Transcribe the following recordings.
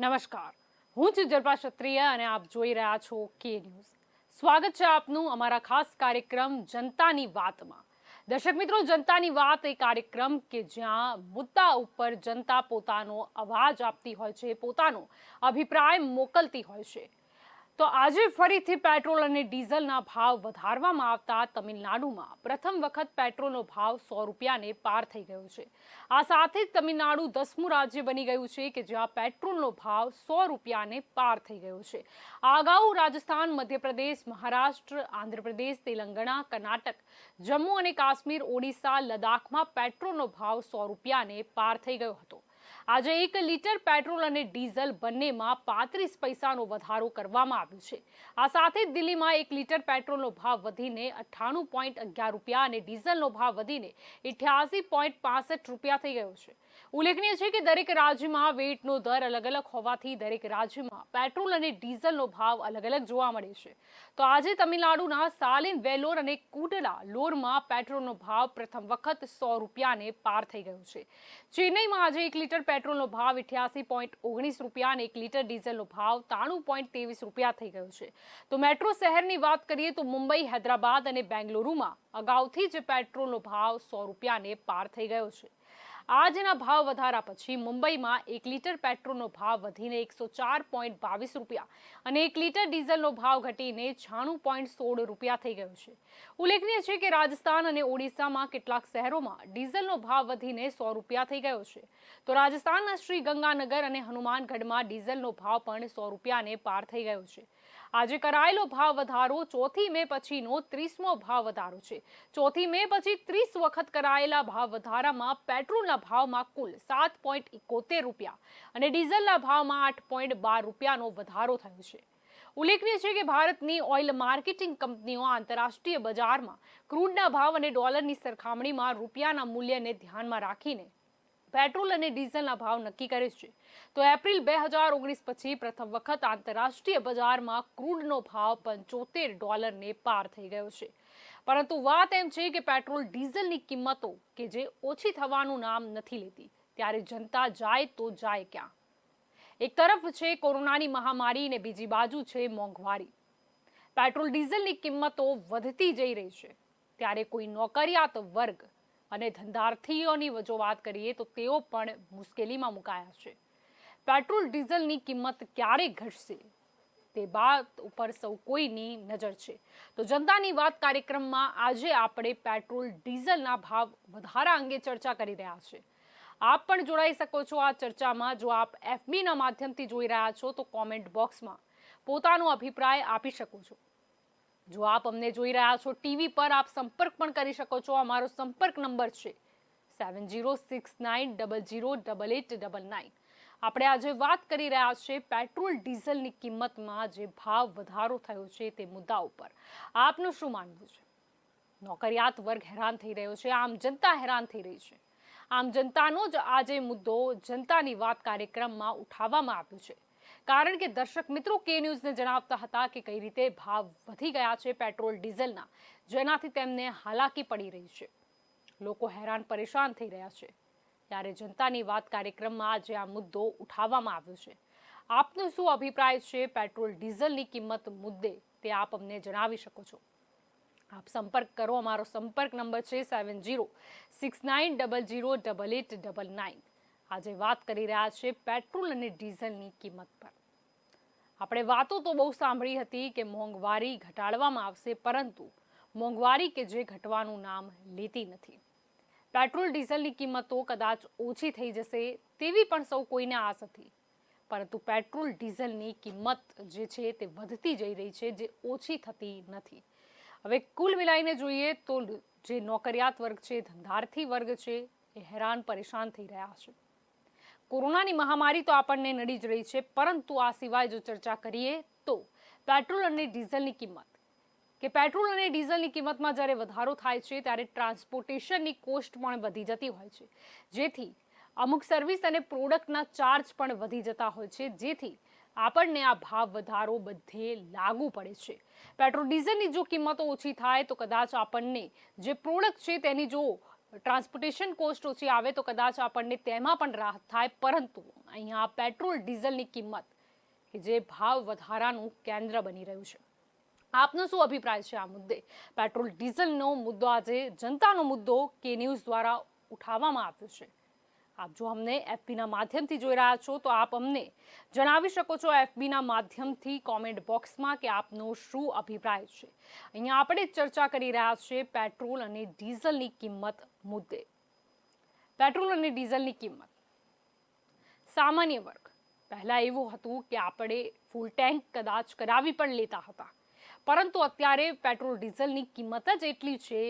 નમસ્કાર, હું છું જલ્પા ક્ષત્રિય અને આપ જોઈ રહ્યા છો કે ન્યૂઝ. સ્વાગત છે આપનું અમારા ખાસ કાર્યક્રમ જનતાની વાતમાં. દર્શક મિત્રો, જનતાની વાત એ કાર્યક્રમ કે જ્યાં મુદ્દા ઉપર જનતા પોતાનો અવાજ આપતી હોય છે, પોતાનો અભિપ્રાય મોકલતી હોય છે. તો આજે ફરીથી પેટ્રોલ અને ડીઝલના ભાવ વધારવામાં આવતા તમિલનાડુમાં પ્રથમ વખત પેટ્રોલનો ભાવ 100 રૂપિયાને પાર થઈ ગયો છે. આ સાથે જ તમિલનાડુ 10મું રાજ્ય બની ગયું છે કે જ્યાં પેટ્રોલનો ભાવ 100 રૂપિયાને પાર થઈ ગયો છે. આ અગાઉ રાજસ્થાન, મધ્યપ્રદેશ, મહારાષ્ટ્ર, આંધ્રપ્રદેશ, તેલંગાણા, કર્ણાટક, જમ્મુ અને કાશ્મીર, ઓડિશા, લદ્દાખમાં પેટ્રોલનો ભાવ 100 રૂપિયાને પાર થઈ ગયો હતો. આજે 1 લીટર પેટ્રોલ અને ડીઝલ બંનેમાં 35 પૈસાનો વધારો કરવામાં આવ્યો છે. આ સાથે જ દિલ્હીમાં 1 લીટર પેટ્રોલનો ભાવ વધીને 98.11 રૂપિયા અને ડીઝલનો ભાવ વધીને 88.65 રૂપિયા થઈ ગયો છે. ઉલ્લેખનીય છે કે દરેક રાજ્યમાં વેટનો દર અલગ અલગ હોવાથી દરેક રાજ્યમાં પેટ્રોલ અને ડીઝલનો ભાવ અલગ અલગ જોવા મળે છે. તો આજે તમિલનાડુના સાલેમ, વેલ્લોર અને કુડલાલોરમાં પેટ્રોલનો ભાવ પ્રથમ વખત 100 રૂપિયાને પાર થઈ ગયો છે. ચેન્નઈમાં આજે 1 લીટર પેટ્રોલનો ભાવ 88.19 રૂપિયા અને 1 લીટર ડીઝલનો ભાવ 93.23 રૂપિયા થઈ ગયો છે. તો મેટ્રો શહેરની વાત કરીએ તો મુંબઈ, હૈદરાબાદ અને બેંગલુરુમાં અગાઉથી જ પેટ્રોલનો ભાવ 100 રૂપિયાને પાર થઈ ગયો છે. આજના ભાવ વધારા પછી મુંબઈમાં 1 લીટર પેટ્રોલનો ભાવ વધીને 104.22 રૂપિયા અને 1 લીટર ડીઝલનો ભાવ ઘટીને 96.16 રૂપિયા થઈ ગયો છે. ઉલ્લેખનીય છે કે રાજસ્થાન અને ઓડિશામાં કેટલાક શહેરોમાં ડીઝલનો ભાવ વધીને 100 રૂપિયા થઈ ગયો છે. તો રાજસ્થાનના શ્રી ગંગાનગર અને હનુમાનગઢમાં ડીઝલનો ભાવ પણ 100 રૂપિયાને પાર થઈ ગયો છે. આજે કરાયેલો ભાવ વધારો 4 મે પછીનો 30મો ભાવ વધારો છે. 4 મે પછી 30 વખત કરાયેલા ભાવ વધારામાં પેટ્રોલના ભાવમાં કુલ 7.71 રૂપિયા અને ડીઝલના ભાવમાં 8.12 રૂપિયાનો વધારો થયો છે. ઉલ્લેખનીય છે કે ભારતની ઓઇલ માર્કેટિંગ કંપનીઓ આંતરરાષ્ટ્રીય બજારમાં ક્રૂડના ભાવ અને ડોલરની સરખામણીમાં રૂપિયાના મૂલ્યને ધ્યાનમાં રાખીને પેટ્રોલ અને ડીઝલના ભાવ નક્કી કરે છે. તો એપ્રિલ 2019 પછી પ્રથમ વખત આંતરરાષ્ટ્રીય બજારમાં ક્રૂડનો ભાવ $75 પાર થઈ ગયો છે. પરંતુ વાત એમ છે કે પેટ્રોલ ડીઝલની કિંમતો કે જે ઓછી થવાનું નામ નથી લેતી, ત્યારે જનતા જાય તો જાય ક્યાં? એક તરફ છે કોરોનાની મહામારી અને બીજી બાજુ છે મોંઘવારી. પેટ્રોલ ડીઝલની કિંમતો વધતી જઈ રહી છે, ત્યારે કોઈ નોકરિયાત વર્ગ અને ધંધાર્થીઓની જો વાત કરીએ તો તેઓ પણ મુશ્કેલીમાં મુકાયા છે. પેટ્રોલ ડીઝલની કિંમત ક્યારે ઘટશે તે બાત ઉપર સૌ કોઈની નજર છે. તો જનતાની વાત કાર્યક્રમમાં આજે આપણે પેટ્રોલ ડીઝલના ભાવ વધારા અંગે ચર્ચા કરી રહ્યા છે. આપ પણ જોડાઈ શકો છો આ ચર્ચામાં. જો આપ FBના માધ્યમથી જોઈ રહ્યા છો તો કોમેન્ટ બોક્સમાં પોતાનો અભિપ્રાય આપી શકો છો. જો આપ અમને જોઈ રહ્યા છો ટીવી પર, આપ સંપર્ક પણ કરી શકો છો. અમારો સંપર્ક નંબર છે 7069008899. આપણે આજે વાત કરી રહ્યા છે પેટ્રોલ ડીઝલની કિંમતમાં જે ભાવ વધારો થયો છે તે મુદ્દા ઉપર. આપનું શું માનવું છે? નોકરિયાત વર્ગ હેરાન થઈ રહ્યો છે, આમ જનતા હેરાન થઈ રહી છે. આમ જનતાનો જ આજે મુદ્દો જનતાની વાત કાર્યક્રમમાં ઉઠાવવામાં આવ્યો છે. કારણ કે દર્શક મિત્રો કે ન્યૂઝને જણાવતા હતા કે કઈ રીતે ભાવ વધી ગયા છે પેટ્રોલ ડીઝલના, જેનાથી તેમને હાલાકી પડી રહી છે, લોકો હેરાન પરેશાન થઈ રહ્યા છે. ત્યારે જનતાની વાત કાર્યક્રમમાં આજે આ મુદ્દો ઉઠાવવામાં આવ્યો છે. આપનો શું અભિપ્રાય છે પેટ્રોલ ડીઝલની કિંમત મુદ્દે તે આપ અમને જણાવી શકો છો. આપ સંપર્ક કરો. અમારો સંપર્ક નંબર છે 7069008899. આજે વાત કરી રહ્યા છે પેટ્રોલ અને ડીઝલની કિંમત પર. આપણે વાતો તો બહુ સાંભળી હતી કે મોંઘવારી ઘટાડવામાં આવશે, પરંતુ મોંઘવારી કે જે ઘટવાનું નામ લેતી નથી. પેટ્રોલ ડીઝલની કિંમતો કદાચ ઓછી થઈ જશે તેવી પણ સૌ કોઈને આસ હતી, પરંતુ પેટ્રોલ ડીઝલની કિંમત જે છે તે વધતી જઈ રહી છે, જે ઓછી થતી નથી. હવે કુલ મિલાઈને જોઈએ તો જે નોકરિયાત વર્ગ છે, ધંધાર્થી વર્ગ છે, એ હેરાન પરેશાન થઈ રહ્યા છે. કોરોનાની મહામારી તો આપણને નડી જ રહી છે, પરંતુ આ સિવાય જો ચર્ચા કરીએ તો પેટ્રોલ અને ડીઝલની કિંમત કે પેટ્રોલ અને ડીઝલની કિંમતમાં જ્યારે વધારો થાય છે ત્યારે ટ્રાન્સપોર્ટેશનની કોસ્ટ પણ વધી જતી હોય છે, જેથી અમુક સર્વિસ અને પ્રોડક્ટના ચાર્જ પણ વધી જતા હોય છે, જેથી આપણને આ ભાવ વધારો બધે લાગુ પડે છે. પેટ્રોલ ડીઝલની જો કિંમતો ઓછી થાય તો કદાચ આપણને જે પ્રોડક્ટ છે તેની જો ટ્રાન્સપોર્ટેશન કોસ્ટ ઓછી આવે તો કદાચ આપણને તેમાં પણ રાહત થાય, પરંતુ અહીંયા પેટ્રોલ ડીઝલની કિંમત કે જે ભાવ વધારાનું કેન્દ્ર બની રહ્યું છે. આપનો શું અભિપ્રાય છે આ મુદ્દે? પેટ્રોલ ડીઝલનો મુદ્દો આજે જનતાનો મુદ્દો કે ન્યૂઝ દ્વારા ઉઠાવવામાં આવ્યો છે. આપ જો અમને એફબીના માધ્યમથી જોઈ રહ્યા છો તો આપ અમને જણાવી શકો છો એફબીના માધ્યમથી કોમેન્ટ બોક્સમાં કે આપનો શું અભિપ્રાય છે. અહીંયા આપણે ચર્ચા કરી રહ્યા છીએ પેટ્રોલ અને ડીઝલની કિંમત મુદ્દે. પેટ્રોલ અને ડીઝલની કિંમત સામાન્ય વર્ગ પહેલા એવું હતું કે આપણે ફૂલ ટેન્ક કદાચ કરાવી પણ લેતા હતા, પરંતુ અત્યારે પેટ્રોલ ડીઝલની કિંમત જ એટલી છે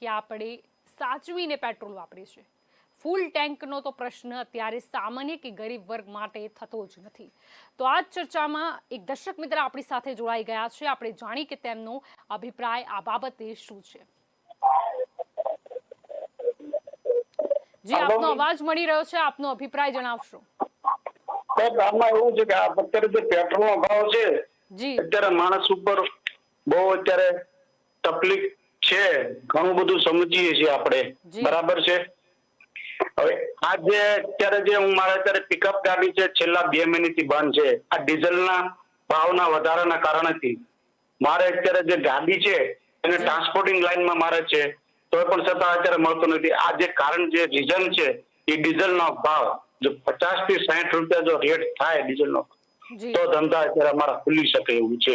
કે આપણે સાચવીને પેટ્રોલ વાપરીએ છીએ. ફૂલ ટેન્કનો તો પ્રશ્ન અત્યારે સામાન્ય કે ગરીબ વર્ગ માટે થતો જ નથી. તો આ ચર્ચામાં એક દર્શક મિત્ર આપણી સાથે જોડાઈ ગયા છે. આપણે જાણી કે તેમનો અભિપ્રાય આ બાબતે શું છે. જી, આપનો અવાજ મળી રહ્યો છે, આપનો અભિપ્રાય જણાવશો. આમાં એવું છે કે અત્યારે જે પેટ્રોલનો ભાવ છે, અત્યારે માણસ ઉપર બહુ અત્યારે તકલીફ છે. ઘણું બધું સમજીએ છીએ આપણે, બરાબર છે. હવે આ જે અત્યારે જે હું મારે અત્યારે પિકઅપ ગાડી છે, છેલ્લા 2 મહિનાથી બંધ છે. આ ડીઝલના ભાવના વધારાના કારણથી મારે અત્યારે જે ગાડી છે એને ટ્રાન્સપોર્ટિંગ લાઈનમાં મારે છે, તો પણ છતાં અત્યારે મળતું નથી. આ જે કારણ જે રીઝન છે એ ડીઝલનો ભાવ જો 50 થી 60 રૂપિયા જો રેટ થાય ડીઝલનો, તો ધંધા અત્યારે અમારા ખુલી શકે એવું છે.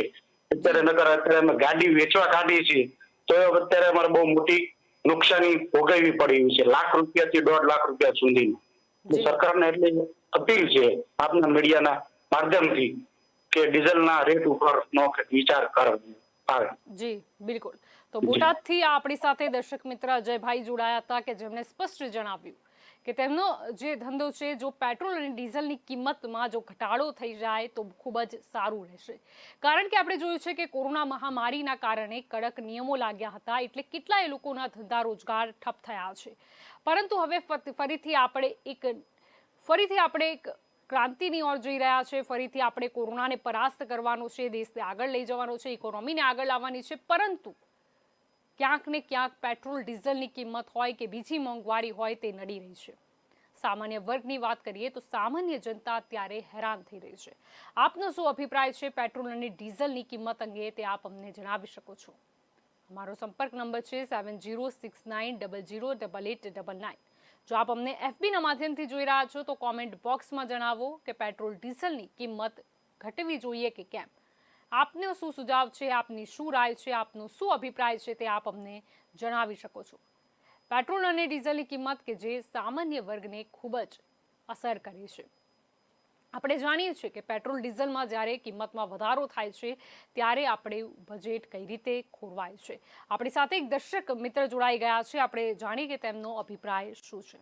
અત્યારે નકર અત્યારે અમે ગાડી વેચવા કાઢીએ છીએ તો અત્યારે અમારે બહુ મોટી નુકસાની ભોગવવી પડી છે, લાખ રૂપિયાથી 1.5 લાખ રૂપિયા સુધી. સરકારને એટલી અપીલ છે આપના મીડિયાના માધ્યમથી કે ડીઝલના રેટ ઉપર નો વિચાર કરે. જી બિલકુલ. તો બોટાદથી આપણી સાથે દર્શક મિત્ર અજયભાઈ જોડાયા હતા કે જેમણે સ્પષ્ટ જણાવ્યું કે તેમનો જે ધંધો છે, જો પેટ્રોલ અને ડીઝલની કિંમતમાં જો ઘટાડો થઈ જાય તો ખૂબ જ સારું રહેશે. કારણ કે આપણે જોયું છે કે કોરોના મહામારીના કારણે કડક નિયમો લાગ્યા હતા, એટલે કેટલાય લોકોના ધંધા રોજગાર ઠપ થયા છે. પરંતુ હવે ફરીથી આપણે એક ક્રાંતિની ઓર જઈ રહ્યા છે. ફરીથી આપણે કોરોનાને પરાસ્ત કરવાનો છે, દેશને આગળ લઈ જવાનો છે, ઇકોનોમીને આગળ લાવવાની છે. પરંતુ ક્યાંક ને ક્યાંક પેટ્રોલ ડીઝલની કિંમત હોય કે બીજી મોંઘવારી હોય તે નડી રહી છે. સામાન્ય વર્ગની વાત કરીએ તો સામાન્ય જનતા અત્યારે હેરાન થઈ રહી છે. આપનો શું અભિપ્રાય છે પેટ્રોલ અને ડીઝલની કિંમત અંગે તે આપ અમને જણાવી શકો છો. અમારો સંપર્ક નંબર છે 7069008899. જો આપ અમને એફબીના માધ્યમથી જોઈ રહ્યા છો તો કોમેન્ટ બોક્સમાં જણાવો કે પેટ્રોલ ડીઝલની કિંમત ઘટવી જોઈએ કે કેમ. આપનો શું સુઝાવ છે, આપની શું રાય છે, આપનો શું અભિપ્રાય છે તે આપ અમને જણાવી શકો છો. પેટ્રોલ અને ડીઝલની કિંમત કે જે સામાન્ય વર્ગને ખૂબ જ અસર કરે છે. આપણે જાણીએ છીએ કે પેટ્રોલ ડીઝલમાં જ્યારે કિંમતમાં વધારો થાય છે ત્યારે આપણે બજેટ કઈ રીતે ખોરવાય છે. આપણી સાથે એક દર્શક મિત્ર જોડાઈ ગયા છે, આપણે જાણીએ કે તેમનો અભિપ્રાય શું છે.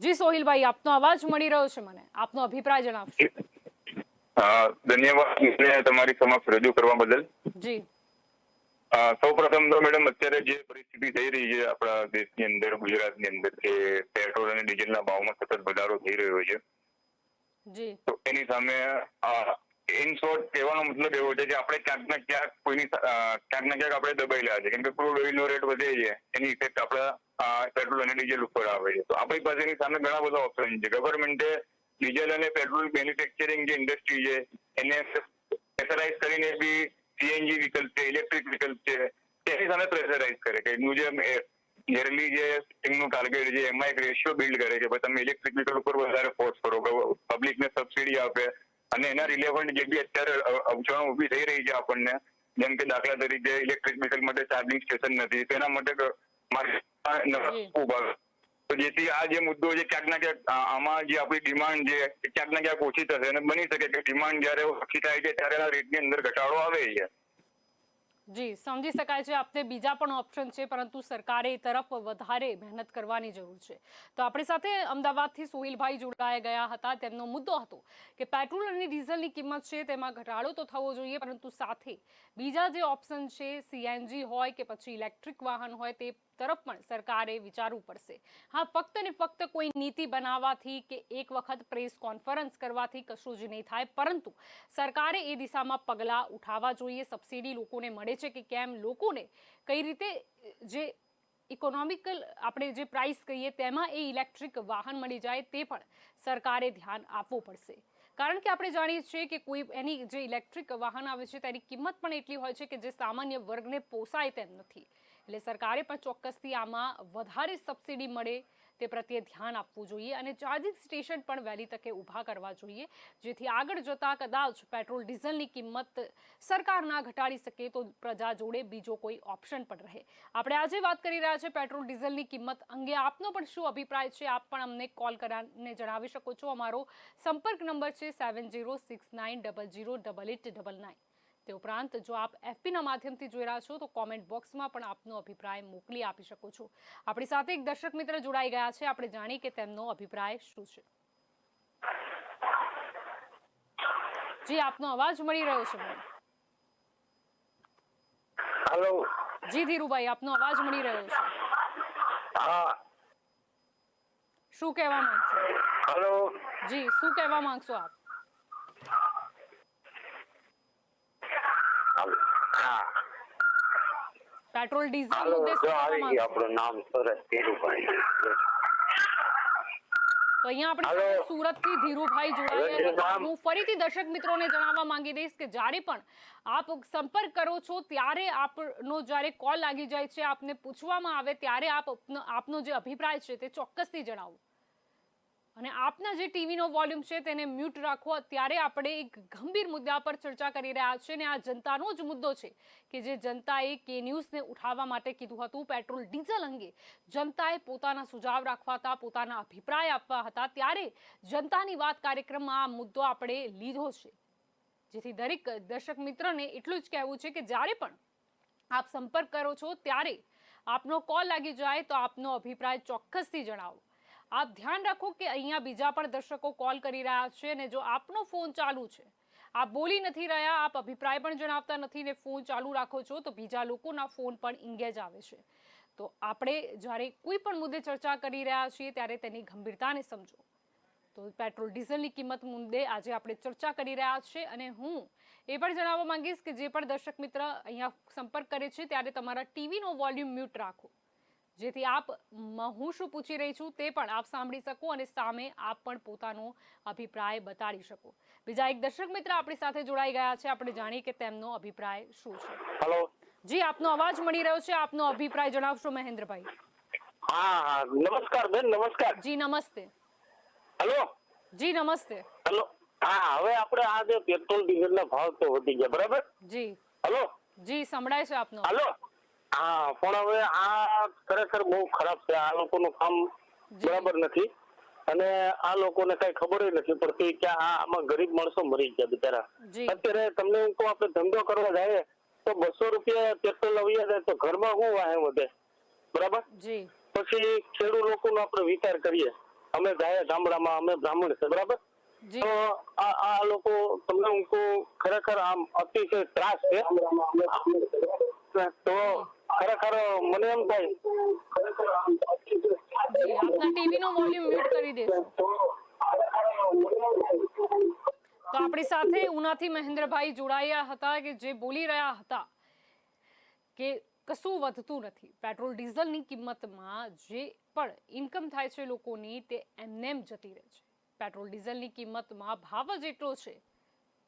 જી સોહિલભાઈ, આપનો અવાજ મળી રહ્યો છે મને, આપનો અભિપ્રાય જણાવશો. ધન્યવાદ તમારી સમક્ષ રજૂ કરવા બદલ. જી, સૌપ્રથમ તો મેડમ અત્યારે જે પરિસ્થિતિ થઈ રહી છે આપણા દેશની અંદર, ગુજરાતની અંદર, કે પેટ્રોલ અને ડીઝલના ભાવમાં સતત વધારો થઈ રહ્યો છે, તો એની સામે ઇન શોર્ટ કહેવાનો મતલબ એવો છે કે આપણે ક્યાંક ને ક્યાંક આપણે દબાયેલા છે. કેમ કે ક્રૂડ ઓઇલનો રેટ વધે છે, એની ઇફેક્ટ આપણા પેટ્રોલ અને ડીઝલ ઉપર આવે છે. તો આપણી પાસે એની સામે ઘણા બધા ઓપ્શન છે. ગવર્મેન્ટે ડીઝલ અને પેટ્રોલ મેન્યુફેક્ચરિંગ જે ઇન્ડસ્ટ્રી છે એને પ્રેશરાઇઝ કરીને બી સીએનજી વિકલ્પ છે, ઇલેક્ટ્રિક વિકલ્પ છે, તેની સામે પ્રેશરાઇઝ કરે કે એનું જે યરલી જે નું ટાર્ગેટ છે એમાં એક રેશિયો બિલ્ડ કરે કે ભાઈ તમે ઇલેક્ટ્રિક વિકલ્પ ઉપર વધારે ફોર્સ કરો, પબ્લિકને સબસિડી આપે, અને એના રિલેવન્ટ જે બી અત્યારે અવચણો ઊભી થઈ રહી છે આપણને, જેમ કે દાખલા તરીકે ઇલેક્ટ્રિક વિકલ્પ માટે ચાર્જિંગ સ્ટેશન નથી, તેના માટે તો જેથી આ જે મુદ્દો છે ક્યાંક ના ક્યાંક આમાં જે આપણી ડિમાન્ડ છે એ ક્યાંક ના ક્યાંક ઓછી થશે, અને બની શકે કે ડિમાન્ડ જયારે ઓછી થાય છે ત્યારે એના રેટની અંદર ઘટાડો આવે છે. જી, સમજી શકાય છે. આપને બીજા પણ ઓપ્શન છે, પરંતુ સરકારે એ તરફ વધારે મહેનત કરવાની જરૂર છે. તો આપણી સાથે અમદાવાદથી સોહિલભાઈ જોડાયા ગયા હતા. તેમનો મુદ્દો હતો કે પેટ્રોલ અને ડીઝલની કિંમત છે તેમાં ઘટાડો તો થવો જોઈએ, પરંતુ સાથે બીજા જે ઓપ્શન છે સીએનજી હોય કે પછી ઇલેક્ટ્રિક વાહન હોય તે તરફ પણ સરકારે વિચારવું પડશે. હા, ફક્ત ને ફક્ત કોઈ નીતિ બનાવવાથી કે એક વખત પ્રેસ કોન્ફરન્સ કરવાથી કશું જ નહીં થાય, પરંતુ સરકારે એ દિશામાં પગલાં ઉઠાવવા જોઈએ. સબસિડી લોકોને મળે છે કે કેમ, લોકોને કઈ રીતે જે ઇકોનોમિકલ આપણે જે પ્રાઇસ કહીએ તેમાં એ ઇલેક્ટ્રિક વાહન મળી જાય તે પણ સરકારે ધ્યાન આપવું પડશે. કારણ કે આપણે જાણીએ છીએ કે કોઈ એની જે ઇલેક્ટ્રિક વાહન આવે છે તેની કિંમત પણ એટલી હોય છે કે જે સામાન્ય વર્ગને પોસાય તેમ નથી. એટલે સરકારે પણ ચોક્કસથી આમાં વધારે સબસિડી મળે તે પ્રત્યે ધ્યાન આપવું જોઈએ અને ચાર્જિંગ સ્ટેશન પણ વહેલી તકે ઊભા કરવા જોઈએ, જેથી આગળ જતા કદાચ પેટ્રોલ ડીઝલની કિંમત સરકાર ના ઘટાડી શકે તો પ્રજા જોડે બીજો કોઈ ઓપ્શન પણ રહે. આપણે આજે વાત કરી રહ્યા છીએ પેટ્રોલ ડીઝલની કિંમત અંગે. આપનો પણ શું અભિપ્રાય છે? આપ પણ અમને કોલ કરીને જણાવી શકો છો. અમારો સંપર્ક નંબર છે 7069008899. તે ઉપરાંત જો આપ એફપીના માધ્યમથી જોઈ રહ્યા છો તો કોમેન્ટ બોક્સમાં પણ આપનો અભિપ્રાય મોકલી આપી શકો છો. આપણી સાથે એક દર્શક મિત્ર જોડાઈ ગયા છે, આપણે જાણીએ કે તેમનો અભિપ્રાય શું છે. જી, આપનો અવાજ મળી રહ્યો છે મને. હેલો. જી ધીરુભાઈ, આપનો અવાજ મળી રહ્યો છે. હા. શું કહેવા માંગશો? હેલો. જી, શું કહેવા માંગશો આપ? પેટ્રોલ ડીઝલ મુદ્દે શું કહેવા માંગશો? આપણું નામ સુરત ધીરુભાઈ. તો અહીંયા આપણે સુરતથી ધીરુભાઈ જોડાયા હતા. હું ફરીથી દર્શક મિત્રોને જણાવવા માંગી દઈશ કે જ્યારે પણ આપ સંપર્ક કરો છો ત્યારે આપનો જ્યારે કોલ લાગી જાય છે, આપને પૂછવામાં આવે ત્યારે આપનો જે અભિપ્રાય છે તે ચોક્કસથી જણાવો અને આપના જે ટીવીનો વોલ્યુમ છે તેને મ્યુટ રાખો. અત્યારે આપણે એક ગંભીર મુદ્દા પર ચર્ચા કરી રહ્યા છીએ અને આ જનતાનો જ મુદ્દો છે કે જે જનતાએ કે ન્યૂઝને ઉઠાવવા માટે કીધું હતું. પેટ્રોલ ડીઝલ અંગે જનતાએ પોતાના સુઝાવ રાખવા હતા, પોતાના અભિપ્રાય આપવા હતા, ત્યારે જનતાની વાત કાર્યક્રમમાં આ મુદ્દો આપણે લીધો છે. જેથી દરેક દર્શક મિત્રને એટલું જ કહેવું છે કે જ્યારે પણ આપ સંપર્ક કરો છો ત્યારે આપનો કોલ લાગી જાય તો આપનો અભિપ્રાય ચોક્કસથી જણાવો. આપ ધ્યાન રાખો કે અહીંયા બીજા પણ દર્શકો કોલ કરી રહ્યા છે અને જો આપનો ફોન ચાલુ છે, આપ બોલી નથી રહ્યા, આપ અભિપ્રાય પણ જણાવતા નથી ને ફોન ચાલુ રાખો છો તો બીજા લોકોના ફોન પણ ઇંગેજ આવે છે. તો આપણે જ્યારે કોઈ પણ મુદ્દે ચર્ચા કરી રહ્યા છીએ ત્યારે તેની ગંભીરતાને સમજો. તો પેટ્રોલ ડીઝલની કિંમત મુદ્દે આજે આપણે ચર્ચા કરી રહ્યા છીએ અને હું એ પણ જણાવવા માંગીશ કે જે પણ દર્શક મિત્ર અહીંયા સંપર્ક કરે છે ત્યારે તમારા ટીવીનો વોલ્યુમ મ્યુટ રાખો, જેથી આપ હું શું પૂછી રહી છું તે પણ આપ સાંભળી શકો અને સામે આપ પણ પોતાનો અભિપ્રાય બતાડી શકો. બીજા એક દર્શક મિત્ર આપણી સાથે જોડાઈ ગયા છે, આપણે જાણીએ કે તેમનો અભિપ્રાય શું છે. હેલો. જી, આપનો અવાજ મળી રહ્યો છે, આપનો અભિપ્રાય જણાવશો મહેન્દ્રભાઈ? હા, નમસ્કાર બેન, નમસ્કાર. જી નમસ્તે. હેલો. જી નમસ્તે. હેલો. હા, હવે આપણે આ જે પેટ્રોલ ડીઝલના ભાવ તો વધી ગયા, બરાબર? જી. હેલો. જી, સંભળાય છે આપનો. હેલો. હા, પણ હવે આ ખરેખર બહુ ખરાબ છે. આ લોકોનું કામ બરાબર નથી અને આ લોકોને કઈ ખબર નથી પડતી કે આમાં ગરીબ માણસો મરી ગયા બિચારા. અત્યારે તમને હું કહું, આપણે ધંધો કરવા જાય તો 200 રૂપિયા પેટ્રોલ લઈએ જાય તો ઘરમાં શું વાહે વધે, બરાબર? પછી ખેડૂત લોકોનો આપણે વિચાર કરીએ. અમે જાય ગામડામાં, અમે બ્રાહ્મણ છે, બરાબર? તો આ લોકો તમને હું કહું ખરેખર આમ અતિશય ત્રાસ છે. તો ખરેખર મને એમ થાય આપના ટીવીનો વોલ્યુમ મ્યુટ કરી દેશો. તો આપણી સાથે ઉનાથી મહેન્દ્રભાઈ જોડાયા હતા કે જે બોલી રહ્યા હતા કે કશું વધતું નથી. પેટ્રોલ ડીઝલની કિંમતમાં જે પણ ઇન્કમ થાય છે લોકોની તે એમનેમ જતી રહે છે. પેટ્રોલ ડીઝલની કિંમતમાં ભાવ જ એટલો છે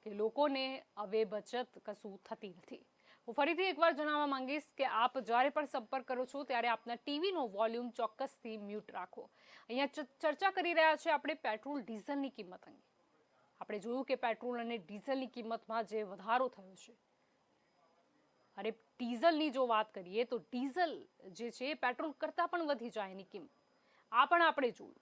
કે લોકોને હવે બચત કશું થતી નથી. હું ફરીથી એકવાર જણાવવા માંગીશ કે આપ જ્યારે પણ સંપર્ક કરો છો ત્યારે આપના ટીવીનો વોલ્યુમ ચોક્કસથી મ્યુટ રાખો. અહીંયા ચર્ચા કરી રહ્યા છે આપણે પેટ્રોલ ડીઝલની કિંમત અંગે. આપણે જોયું કે પેટ્રોલ અને ડીઝલની કિંમતમાં જે વધારો થયો છે, અરે ડીઝલની જો વાત કરીએ તો ડીઝલ જે છે પેટ્રોલ કરતાં પણ વધી જાય એની કિંમત. આ પણ આપણે જોયું.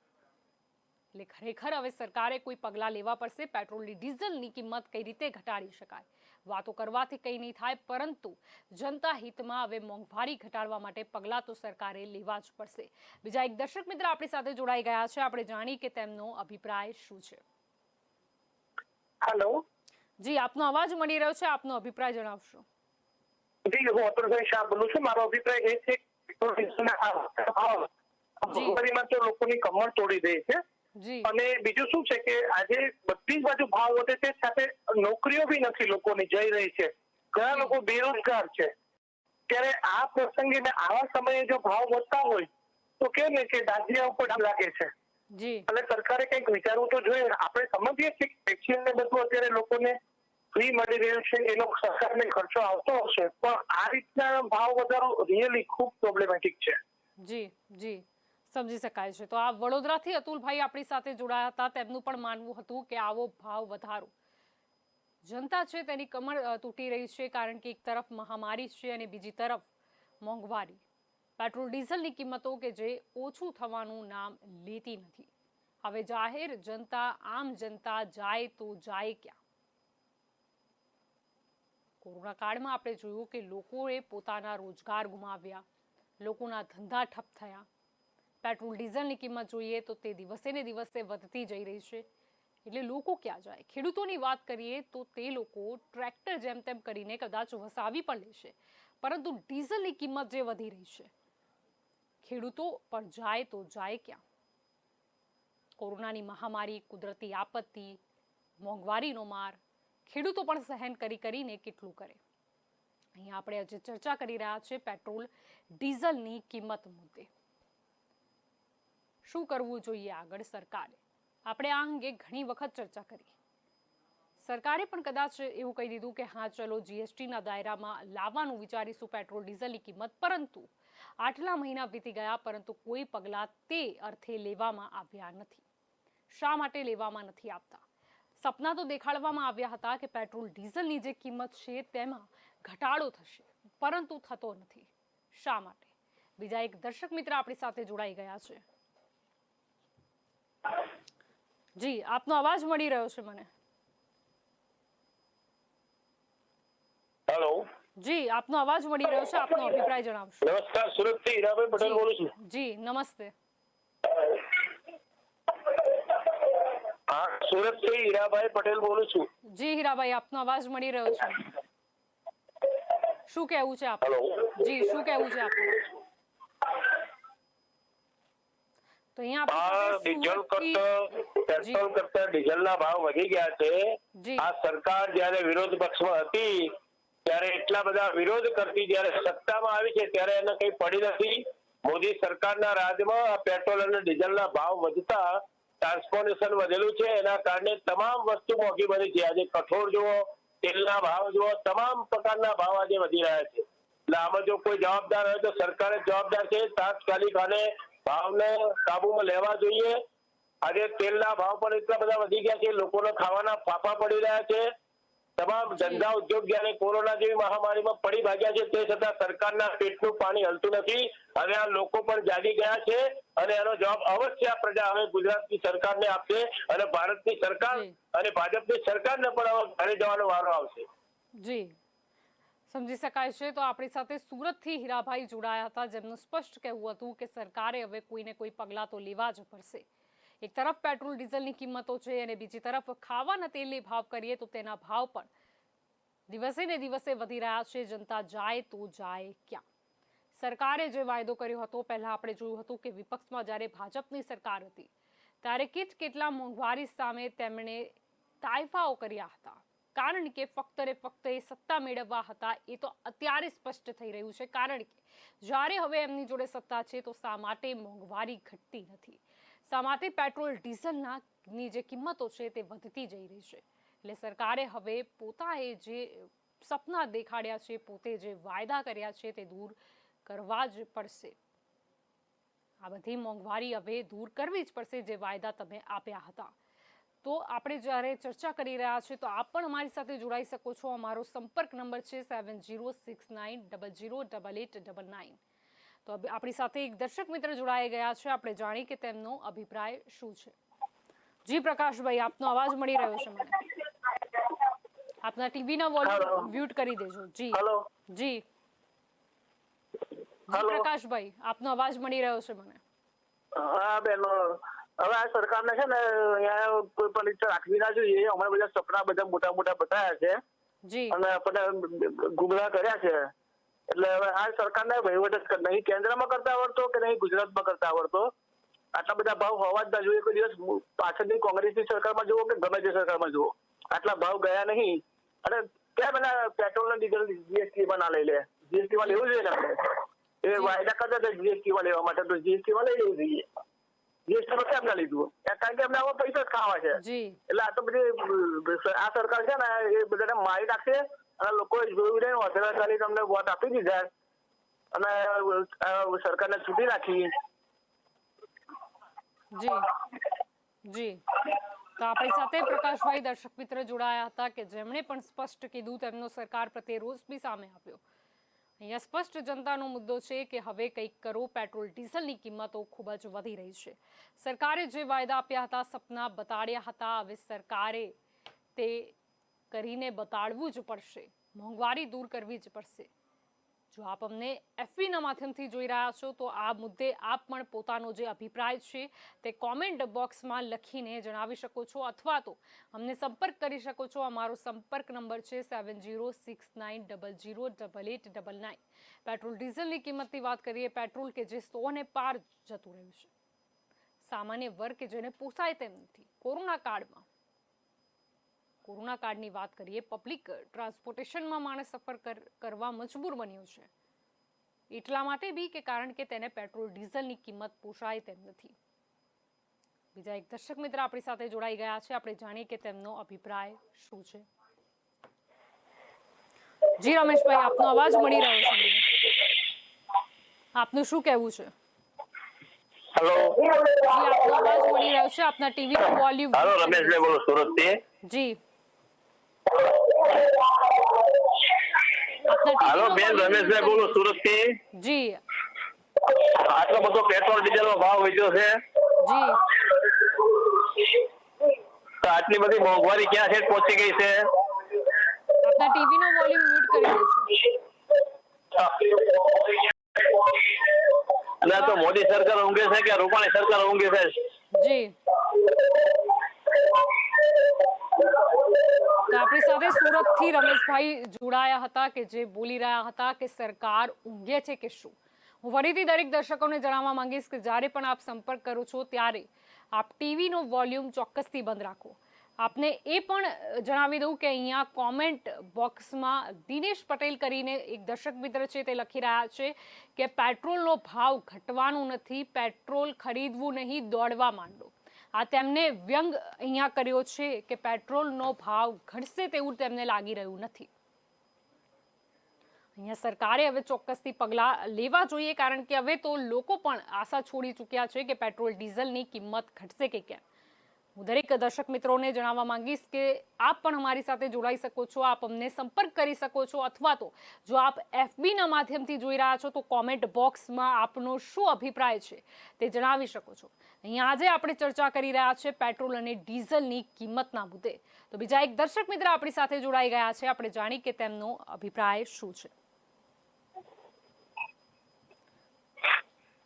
એટલે ખરેખર હવે સરકારે કોઈ પગલાં લેવા પડશે. પેટ્રોલની ડીઝલની કિંમત કઈ રીતે ઘટાડી શકાય, વાતો કરવાથી કંઈ નહીં થાય, પરંતુ જનતા હિતમાં હવે મોંઘવારી ઘટાડવા માટે પગલાં તો સરકારે લેવા જ પડશે. બીજા એક દર્શક મિત્ર આપણી સાથે જોડાઈ ગયા છે, આપણે જાણીએ કે તેમનો અભિપ્રાય શું છે. હેલો. જી, આપનો અવાજ મળી રહ્યો છે, આપનો અભિપ્રાય જણાવશો? જી, હું અતુલભાઈ શાહ બોલું છું. મારો અભિપ્રાય એ છે કે લોકોની કમર તોડી દે છે. અને બીજું શું છે કે આજે બધી જ બાજુ ભાવ વધે છે, સાથે નોકરીઓ બી નથી લોકોની જઈ રહી છે. ઘણા લોકો બેરોજગાર છે. ત્યારે આ પ્રસંગે ને આવા સમયે જો ભાવ વધતા હોય તો કે ને કે દાજિયા ઉપર ડામ લાગે છે. જી અને સરકારે કંઈક વિચારવું તો જોઈએ. આપણે સમજીએ છીએ વેક્સિન ને બધું અત્યારે લોકોને ફ્રી મળી રહ્યું છે, એનો સરકારને ખર્ચો આવતો હશે, પણ આ રીતના ભાવ વધારો રિયલી ખૂબ પ્રોબ્લેમેટિક છે. જી જી સમજી શકાય છે. તો આ વડોદરાથી અતુલભાઈ આપણી સાથે જોડાયા હતા. તેમનું પણ માનવું હતું કે આવો ભાવ વધારો જનતા છે તેની કમર તૂટી રહી છે, કારણ કે એક તરફ મહામારી છે અને બીજી તરફ મોંઘવારી. પેટ્રોલ ડીઝલની કિંમતો કે જે ઓછું થવાનું નામ લેતી નથી. હવે જાહેર જનતા, આમ જનતા જાય તો જાય ક્યાં? કોરોના કાળમાં આપણે જોયું કે લોકોએ પોતાના રોજગાર ગુમાવ્યા, લોકોના ધંધા ઠપ થયા. પેટ્રોલ ડીઝલની કિંમત જોઈએ તો તે દિવસે ને દિવસે વધતી જઈ રહી છે. એટલે લોકો ક્યાં જાય? ખેડૂતોની વાત કરીએ તો તે લોકો ટ્રેક્ટર જેમ તેમ કરીને કદાચ વસાવી પણ લેશે, પરંતુ ડીઝલની કિંમત જે વધી રહી છે, ખેડૂતો પણ જાય તો જાય ક્યાં? કોરોનાની મહામારી, કુદરતી આપત્તિ, મોંઘવારીનો માર ખેડૂતો પણ સહન કરીને કેટલું કરે? અહીં આપણે આજે ચર્ચા કરી રહ્યા છીએ પેટ્રોલ ડીઝલની કિંમત મુદ્દે. શું કરવું જોઈએ આગળ સરકારે? આપણે આ અંગે ઘણી વખત ચર્ચા કરી. સરકારે પણ કદાચ એવું કહી દીધું કે હા ચલો જીએસટીના દાયરામાં લાવવાનું વિચારીશું પેટ્રોલ ડીઝલની કિંમત, પરંતુ આટલા મહિના વીતી ગયા પરંતુ કોઈ પગલાં તે અર્થે લેવામાં આવ્યા નથી. શા માટે લેવામાં નથી આવતા? સપના તો દેખાડવામાં આવ્યા હતા કે પેટ્રોલ ડીઝલની જે કિંમત છે તેમાં ઘટાડો થશે, પરંતુ થતો નથી. શા માટે? બીજા એક દર્શક મિત્ર આપણી સાથે જોડાઈ ગયા છે. જી, આપનો અવાજ મળી રહ્યો છે મને. હેલો. જી, આપનો અવાજ મળી રહ્યો છે. આપનો અભિપ્રાય જણાવશો. નમસ્કાર, સુરતથી હીરાભાઈ પટેલ બોલું છું. જી નમસ્તે. હા, સુરતથી હીરાભાઈ પટેલ બોલું છું. જી હીરાભાઈ, આપનો અવાજ મળી રહ્યો છે. શું કહેવું છે આપનું? જી, શું કહેવું છે આપનું? તો અહીંયા ડીઝલ કરતા પેટ્રોલ કરતા ડીઝલના ભાવ વધી ગયા છે. આ સરકાર જયારે વિરોધ પક્ષમાં હતી ત્યારે એટલા બધા વિરોધ કરતી, જયારે સત્તામાં આવી છે ત્યારે એને કઈ પડી નથી. મોદી સરકારના રાજમાં પેટ્રોલ અને ડીઝલના ભાવ વધતા ટ્રાન્સપોર્ટેશન વધેલું છે, એના કારણે તમામ વસ્તુ મોંઘી બની છે. આજે કઠોળ જુઓ, તેલના ભાવ જુઓ, તમામ પ્રકારના ભાવ આજે વધી રહ્યા છે. એટલે આમાં જો કોઈ જવાબદાર હોય તો સરકાર જ જવાબદાર છે. તાત્કાલિક આને ભાવને કાબુમાં લેવા જોઈએ. આજે તેલના ભાવ પણ એટલા બધા વધી ગયા છે, લોકોને ખાવાના ફાફા પડી રહ્યા છે. તમામ ધંધા ઉદ્યોગ જયારે કોરોના જેવી મહામારીમાં પડી ભાગ્યા છે, તે છતાં સરકારના પેટનું પાણી હલતું નથી. હવે આ લોકો પણ જાગી ગયા છે અને એનો જવાબ અવશ્ય આ પ્રજા હવે ગુજરાતની સરકારને આપશે અને ભારતની સરકાર અને ભાજપની સરકારને પણ હવે ઘરે જવાનો વારો આવશે. જી, સમજી શકાય છે. તો આપણી સાથે સુરતથી હીરાભાઈ જોડાયા હતા, જેમનું સ્પષ્ટ કહેવું હતું કે સરકારે હવે કોઈને કોઈ પગલાં તો લેવા જ પડશે. એક તરફ પેટ્રોલ ડીઝલની કિંમતો છે અને બીજી તરફ ખાવાના તેલની ભાવ કરીએ તો તેના ભાવ પણ દિવસે ને દિવસે વધી રહ્યા છે. જનતા જાય તો જાય ક્યાં? સરકારે જે વાયદો કર્યો હતો, પહેલા આપણે જોયું હતું કે વિપક્ષમાં જ્યારે ભાજપની સરકાર હતી ત્યારે કેટલા મોંઘવારી સામે તેમણે તાયફાઓ કર્યા હતા, કારણ કે ફક્ત એ સત્તા મેળવવા હતા. એ તો અત્યારે સ્પષ્ટ થઈ રહ્યું છે, કારણ કે જ્યારે હવે એમની જોડે સત્તા છે તો શા માટે મોંઘવારી ઘટતી નથી? શા માટે પેટ્રોલ ડીઝલની જે કિંમતો છે તે વધતી જઈ રહી છે? એટલે સરકારે હવે પોતાએ જે સપના દેખાડ્યા છે, પોતે જે વાયદા કર્યા છે તે દૂર કરવા જ પડશે. આ બધી મોંઘવારી હવે દૂર કરવી જ પડશે, જે વાયદા તમે આપ્યા હતા. તો આપણે જ્યારે ચર્ચા કરી રહ્યા છીએ તો આપ પણ અમારી સાથે જોડાઈ શકો છો. અમારો સંપર્ક નંબર છે 7069008899. તો આપણી સાથે એક દર્શક મિત્ર જોડાઈ ગયા છે, આપણે જાણી કે તેમનો અભિપ્રાય શું છે. જી પ્રકાશભાઈ, આપનો અવાજ મળી રહ્યો છે મને. આપના ટીવીના વોલ્યુમ મ્યુટ કરી દેજો. જી જી પ્રકાશભાઈ, આપનો અવાજ મળી રહ્યો છે મને. હા બેન, હવે આ સરકારને છે ને અહીંયા કોઈ પરીક્ષા રાખવી ના જોઈએ. હમણાં બધા સપના બધા મોટા મોટા બતાવ્યા છે અને આપણને ગુમરાહ કર્યા છે. એટલે હવે આ સરકારને વહીવટ જ નહીં કેન્દ્રમાં કરતા આવડતો કે નહીં ગુજરાતમાં કરતા આવડતો. આટલા બધા ભાવ હોવા જ ના જોઈએ. કોઈ દિવસ પાછળની કોંગ્રેસની સરકારમાં જુઓ કે ગમે તે સરકારમાં જુઓ, આટલા ભાવ ગયા નહીં. અને કેમ એના પેટ્રોલ અને ડીઝલ જીએસટી માં ના લઈ લે? જીએસટી માં લેવું જોઈએ ને આપણે એ વાયદા કરતા હતા જીએસટી માં લેવા માટે, તો જીએસટી માં લઈ લેવું જોઈએ. જીએસટી માં કેમ ના લીધું? કારણ કે એમને આવા પૈસા જ ખાવા છે. એટલે આ તો બધી આ સરકાર છે ને એ બધાને મારી નાખશે અને લોકો જોયું નહીં વધેલા ચાલી તમને વોટ આપી દીધા અને સરકારને છૂટી નાખી. જી જી તો આપણી સાથે પ્રકાશભાઈ દર્શક મિત્ર જોડાયા હતા કે જેમણે પણ સ્પષ્ટ કીધું તેમનો સરકાર પ્રત્યે રોષ બી સામે આવ્યો. અહીંયા સ્પષ્ટ જનતાનો મુદ્દો છે કે હવે કંઈક કરો, પેટ્રોલ ડીઝલની કિંમતો ખૂબ જ વધી રહી છે. સરકારે જે વાયદા આપ્યા હતા, સપના બતાડ્યા હતા, હવે સરકારે તે કરીને બતાડવું જ પડશે. મોંઘવારી દૂર કરવી જ પડશે. જો આપ અમને એફબીના માધ્યમથી જોઈ રહ્યા છો તો આ મુદ્દે આપ પણ પોતાનો જે અભિપ્રાય છે તે કોમેન્ટ બોક્સમાં લખીને જણાવી શકો છો અથવા તો અમને સંપર્ક કરી શકો છો. અમારો સંપર્ક નંબર છે 7069008899. પેટ્રોલ ડીઝલની કિંમતની વાત કરીએ, પેટ્રોલ કે જે 100 ને પાર જતું રહ્યું છે. સામાન્ય વર્ગ કે જેને પોસાય તેમ નથી. કોરોના કાળની વાત કરીએ, પબ્લિક ટ્રાન્સપોર્ટેશનમાં માણસ સફર કરવા મજબૂર બન્યો છે. એટલા માટે બી કે કારણ કે તેને પેટ્રોલ ડીઝલની કિંમત પોસાય તેમ નથી. બીજા એક દર્શક મિત્ર આપણી સાથે જોડાઈ ગયા છે, આપણે જાણીએ કે તેમનો અભિપ્રાય શું છે. જી રમેશભાઈ, આપનો અવાજ મળી રહ્યો છે મને. આપનું શું કહેવું છે? હેલો જી, આપનો અવાજ મળી રહ્યો છે. આપના ટીવી નું વોલ્યુમ. હેલો, રમેશભાઈ બોલો, સુરત થી. જી, હેલો બેન, રમેશભાઈ બોલો, સુરત થી. જી, આટલો બધો પેટ્રોલ ડીઝલ નો ભાવ વધ્યો છે. જી, તો આટલી બધી મોંઘવારી ક્યાં છે પહોંચી ગઈ છે? આપના ટીવી નો વોલ્યુમ મ્યુટ કરી દેજો. અને આ તો મોદી સરકાર ઊંઘે છે કે રૂપાણી સરકાર ઊંઘે છે? જી, તો આપણી સાથે સુરત થી રમેશભાઈ જોડાયા હતા કે જે બોલી રહ્યા હતા કે સરકાર ઊંઘે છે કે શું. હું ફરીથી દરેક દર્શકોને જણાવવા માંગીશ કે જ્યારે પણ આપ સંપર્ક કરો છો ત્યારે આપ ટીવી નો વોલ્યુમ ચોક્કસથી બંધ રાખો. આપને એ પણ જણાવી દઉં કે અહીંયા કોમેન્ટ બોક્સમાં દિનેશ પટેલ કરીને એક દર્શક મિત્ર છે તે લખી રહ્યા છે કે પેટ્રોલનો ભાવ ઘટવાનું નથી, પેટ્રોલ ખરીદવું નહીં, દોડવા માંડો. આ તેમને વ્યંગ અહીંયા કર્યો છે કે પેટ્રોલનો ભાવ ઘટશે તેવું તેમને લાગી રહ્યું નથી. અહીંયા સરકારે હવે ચોક્કસથી પગલાં લેવા જોઈએ કારણ કે હવે તો લોકો પણ આશા છોડી ચૂક્યા છે કે પેટ્રોલ ડીઝલની કિંમત ઘટશે કે કેમ. હું દરેક દર્શક મિત્રોને જણાવવા માંગીશ કે આપ પણ અમારી સાથે જોડાઈ શકો છો, આપ અમને સંપર્ક કરી શકો છો અથવા તો જો આપ એફબીના માધ્યમથી જોઈ રહ્યા છો તો કોમેન્ટ બોક્સમાં આપનો શું અભિપ્રાય છે તે જણાવી શકો છો. અહીંયા આજે આપણે ચર્ચા કરી રહ્યા છે પેટ્રોલ અને ડીઝલની કિંમતના મુદ્દે. તો બીજા એક દર્શક મિત્ર આપણી સાથે જોડાઈ ગયા છે, આપણે જાણી કે તેમનો અભિપ્રાય શું છે.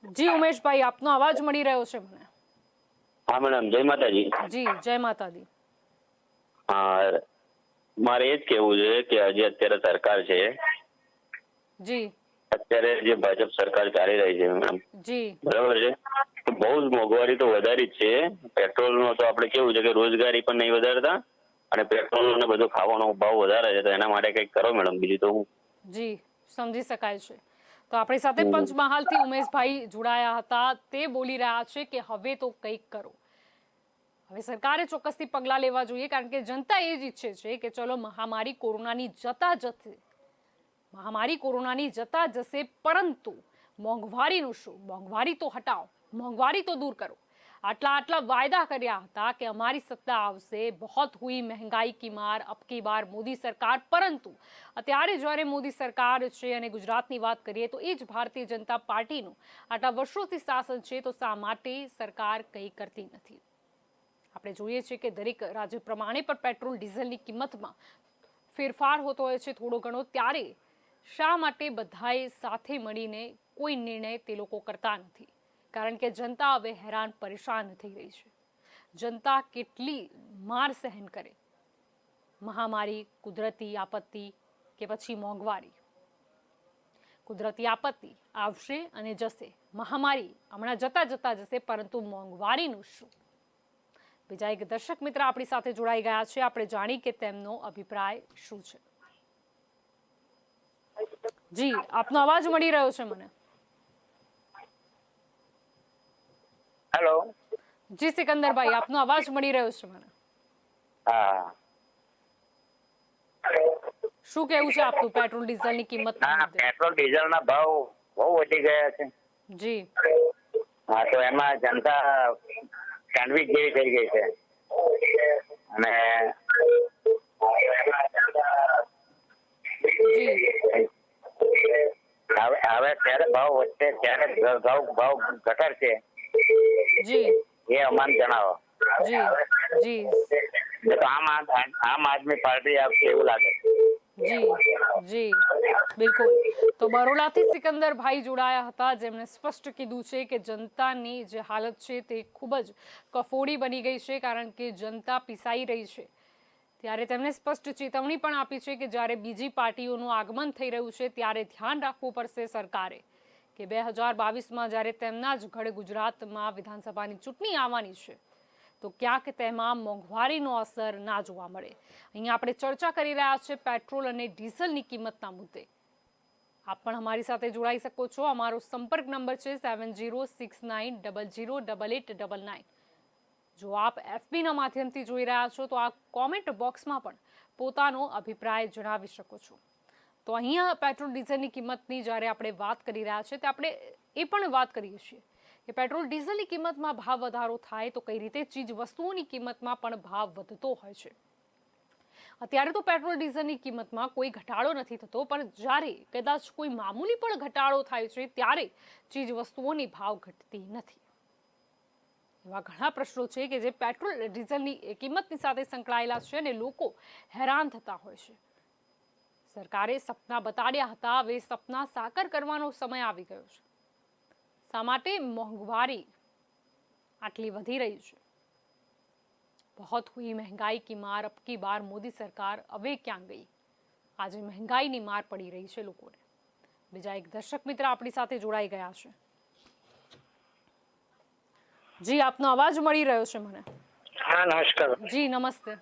જી ઉમેશભાઈ, આપનો અવાજ મળી રહ્યો છે મને. હા મેડમ, જય માતાજી. જી, જય માતાજી. હા, મારે એ જ કેવું છે કે હજી અત્યારે સરકાર છે, જી, અત્યારે જે ભાજપ સરકાર ચાલી રહી છે મેડમ, જી, બરાબર છે, તો બહુ જ મોંઘવારી તો વધારી જ છે. પેટ્રોલ નો તો આપણે કેવું છે કે રોજગારી પણ નહીં વધારતા અને પેટ્રોલ ને બધું ખાવાનો ભાવ વધારે છે, તો એના માટે કંઈક કરો મેડમ, બીજું તો હું. જી, સમજી શકાય છે. તો આપણી સાથે પંચમહાલથી ઉમેશભાઈ જોડાયા હતા, તે બોલી રહ્યા છે કે હવે તો કંઈક કરો. હવે સરકારે ચોક્કસથી પગલાં લેવા જોઈએ કારણ કે જનતા એ જ ઈચ્છે છે કે ચલો મહામારી કોરોનાની જતા જશે પરંતુ મોંઘવારીનું શું? મોંઘવારી તો હટાવો, મોંઘવારી તો દૂર કરો. આટલા વાયદા કર્યા હતા કે અમારી સત્તા આવશે, બહોત હુઈ મહેંગાઈ કી માર, અબ કી બાર મોદી સરકાર, પરંતુ અત્યારે જ્યારે મોદી સરકાર છે અને ગુજરાતની વાત કરીએ તો એ જ ભારતીય જનતા પાર્ટીનું આટલા વર્ષોથી શાસન છે, તો શા માટે સરકાર કંઈ કરતી નથી? આપણે જોઈએ છીએ કે દરેક રાજ્ય પ્રમાણે પણ પેટ્રોલ ડીઝલની કિંમતમાં ફેરફાર હોતો હોય છે થોડો ઘણો, ત્યારે શા માટે બધાએ સાથે મળીને કોઈ નિર્ણય તે લોકો કરતા નથી? કારણ કે જનતા હવે હેરાન પરેશાન થઈ રહી છે. જનતા કેટલી માર સહન કરે? મહામારી, કુદરતી આપત્તિ કે પછી મોંઘવારી? કુદરતી આપત્તિ આવશે અને જશે, મહામારી હમણાં જતા જશે, પરંતુ મોંઘવારીનું શું? બીજા એક દર્શક મિત્ર આપણી સાથે જોડાઈ ગયા છે, આપણે જાણી કે તેમનો અભિપ્રાય શું છે. જી આપનો અવાજ મળી રહ્યો છે મને. હેલો. જી સિકંદરભાઈ આપનો અવાજ મળી રહ્યો છે મને. હા. શું કેવું છે આપનું પેટ્રોલ ડીઝલની કિંમત? પેટ્રોલ ડીઝલ ના ભાવ બહુ વધી ગયા છે. જી. હા, તો એમાં જનતા સેન્ડવિચ જેવી થઈ ગઈ છે અને હવે ત્યારે ભાવ વધશે ત્યારે ભાવ ઘટાડશે જી એ અમને જણાવો. જી જી તો આમ આદમી પાર્ટી આપશે એવું લાગે. જી જી બિલકુલ. તો બરોડાથી સિકંદરભાઈ જોડાયા હતા, જેમણે સ્પષ્ટ કીધું છે કે જનતાની જે હાલત છે તે ખૂબ જ કફોડી બની ગઈ છે, કારણ કે જનતા પીસાઈ રહી છે. ત્યારે તેમણે સ્પષ્ટ ચેતવણી પણ આપી છે કે જ્યારે બીજી પાર્ટીઓનું આગમન થઈ રહ્યું છે ત્યારે ધ્યાન રાખવું પડશે સરકારે કે 2022માં જ્યારે તેમના જ ગઢ ગુજરાતમાં વિધાનસભાની ચૂંટણી આવવાની છે તો ક્યાંક તેમાં મોંઘવારીનો અસર ના જોવા મળે. અહીંયા આપણે ચર્ચા કરી રહ્યા છે પેટ્રોલ અને ડીઝલની કિંમતના મુદ્દે. આપ પણ અમારી સાથે જોડાઈ શકો છો. અમારો સંપર્ક નંબર છે 7069008899. જો આપ એફબીના માધ્યમથી જોઈ રહ્યા છો તો આ કોમેન્ટ બોક્સમાં પણ પોતાનો અભિપ્રાય જણાવી શકો છો. તો અહીંયા પેટ્રોલ ડીઝલની કિંમતની જ્યારે આપણે વાત કરી રહ્યા છીએ તો આપણે એ પણ વાત કરીએ છીએ કે પેટ્રોલ ડીઝલની કિંમતમાં ભાવ વધારો થાય તો કઈ રીતે ચીજ વસ્તુઓની કિંમતમાં પણ ભાવ વધતો હોય છે. અત્યારે તો પેટ્રોલ ડીઝલની કિંમતમાં કોઈ ઘટાડો નથી થતો, પણ જ્યારે કદાચ કોઈ મામૂલી પણ ઘટાડો થાય છે ત્યારે ચીજ વસ્તુઓની ભાવ ઘટતી નથી. એવા ઘણા પ્રશ્નો છે કે જે પેટ્રોલ ડીઝલની કિંમતની સાથે સંકળાયેલા છે અને લોકો હેરાન થતા હોય છે. સરકારે સપના બતાડ્યા હતા, હવે સપના સાકાર કરવાનો સમય આવી ગયો છે. શા માટે મોંઘવારી આટલી વધી રહી છે? बहुत हुई महंगाई की मार, अब की बार मोदी सरकार હવે ક્યાં ગઈ? આજે મહેંગાઈની માર પડી રહી છે લોકોને. બીજા એક દર્શક મિત્ર આપણી સાથે જોડાઈ ગયા છે. જી આપનો અવાજ મળી રહ્યો છે મને. હા, નમસ્કાર. જી નમસ્તે.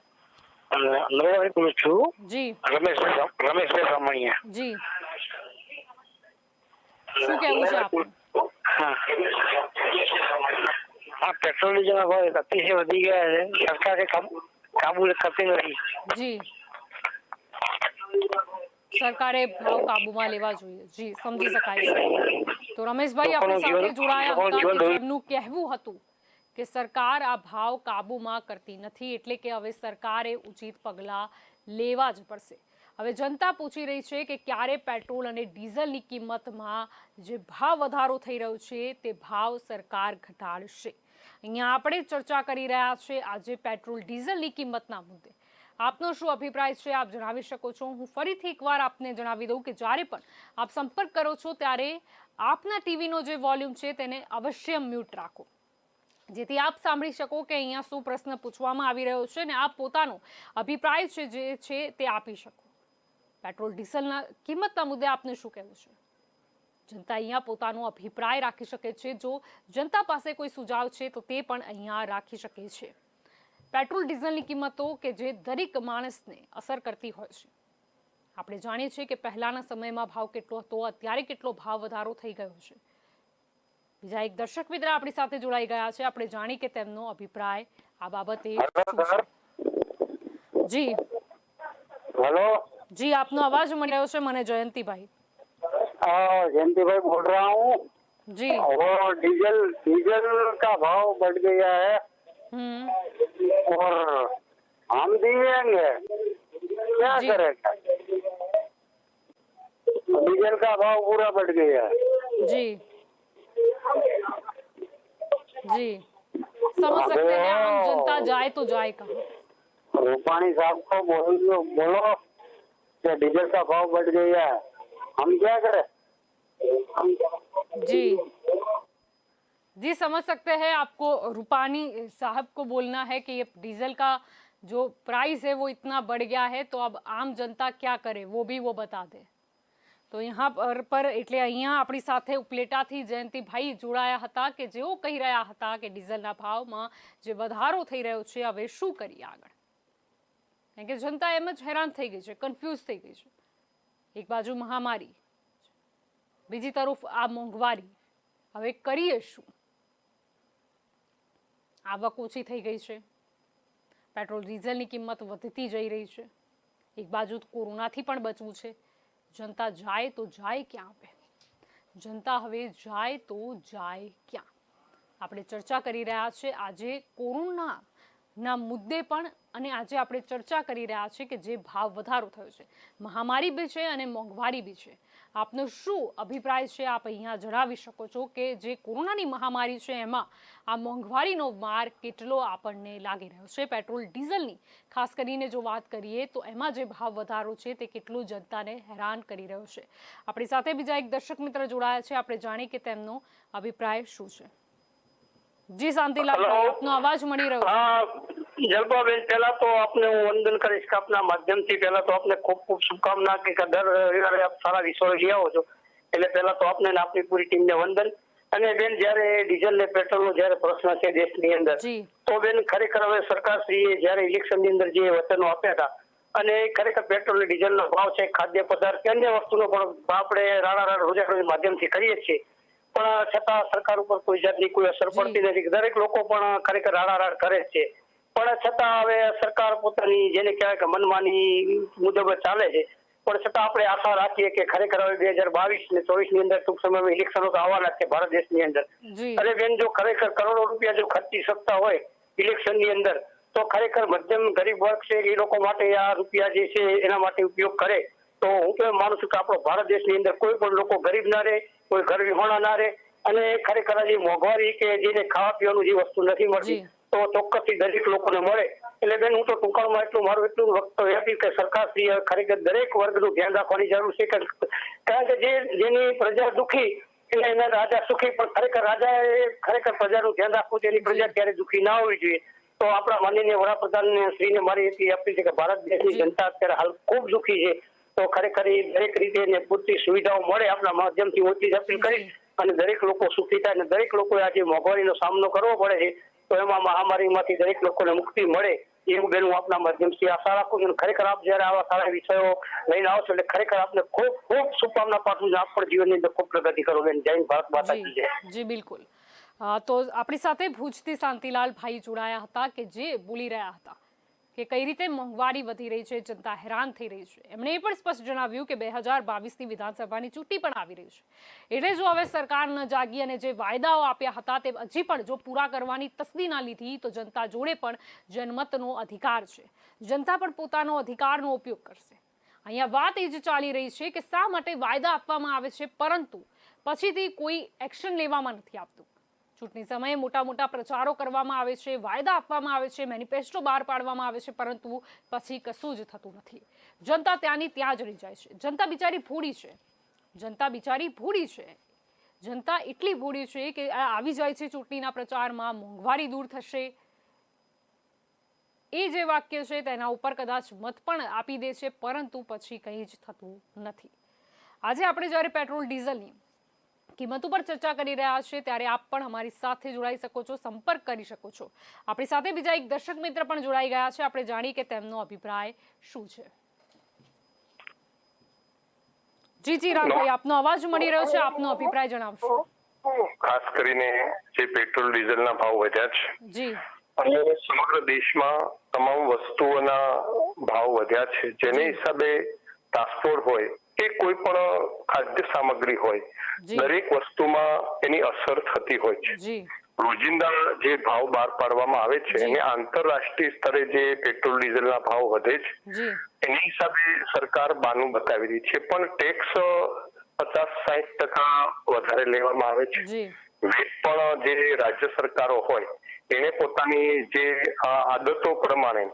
નવરાવી બોલું છું. જી રમેશભાઈ સામણિયા. જી શું કહેવું છે આપનું? હા, આ પેટ્રોલ ડીઝલના ભાવ અતિશય વધી ગયા છે. સરકારે કાબુ કરતી નથી. જી સરકારે ભાવ કાબુમાં લેવા જોઈએ. જી સમજી શકાય છે. તો રમેશભાઈ આપણી સાથે જોડાયા હતા કે જેમનું કહેવું હતું કે સરકાર આ ભાવ કાબુમાં કરતી નથી, એટલે કે હવે સરકારે ઉચિત પગલાં લેવા જ પડશે. હવે જનતા પૂછી રહી છે કે ક્યારે પેટ્રોલ અને ડીઝલની કિંમતમાં જે ભાવ વધારો થઈ રહ્યો છે તે ભાવ સરકાર ઘટાડશે. અહીંયા આપણે ચર્ચા કરી રહ્યા છે આજે પેટ્રોલ ડીઝલની કિંમતના મુદ્દે. આપનો શું અભિપ્રાય છે આપ જણાવી શકો છો. હું ફરીથી એકવાર આપને જણાવી દઉં કે જ્યારે પણ આપ સંપર્ક કરો છો ત્યારે આપના ટીવીનો જે વોલ્યુમ છે તેને અવશ્ય મ્યુટ રાખો, જેથી આપ સાંભળી શકો કે અહીંયા શું પ્રશ્ન પૂછવામાં આવી રહ્યો છે અને આપ પોતાનો અભિપ્રાય છે જે છે તે આપી શકો. પેટ્રોલ ડીઝલના કિંમતના મુદ્દે આપને શું કહેવું છે? જનતા અહીંયા પોતાનો અભિપ્રાય રાખી શકે છે. જો જનતા પાસે કોઈ સુઝાવ છે તો તે પણ અહીંયા રાખી શકે છે. પેટ્રોલ ડીઝલની કિંમતો કે જે દરેક માણસને અસર કરતી હોય છે. આપણે જાણીએ છીએ કે પહેલાના સમયમાં ભાવ કેટલો હતો, અત્યારે કેટલો ભાવ વધારો થઈ ગયો છે. બીજા એક દર્શક મિત્ર આપણી સાથે જોડાઈ ગયા છે. આપણે જાણી કે તેમનો અભિપ્રાય આ બાબતે શું છે. જી हेलो જી આપનો અવાજ મળી રહ્યો છે મને. જયંતિભાઈ. जयंती भाई बोल रहा हूँ जी वो डीजल का भाव बढ़ गया है और हम दिएंगे क्या जी। करेगा। डीजल का भाव पूरा बढ़ गया है। जी जी समझ सकते हैं आम जनता जाए तो जाए कहाँ. रूपाणी साहब को बोलो कि डीजल का भाव बढ़ गया है, हम क्या करें। जी जी समझ सकते हैं. आपको रूपानी साहब को बोलना है कि ये डीजल का जो प्राइस है वो इतना बढ़ गया है तो अब आम जनता क्या करे वो भी वो बता दे. તો यहाँ પર એટલે અહીંયા આપણી સાથે ઉપલેટાથી જયંતિભાઈ જોડાયા હતા કે જેઓ કહી રહ્યા હતા કે ડીઝલના ભાવમાં જે વધારો થઈ રહ્યો છે હવે શું કરીએ આગળ. કારણ કે જનતા એમ જ હેરાન થઈ ગઈ છે, કન્ફ્યુઝ થઈ ગઈ છે. એક બાજુ મહામારી, બીજી તરફ આ મોંઘવારી, હવે કરીએ શું? આવક ઓછી થઈ ગઈ છે, પેટ્રોલ ડીઝલની કિંમત વધતી જઈ રહી છે, એક બાજુ કોરોનાથી પણ બચવું છે. જનતા જાય તો જાય ક્યાં? હવે જનતા હવે જાય તો જાય ક્યાં? આપણે ચર્ચા કરી રહ્યા છે આજે કોરોનાના મુદ્દે પણ, અને આજે આપણે ચર્ચા કરી રહ્યા છીએ કે જે ભાવ વધારો થયો છે, મહામારી બી છે અને મોંઘવારી બી છે. આપનો શું અભિપ્રાય છે આપ અહીંયા જણાવી શકો છો કે જે કોરોનાની મહામારી છે એમાં આ મોંઘવારીનો માર કેટલો આપણને લાગી રહ્યો છે? પેટ્રોલ ડીઝલની ખાસ કરીને જો વાત કરીએ તો એમાં જે ભાવ વધારો છે તે કેટલું જનતાને હેરાન કરી રહ્યો છે. આપણી સાથે બીજા એક દર્શક મિત્ર જોડાયા છે, આપણે જાણીએ કે તેમનો અભિપ્રાય શું છે. જી શાંતિલાલ, આપનો અવાજ મળી રહ્યો છે. જલપાબેન, પહેલા તો આપને હું વંદન કરીશ કે આપના માધ્યમથી પહેલા તો આપને ખૂબ ખૂબ શુભકામના કે દર રવિવારે આપ સારા વિષયો લઈ આવો છો, એટલે પહેલા તો આપને આપની પૂરી ટીમને વંદન. અને બેન, જયારે ડીઝલ ને પેટ્રોલનો જયારે પ્રશ્ન છે દેશની અંદર, તો બેન ખરેખર હવે સરકારશ્રીએ જયારે ઇલેક્શનની અંદર જે વચનો આપ્યા હતા, અને ખરેખર પેટ્રોલ અને ડીઝલનો ભાવ છે, ખાદ્ય પદાર્થ કે અન્ય વસ્તુનો પણ આપણે રાડા રોજ માધ્યમથી કરીએ છીએ, પણ છતાં સરકાર ઉપર કોઈ જાતની કોઈ અસર પડતી નથી. દરેક લોકો પણ ખરેખર રાડારાડ કરે જ છે, પણ છતાં હવે સરકાર પોતાની જેને કહેવાય કે મનમાની મુજબ ચાલે છે. પણ છતાં આપણે આશા રાખીએ કે ખરેખર હવે 2022 ને 24 ની અંદર ટૂંક સમયમાં ઇલેક્શનો તો આવવાના છે ભારત દેશની અંદર. અને બેન, જો ખરેખર કરોડો રૂપિયા જો ખર્ચી શકતા હોય ઇલેક્શનની અંદર, તો ખરેખર મધ્યમ ગરીબ વર્ગ છે એ લોકો માટે આ રૂપિયા જે છે એના માટે ઉપયોગ કરે, તો હું તો એમ માનું છું કે આપણો ભારત દેશની અંદર કોઈ પણ લોકો ગરીબ ના રહે, કોઈ ઘર વિહોણા ના રહે. અને ખરેખર જે મોંઘવારી કે જેને ખાવા પીવાનું જે વસ્તુ નથી મળતી, તો ચોક્કસથી દરેક લોકોને મળે. એટલે બેન, હું તો ટૂંકાણમાં મારું એટલું વક્તવ્ય આપ્યું કે સરકારશ્રીએ ખરેખર દરેક વર્ગનું ધ્યાન રાખવાની જરૂર છે, કારણ કે જેની પ્રજા દુઃખી એટલે એના રાજા સુખી. પણ ખરેખર રાજાએ ખરેખર પ્રજાનું ધ્યાન રાખવું છે, એની પ્રજા ક્યારે દુઃખી ના હોવી જોઈએ. તો આપણા માનનીય વડાપ્રધાન શ્રીને મારી એટલી અપીલ છે કે ભારત દેશની જનતા અત્યારે હાલ ખૂબ દુઃખી છે, તો ખરેખર એ દરેક રીતે એને પૂરતી સુવિધાઓ મળે આપણા માધ્યમથી હું એટલી અપીલ કરીશ. અને દરેક લોકો સુખી થાય, અને દરેક લોકોએ આજે મોંઘવારીનો સામનો કરવો પડે છે, તો એમાં મહામારીમાંથી દરેક લોકોને મુક્તિ મળે એવું બેન હું આપના માધ્યમથી આશા રાખું છું. ખરેખર આપ જયારે આવા સારા વિષયો લઈને આવશો એટલે ખરેખર આપને ખૂબ ખૂબ શુભકામના પાઠવું છું. આપ પણ જીવનની અંદર ખૂબ પ્રગતિ કરો બેન. જય ભારત માતા કી જય. જી બિલકુલ. તો આપણી સાથે ભુજથી શાંતિલાલ ભાઈ જોડાયા હતા કે જે બોલી રહ્યા હતા કે કઈ રીતે મોંઘવારી વધી રહી છે, જનતા હેરાન થઈ રહી છે. એમણે એ પણ સ્પષ્ટ જણાવ્યું કે 2022ની વિધાનસભાની ચૂંટણી પણ આવી રહી છે, એટલે જો હવે સરકાર ન જાગી અને જે વાયદાઓ આપ્યા હતા તે હજી પણ જો પૂરા કરવાની તસ્દી ના લીધી, તો જનતા જોડે પણ જનમતનો અધિકાર છે, જનતા પણ પોતાનો અધિકારનો ઉપયોગ કરશે. અહીંયા વાત એ જ ચાલી રહી છે કે શા માટે વાયદા આપવામાં આવે છે પરંતુ પછીથી કોઈ એક્શન લેવામાં નથી આવતું. ચૂંટણી સમયે મોટા મોટા પ્રચારો કરવામાં આવે છે, વાયદા આપવામાં આવે છે, મેનિફેસ્ટો બહાર પાડવામાં આવે છે, પરંતુ પછી કશું જ થતું નથી. જનતા ત્યાંની ત્યાં જ રહી જાય છે. જનતા બિચારી ભૂડી છે, જનતા બિચારી ભૂડી છે. જનતા એટલી ભૂડી છે કે આવી જાય છે ચૂંટણીના પ્રચારમાં મોંઘવારી દૂર થશે એ જે વાક્ય છે તેના ઉપર કદાચ મત પણ આપી દે છે, પરંતુ પછી કંઈ જ થતું નથી. આજે આપણે જ્યારે પેટ્રોલ ડીઝલની કિંમત ઉપર ચર્ચા કરી રહ્યા છે ત્યારે આપ પણ અમારી સાથે જોડાઈ શકો છો, સંપર્ક કરી શકો છો. આપણી સાથે બીજા એક દર્શક મિત્ર પણ જોડાઈ ગયા છે, આપણે જાણીએ કે તેમનો અભિપ્રાય શું છે. જી ચિરાગભાઈ, આપનો અવાજ મળી રહ્યો છે, આપનો અભિપ્રાય જણાવશો. ખાસ કરીને જે પેટ્રોલ ડીઝલના ભાવ વધ્યા છે, જી, અને સમગ્ર દેશમાં તમામ વસ્તુઓના ભાવ વધ્યા છે, જેને હિસાબે ટ્રાન્સપોર્ટ હોય કે કોઈ પણ ખાદ્ય સામગ્રી હોય, દરેક વસ્તુમાં એની અસર થતી હોય છે. રોજિંદા જે ભાવ બહાર પાડવામાં આવે છે અને આંતરરાષ્ટ્રીય સ્તરે જે પેટ્રોલ ડીઝલના ભાવ વધે છે એની હિસાબે સરકાર બાનું બતાવી રહી છે, પણ ટેક્સ 50-60% વધારે લેવામાં આવે છે. વેટ પણ જે રાજ્ય સરકારો હોય એને પોતાની જે આદતો પ્રમાણે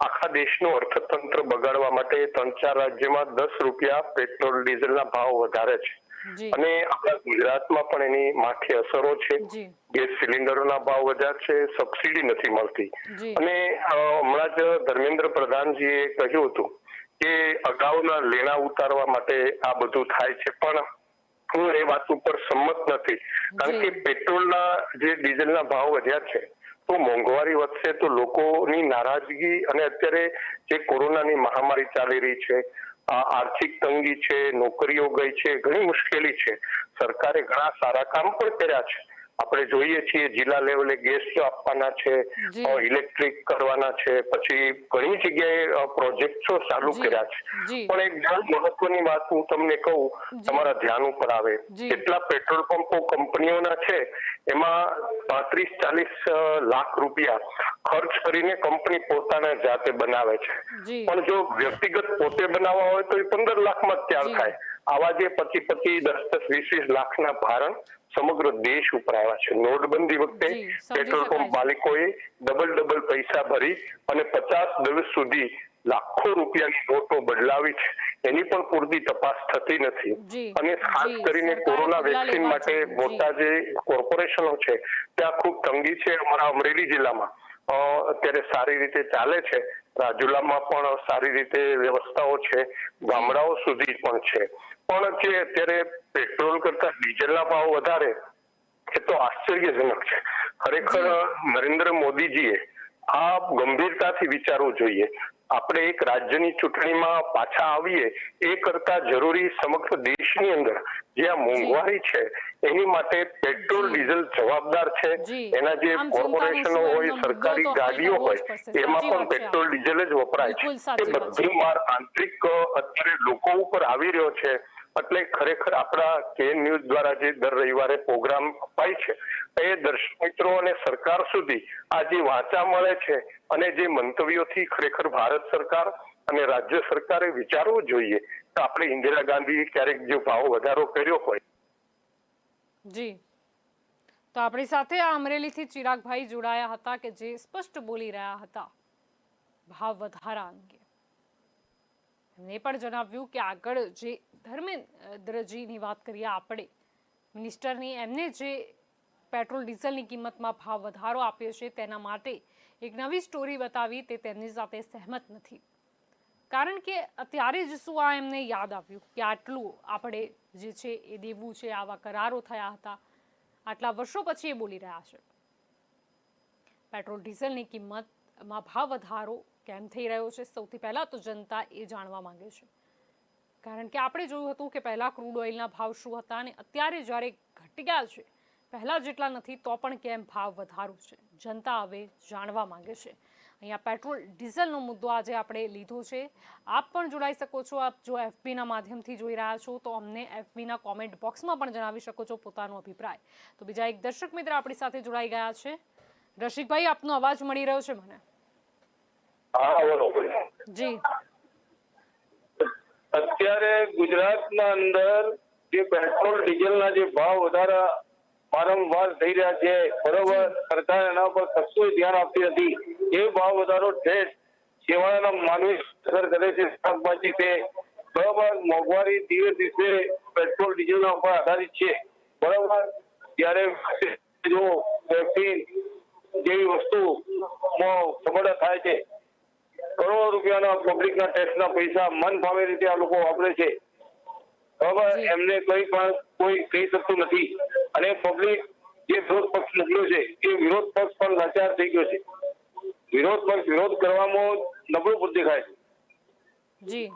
આખા દેશનું અર્થતંત્ર બગાડવા માટે 3-4 રાજ્યમાં 10 રૂપિયા પેટ્રોલ ડીઝલના ભાવ વધારે છે. અને આપણા ગુજરાતમાં પણ એની માઠી અસરો છે. ગેસ સિલિન્ડરોના ભાવ વધ્યા છે, સબસિડી નથી મળતી. અને હમણાં જ ધર્મેન્દ્ર પ્રધાનજીએ કહ્યું હતું કે અગાઉના લેણા ઉતારવા માટે આ બધું થાય છે, પણ હું એ વાત ઉપર સંમત નથી, કારણ કે પેટ્રોલના જે ડીઝલના ભાવ વધ્યા છે તો મોંઘવારી વધશે તો લોકોની નારાજગી, અને અત્યારે જે કોરોનાની મહામારી ચાલી રહી છે આર્થિક તંગી છે, નોકરીઓ ગઈ છે, ઘણી મુશ્કેલી છે. સરકારે ઘણા સારા કામ પણ કર્યા છે. આપણે જોઈએ છીએ જિલ્લા લેવલે ગેસ આપવાના છે, ઇલેક્ટ્રિક કરવાના છે, પછી ઘણી જગ્યાએ પ્રોજેક્ટો ચાલુ કર્યા છે. પણ એક મહત્વની વાત હું તમને કહું, તમારા ધ્યાન ઉપર આવે, કેટલા પેટ્રોલ પંપો કંપનીઓના છે એમાં 35-40 લાખ રૂપિયા ખર્ચ કરીને કંપની પોતાના જાતે બનાવે છે. પણ જો વ્યક્તિગત પોતે બનાવવા હોય તો એ 15 લાખમાં જ તૈયાર થાય. આવા જે 25-25, 10-20 લાખના ભારણ સમગ્ર દેશ ઉપર આવ્યા છે. નોટબંધી વખતે પેટ્રોલ પંપ માલિકોએ ડબલ પૈસા ભરી અને 50 દિવસ સુધી લાખો રૂપિયાની નોટો બદલાવી છે. એની પણ પૂરતી તપાસ થતી નથી. અને ખાસ કરીને કોરોના વેક્સિન માટે મોટા જે કોર્પોરેશનો છે ત્યાં ખૂબ તંગી છે. અમારા અમરેલી જિલ્લામાં અત્યારે સારી રીતે ચાલે છે. રાજુલામાં પણ સારી રીતે વ્યવસ્થાઓ છે, ગામડાઓ સુધી પણ છે. પણ જે અત્યારે પેટ્રોલ કરતા ડીઝલના ભાવ વધારે એ તો આશ્ચર્યજનક છે. ખરેખર નરેન્દ્ર મોદીજીએ આ ગંભીરતાથી વિચારવું જોઈએ. આપણે એક રાજ્યની ચૂંટણીમાં પાછા આવીએ એ કરતા જરૂરી સમગ્ર દેશની અંદર જે આ મોંઘવારી છે એની માટે પેટ્રોલ ડીઝલ જવાબદાર છે. એના જે કોર્પોરેશનો હોય, સરકારી ગાડીઓ હોય, એમાં પણ પેટ્રોલ ડીઝલ જ વપરાય છે. એ બધું માર આંતરિક અત્યારે લોકો ઉપર આવી રહ્યો છે. એટલે ખરેખર આપણા કેન ન્યૂઝ દ્વારા જે દર રવિવારે પ્રોગ્રામ અપાય છે એ દર્શક મિત્રો અને સરકાર સુધી આ જે વાંચા મળે છે અને જે મંતવ્યોથી ખરેખર ભારત સરકાર અને રાજ્ય સરકારે વિચારવું જોઈએ કે આપણે ઇન્દિરા ગાંધી ક્યારેક જે ભાવ વધારો કર્યો હોય. જી, તો આપણી સાથે આ અમરેલીથી ચિરાગભાઈ જોડાયા હતા કે જે સ્પષ્ટ બોલી રહ્યા હતા ભાવ વધારા અંગે. એમને પણ જણાવ્યું કે આગળ જે ધર્મેન્દ્રજીની વાત કરીએ આપણે મિનિસ્ટરની, એમને જે પેટ્રોલ ડીઝલની કિંમતમાં ભાવ વધારો આપ્યો છે તેના માટે એક નવી સ્ટોરી બતાવી તે તેમની સાથે સહેમત નથી. કારણ કે અત્યારે જ શું આ એમને યાદ આવ્યું કે આટલું આપણે જે છે એ દેવું છે, આવા કરારો થયા હતા, આટલા વર્ષો પછી એ બોલી રહ્યા છે. પેટ્રોલ ડીઝલની કિંમતમાં ભાવ વધારો કેમ થઈ રહ્યો છે, સૌથી પહેલા તો જનતા એ જાણવા માંગે છે. કારણ કે આપણે જોયું હતું કે પહેલા ક્રૂડ ઓઇલના ભાવ શું હતા અને અત્યારે જ્યારે ઘટી ગયા છે, પહેલા જેટલા નથી તો પણ કેમ ભાવ વધારો છે, જનતા હવે જાણવા માંગે છે. અહીંયા પેટ્રોલ ડીઝલનો મુદ્દો આજે આપણે લીધો છે. આપ પણ જોડાઈ શકો છો. આપ જો એફબીના માધ્યમથી જોઈ રહ્યા છો તો અમને એફબીના કોમેન્ટ બોક્સમાં પણ જણાવી શકો છો પોતાનો અભિપ્રાય. તો બીજા એક દર્શક મિત્ર આપણી સાથે જોડાઈ ગયા છે. રસિકભાઈ, આપનો અવાજ મળી રહ્યો છે મને? જી, અત્યારે ગુજરાતના અંદર જે પેટ્રોલ ડીઝલના જે ભાવ વધારા વારંવાર થઈ રહ્યા છે, બરોબર, સરકાર એના પર કશું ધ્યાન આપતી નથી. એ ભાવ વધારો ઠેઠ છેવાડાના માનવી અસર કરે છે. શાકભાજી છે, બરોબર, મોંઘવારી ધીરે ધીરે પેટ્રોલ ડીઝલના ઉપર આધારિત છે, બરોબર. ત્યારે જો વેક્સિન જેવી વસ્તુમાં સફળતા થાય છે, કરોડો રૂપિયાના પબ્લિકના ટેક્સના પૈસા મન ભાવે રીતે આ લોકો વાપરે છે, બરાબર. એમને કઈ પણ કોઈ કહી શકતું નથી. અને પબ્લિક જે વિરોધ પક્ષ મોકલ્યો છે એ વિરોધ પક્ષ પણ લાચાર થઈ ગયો છે. વિરોધ પક્ષ વિરોધ કરવામાં નબળું દેખાય છે. જી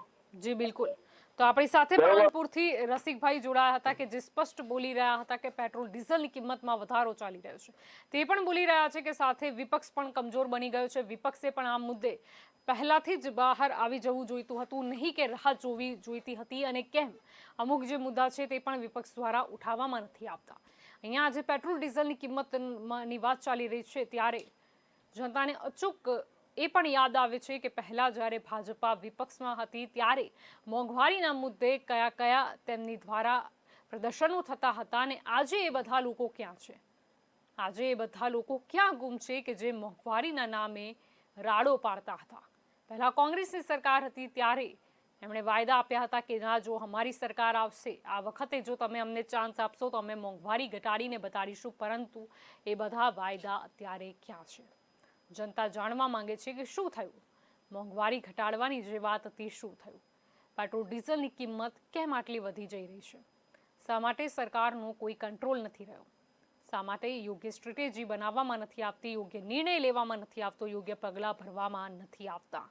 જી, બિલકુલ. તો આપણી સાથે પાલનપુરથી રસિકભાઈ જોડાયા હતા કે જે સ્પષ્ટ બોલી રહ્યા હતા કે પેટ્રોલ ડીઝલની કિંમતમાં વધારો ચાલી રહ્યો છે. તે પણ બોલી રહ્યા છે કે સાથે વિપક્ષ પણ કમજોર બની ગયો છે. વિપક્ષે પણ આ મુદ્દે પહેલાથી જ બહાર આવી જવું જોઈતું હતું, નહીં કે રાહ જોવી જોઈતી હતી. અને કેમ અમુક જે મુદ્દા છે તે પણ વિપક્ષ દ્વારા ઉઠાવવામાં નથી આવતા. અહીંયા આજે પેટ્રોલ ડીઝલની કિંમતની વાત ચાલી રહી છે ત્યારે જનતાને અચૂક એ પણ યાદ આવે છે કે પહેલા જ્યારે ભાજપા વિપક્ષમાં હતી ત્યારે મોંઘવારીના મુદ્દે કયા કયા તેમની દ્વારા પ્રદર્શનો થતા હતા અને આજે એ બધા લોકો ક્યાં છે? આજે એ બધા લોકો ક્યાં ગુમ છે કે જે મોંઘવારીના નામે રાડો પાડતા હતા? પહેલા કોંગ્રેસની સરકાર હતી ત્યારે એમણે વાયદા આપ્યા હતા કે ના, જો અમારી સરકાર આવશે આ વખતે જો તમે અમને ચાન્સ આપશો તો અમે મોંઘવારી ઘટાડીને બતાડીશું. પરંતુ એ બધા વાયદા અત્યારે ક્યાં છે? જનતા જાણવા માંગે છે કે શું થયું? મોંઘવારી ઘટાડવાની જે વાત હતી શું થયું? પેટ્રોલ ડીઝલની કિંમત કેમ આટલી વધી જઈ રહી છે? શા માટે સરકારનો કોઈ કંટ્રોલ નથી રહ્યો? શા માટે યોગ્ય સ્ટ્રેટેજી બનાવવામાં નથી આવતી, યોગ્ય નિર્ણય લેવામાં નથી આવતો, યોગ્ય પગલાં ભરવામાં નથી આવતા?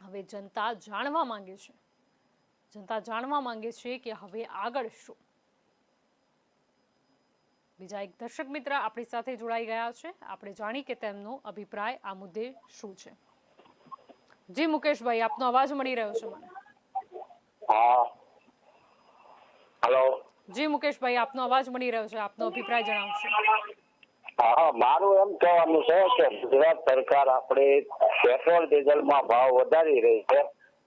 હવે જનતા જાણવા માંગે છે, જનતા જાણવા માંગે છે કે હવે આગળ શું. બીજા એક દર્શક મિત્ર આપણી સાથે જોડાઈ ગયા છે, આપણે જાણી કે તેમનો અભિપ્રાય આ મુદ્દે શું છે. જી મુકેશભાઈ, આપનો અવાજ મળી રહ્યો છે મને. હા, હેલો. જી મુકેશભાઈ, આપનો અવાજ મળી રહ્યો છે, આપનો અભિપ્રાય જણાવશો. હા, મારું એમ કહેવાનું છે કે ગુજરાત સરકાર આપણે પેટ્રોલ ડીઝલમાં ભાવ વધારી રહી છે.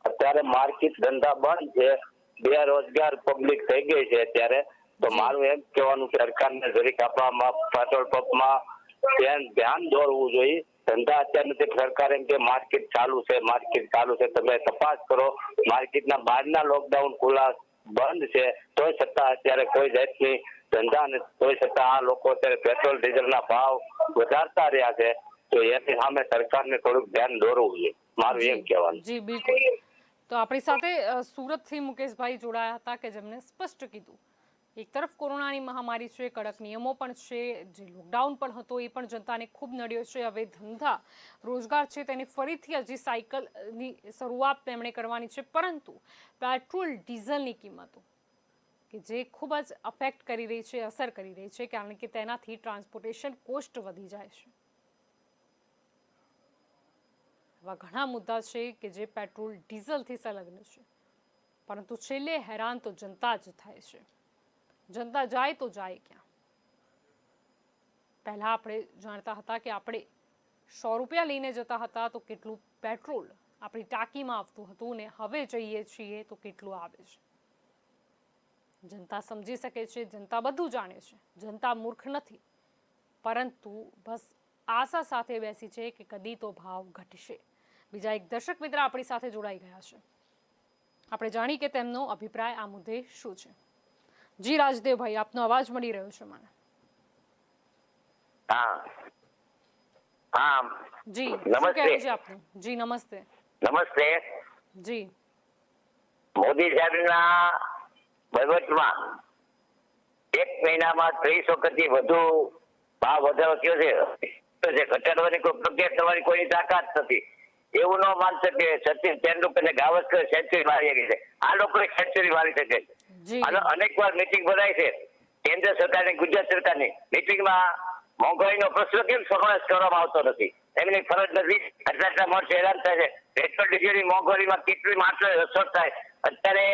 અત્યારે માર્કેટ ધંધા બંધ છે, બેરોજગાર પબ્લિક થઈ ગઈ છે અત્યારે. તો મારું એમ કહેવાનું સરકારને જરીક આપણા પેટ્રોલ પંપમાં ધ્યાન દોરવું જોઈએ. ધંધા અત્યારે નથી, સરકાર એમ કે માર્કેટ ચાલુ છે, તમે તપાસ કરો. માર્કેટના બહારના લોકડાઉન ખુલ્લા બંધ છે, તોય છતાં અત્યારે કોઈ જાતની ધંધા નથી, તોય છતાં આ લોકો અત્યારે પેટ્રોલ ડીઝલના ભાવ વધારતા રહ્યા છે. તો એની સામે સરકારને થોડુંક ધ્યાન દોરવું જોઈએ, મારું એમ કહેવાનું. જી બિલકુલ. તો આપણી સાથે સુરતથી મુકેશભાઈ જોડાયા હતા કે જેમને સ્પષ્ટ કીધું, એક તરફ કોરોનાની મહામારી છે, કડક નિયમો પણ છે, જે લોકડાઉન પણ હતો એ પણ જનતાને ખૂબ નડ્યો છે. હવે ધંધા રોજગાર છે તેની ફરીથી હજી સાયકલની શરૂઆત તેમણે કરવાની છે, પરંતુ પેટ્રોલ ડીઝલની કિંમતો કે જે ખૂબ જ અફેક્ટ કરી રહી છે, અસર કરી રહી છે, કારણ કે તેનાથી ટ્રાન્સપોર્ટેશન કોસ્ટ વધી જાય છે. આવા ઘણા મુદ્દા છે કે જે પેટ્રોલ ડીઝલથી સંલગ્ન છે, પરંતુ છેલ્લે હેરાન તો જનતા જ થાય છે. જનતા જાય તો જાય ક્યાં? પહેલા આપણે જાણતા હતા કે આપણે 100 રૂપિયા લઈને જતા હતા તો કેટલું પેટ્રોલ આપણી ટાંકીમાં આવતું હતું, ને હવે જઈએ છીએ તો કેટલું આવે છે. જનતા સમજી શકે છે, જનતા બધું જાણે છે, જનતા મૂર્ખ નથી, પરંતુ બસ આશા સાથે બેસી છે કે કદી તો ભાવ ઘટશે. બીજા એક દર્શક મિત્ર આપણી સાથે જોડાઈ ગયા છે, આપણે જાણી કે તેમનો અભિપ્રાય આ મુદ્દે શું છે. જી રાજદેવભાઈ, આપનો અવાજ મળી રહ્યો છે મને. હા હા જી, નમસ્તે. શું કહેવું છે આપનું? જી નમસ્તે. નમસ્તે. જી, મોદી સાહેબના બજેટમાં 1 મહિનામાં 30 વખતથી વધુ ભાવ વધારો થયો છે. ઘટાડવાની કોઈ પ્રક્રિયા કરવાની કોઈની તાકાત નથી. એવું ન માનશે કે સચિન તેંડુલકર ને ગાવસ્કર સેન્ચુરી મારી ગઈ છે, આ લોકો સેન્ચુરી મારી શકે છે. અને અનેક વાર મીટિંગ ભરાય છે કેન્દ્ર સરકારની, ગુજરાત સરકારની. મીટિંગમાં મોંઘવારીનો પ્રશ્ન કેમ સમાવેશ કરવામાં આવતો નથી? એમની ફરજ નથી? આટલા માણસો હેરાન થાય છે. પેટ્રોલ ડીઝલની મોંઘવારીમાં કેટલી માણસો અસર થાય. અત્યારે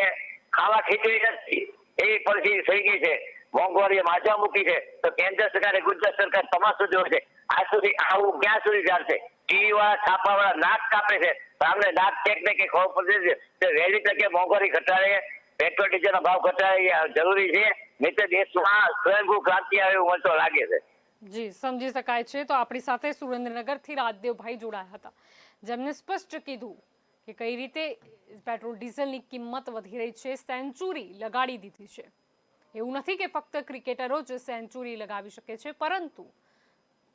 ખાવા ખીચડી નથી એવી પરિસ્થિતિ થઈ ગઈ છે. મોંઘવારીએ માજા મૂકી છે. તો કેન્દ્ર સરકાર, ગુજરાત સરકાર તમાશો જોવે છે. આજ સુધી આવું ક્યાં સુધી ચાલશે? ટીવી વાળા, છાપા વાળા નાક કાપે છે, સામે નાક ચેક ને કે ખબર પડે છે વહેલી તકે મોંઘવારી ઘટાડે, પેટ્રોલ ડીઝલનો ભાવ ઘટાડે જરૂરી છે. નહીં તો દેશમાં સ્વયંભૂ ક્રાંતિ આવે એવું મને તો લાગે છે. જી, સમજી શકાય છે. તો આપણી સાથે સુરેન્દ્રનગરથી રાજદેવભાઈ જોડાયા હતા, જેમને સ્પષ્ટ કીધું કે કઈ રીતે પેટ્રોલ ડીઝલની કિંમત વધી રહી છે. સેન્ચુરી લગાડી દીધી છે. એવું નથી કે ફક્ત ક્રિકેટરો જ સેન્ચુરી લગાવી શકે છે, પરંતુ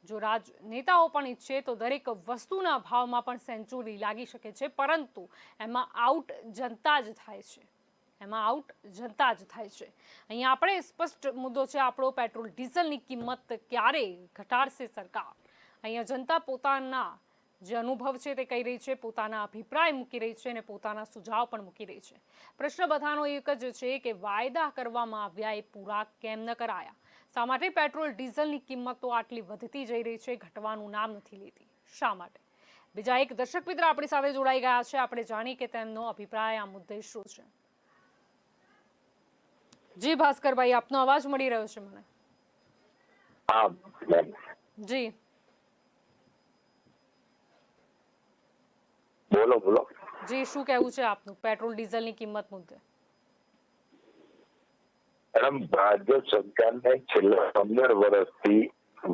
જો રાજનેતાઓ પણ ઈચ્છે તો દરેક વસ્તુના ભાવમાં પણ સેન્ચુરી લાગી શકે છે, પરંતુ એમાં આઉટ જનતા જ થાય છે. અહીંયા આપણે સ્પષ્ટ મુદ્દો છે આપણો, પેટ્રોલ ડીઝલની કિંમત ક્યારે ઘટાડશે સરકાર? અહીંયા જનતા પોતાના જે અનુભવ છે તે કહી રહી છે, પોતાના અભિપ્રાય મૂકી રહી છે અને પોતાના સુઝાવ પણ મૂકી રહી છે. પ્રશ્ન બધાનો એક જ છે કે વાયદા કરવામાં આવ્યા એ પૂરા કેમ ન કરાયા? શા માટે પેટ્રોલ ડીઝલની કિંમતો આટલી વધતી જઈ રહી છે, ઘટવાનું નામ નથી લેતી? શા માટે? બીજા એક દર્શક મિત્ર આપણી સાથે જોડાઈ ગયા છે, આપણે જાણી કે તેમનો અભિપ્રાય આ મુદ્દે શું છે. જી ભાસ્કરભાઈ, આપનો અવાજ મળી રહ્યો છે મને. જી બોલો. જી, શું કહેવું છે આપનું પેટ્રોલ ડીઝલની કિંમત મુદ્દે? મેડમ, ભાજપ સરકારને છેલ્લા 15 વર્ષથી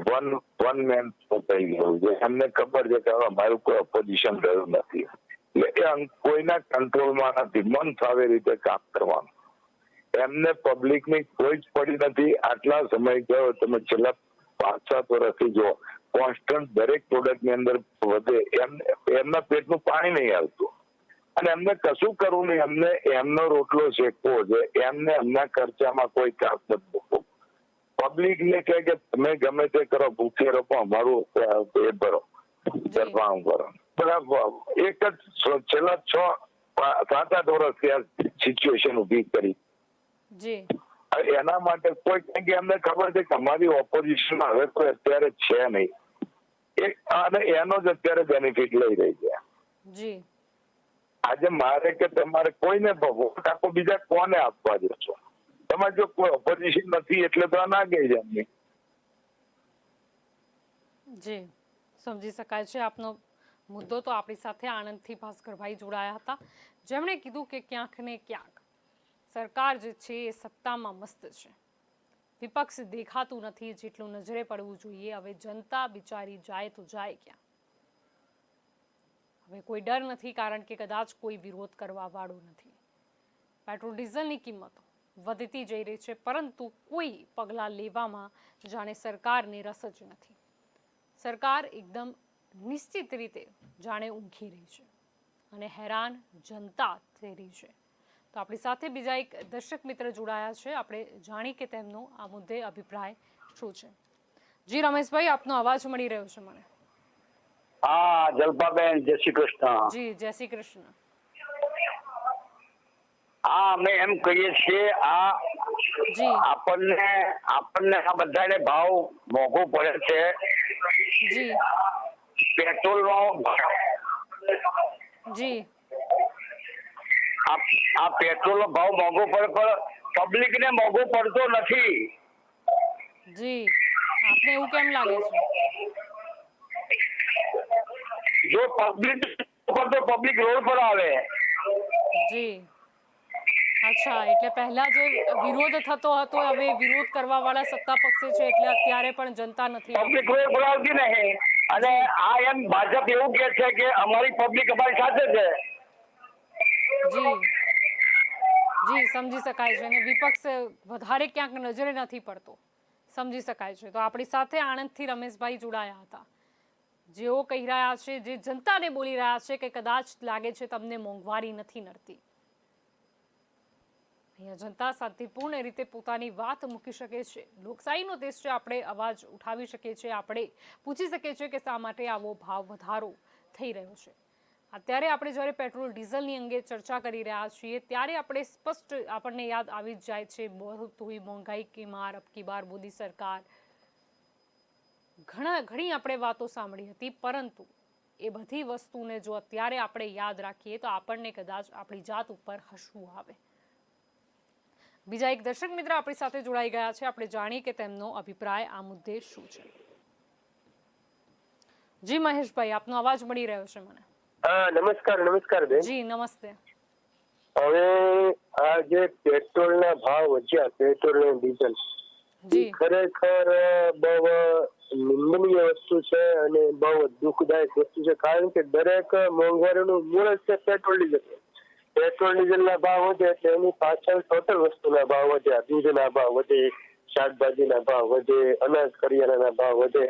વન મેન થઈ ગયું છે. એમને ખબર છે કે અમારું કોઈ ઓપોઝિશન રહ્યું નથી, એટલે એ કોઈના કંટ્રોલમાં નથી. મન ફાવે રીતે કામ કરવાનું એમને પબ્લિકની કોઈ જ પડી નથી. આટલા સમય ગયો, તમે છેલ્લા 5-7 વર્ષથી જો કોન્સ્ટન્ટ દરેક પ્રોડક્ટની અંદર વધે, એમના પેટનું પાણી નહીં આવતું અને એમને કશું કરવું નહીં. એમને એમનો રોટલો શેકવો છે, એમને એમના ખર્ચામાં કોઈ કાપ નથી. પબ્લિકને કહે કે તમે ગમે તે કરો, ભૂખે રહો, અમારું પેટ ભરો, સરપાણું કરો. બરાબર એક જ છેલ્લા 7-8 વર્ષથી આ સિચ્યુએશન ઊભી કરી. જી એના માટે કોઈ કારણ કે અમને ખબર છે કે અમારી ઓપોઝિશન હવે તો અત્યારે છે નહીં, અને એનો જ અત્યારે બેનિફિટ લઈ રહી છે. જી આજે મારે કે તમારે કોઈને વોટ આપો, બીજા કોને આપવા જશો? તમારે જો કોઈ ઓપોઝિશન નથી એટલે તો આ ના ગઈ છે એમની. જી સમજી શકાય છે આપનો મુદ્દો. તો આપણી સાથે આણંદથી ભાસ્કરભાઈ જોડાયા હતા, જેમણે કીધું કે ક્યાંક ને ક્યાંક સરકાર જે છે એ સત્તામાં મસ્ત છે, વિપક્ષ દેખાતું નથી જેટલું નજરે પડવું જોઈએ. હવે જનતા બિચારી જાય તો જાય ક્યાં? હવે કોઈ ડર નથી, કારણ કે કદાચ કોઈ વિરોધ કરવા વાળું નથી. પેટ્રોલ ડીઝલની કિંમતો વધતી જઈ રહી છે, પરંતુ કોઈ પગલાં લેવામાં જાણે સરકારને રસ જ નથી. સરકાર એકદમ નિશ્ચિત રીતે જાણે ઊંઘી રહી છે અને હેરાન જનતા થઈ રહી છે. તો આપણી સાથે બીજા એક દર્શક મિત્ર જોડાયા છે, આપણે જાણી કે તેમનો આ મુદ્દે અભિપ્રાય શું છે. જી રમેશભાઈ, આપનો અવાજ મળી રહ્યો છે મને. હા જલ્પાબેન, જય શ્રી કૃષ્ણ. જી જય શ્રી કૃષ્ણ. હા, અમે એમ કહીએ છીએ આ જી આપણને આ બધાને ભાવ મોંઘું પડે છે. જી પેટ્રોલનો જી આ પેટ્રોલનો ભાવ મોંઘો પડે, પણ પબ્લિકને મોંઘો પડતો નથી. જી આપને એવું કેમ લાગે છે? જો પબ્લિક તો પબ્લિક રોડ પર આવે. જી અચ્છા, એટલે પહેલા જે વિરોધ થતો હતો, હવે વિરોધ કરવા વાળા સત્તા પક્ષે છે, એટલે અત્યારે પણ જનતા નથી પબ્લિક રોડ પર આવતી નહીં. અને આ એમ ભાજપ એવું કે છે કે અમારી પબ્લિક અમારી સાથે છે. જી જી સમજી શકાય છે, અને વિપક્ષ વધારે ક્યાંક નજરે નથી પડતો, સમજી શકાય છે. તો આપણી સાથે આણંદથી રમેશભાઈ જોડાયા હતા, જેઓ કહી રહ્યા છે, જે જનતાને બોલી રહ્યા છે કે કદાચ લાગે છે તમને મોંઘવારી નથી નડતી. અહીંયા જનતા શાંતિપૂર્ણ રીતે પોતાની વાત મૂકી શકે છે. લોકશાહીનો દેશ છે, આપણે અવાજ ઉઠાવી શકીએ છીએ, આપણે પૂછી શકીએ છીએ કે શા માટે આવો ભાવ વધારો થઈ રહ્યો છે. અત્યારે આપણે જ્યારે પેટ્રોલ ડીઝલની અંગે ચર્ચા કરી રહ્યા છીએ, ત્યારે આપણે સ્પષ્ટ આપણને યાદ આવી જ જાય છે બહુત હુઈ મોંઘાઈ કી માર અબ કી બાર મોદી સરકાર. ઘણી આપણે વાતો સાંભળી હતી, પરંતુ એ બધી વસ્તુને જો અત્યારે આપણે યાદ રાખીએ તો આપણને કદાચ આપણી જાત ઉપર હસવું આવે. બીજા એક દર્શક મિત્ર આપણી સાથે જોડાઈ ગયા છે, આપણે જાણીએ કે તેમનો અભિપ્રાય આ મુદ્દે શું છે. જી મહેશભાઈ, આપનો અવાજ મળી રહ્યો છે મને. નમસ્કાર બેન. જી નમસ્તે. હવે આ જે પેટ્રોલના ભાવ વધ્યા, પેટ્રોલ અને ડીઝલ, ખરેખર બહુ નિંદનીય વસ્તુ છે અને બહુ દુઃખદાયક વસ્તુ છે. કારણ કે દરેક મોંઘવારીનું મૂળ જ છે પેટ્રોલ ડીઝલ. પેટ્રોલ ડીઝલના ભાવ વધે એટલે એની પાછળ ટોટલ વસ્તુના ભાવ વધ્યા. દૂધના ભાવ વધે, શાકભાજીના ભાવ વધે, અનાજ કરિયાણાના ભાવ વધે.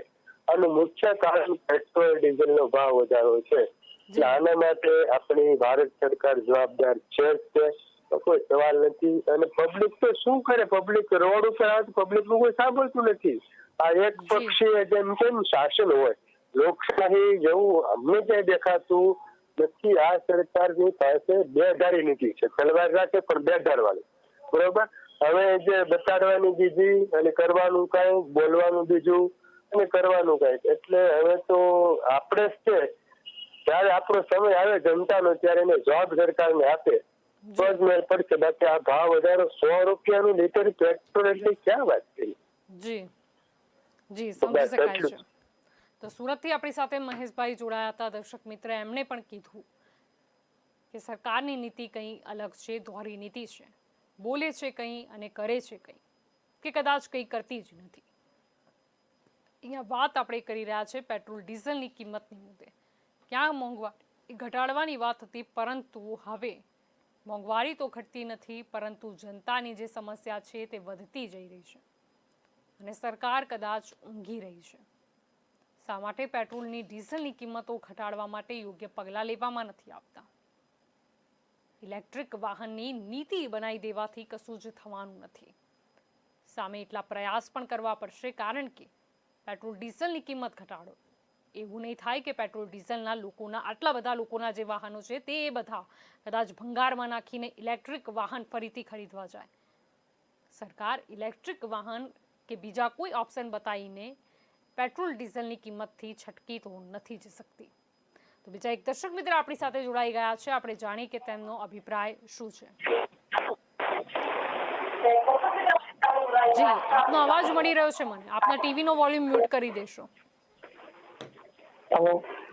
આનું મુખ્ય કારણ પેટ્રોલ ડીઝલનો ભાવ વધારો છે. આના માટે આપણી ભારત સરકાર જવાબદાર છે જ, કોઈ સવાલ નથી. અને પબ્લિક તો શું કરે? પબ્લિક રોડ ઉપર આવે તો પબ્લિક નું કોઈ સાંભળતું નથી. આ એક પક્ષીય જેમ કેમ શાસન હોય, લોકશાહી જેવું અમને ક્યાંય દેખાતું નથી. આ સરકારની પાસે બેધારી નીતિ છે, તલવાર રાખે પણ બેધાર વાળી. બરોબર. હવે જે બતાડવાની બીજી અને કરવાનું કઈ, બોલવાનું બીજું અને કરવાનું કઈ. એટલે હવે તો આપણે જ છે, જયારે આપણો સમય આવે જનતાનો, ત્યારે એને જવાબ સરકારને આપે તો જ મેળ પડશે. બાકી આ ભાવ વધારો 100 રૂપિયાનું લીટર પેટ્રોલ એટલે ક્યાં વાત કરી? જી જી સમજી શકાય છે. તો સુરતથી આપણી સાથે મહેશભાઈ જોડાયા હતા, દર્શક મિત્ર. એમણે પણ કીધું કે સરકારની નીતિ કંઈ અલગ છે, ધોરી નીતિ છે, બોલે છે કંઈ અને કરે છે કંઈ, કે કદાચ કંઈ કરતી જ નથી. અહીંયા વાત આપણે કરી રહ્યા છે પેટ્રોલ ડીઝલની કિંમતની મુદ્દે. ક્યાં મોંઘવારી ઘટાડવાની વાત હતી, પરંતુ હવે મોંઘવારી તો ઘટતી નથી, પરંતુ જનતાની જે સમસ્યા છે તે વધતી જઈ રહી છે અને સરકાર કદાચ ઊંઘી રહી છે. શા માટે પેટ્રોલની ડીઝલની કિંમતો ઘટાડવા માટે યોગ્ય પગલાં લેવામાં નથી આવતા? ઇલેક્ટ્રિક વાહનની નીતિ બનાવી દેવાથી કશું જ થવાનું નથી. સામે એટલા પ્રયાસ પણ કરવા પડશે, કારણ કે પેટ્રોલ ડીઝલની કિંમત ઘટાડો એવું નહીં થાય કે પેટ્રોલ ડીઝલના લોકોના આટલા બધા લોકોના જે વાહનો છે તે બધા કદાચ ભંગારમાં નાખીને ઇલેક્ટ્રિક વાહન ફરીથી ખરીદવા જાય. સરકાર ઇલેક્ટ્રિક વાહન કે બીજા કોઈ ઓપ્શન બતાવીને પેટ્રોલ ડીઝલની કિંમતથી છટકી તો નથી જ શકતી. તો બીજા એક દર્શક મિત્ર આપણી સાથે જોડાઈ ગયા છે, આપણે જાણીએ કે તેમનો અભિપ્રાય શું છે. જી, આપનો અવાજ મળી રહ્યો છે મને. આપના ટીવીનો વોલ્યુમ મ્યુટ કરી દેશો.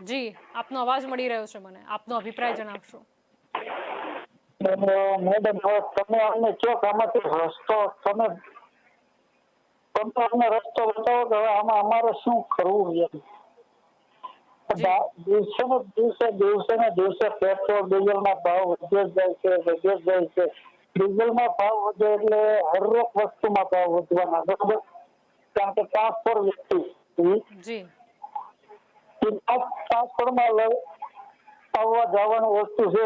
જી, આપનો અવાજ મળી રહ્યો છે મને. આપનો અભિપ્રાય જણાવશો. મેડમ, તમે અમને કયો આમાંથી રસ્તો તમે અમને રસ્તો બતાવો કે હવે આમાં અમારે શું કરવું છે. દિવસે ને દિવસે પેટ્રોલ ડીઝલના ભાવ વધી જાય છે. ડીઝલમાં ભાવ વધે એટલે હરેક વસ્તુમાં ભાવ વધવાના, બરોબર? કારણ કે ટ્રાન્સફર વ્યક્તિ ટ્રાન્સફરમાં આવવા જવાની વસ્તુ છે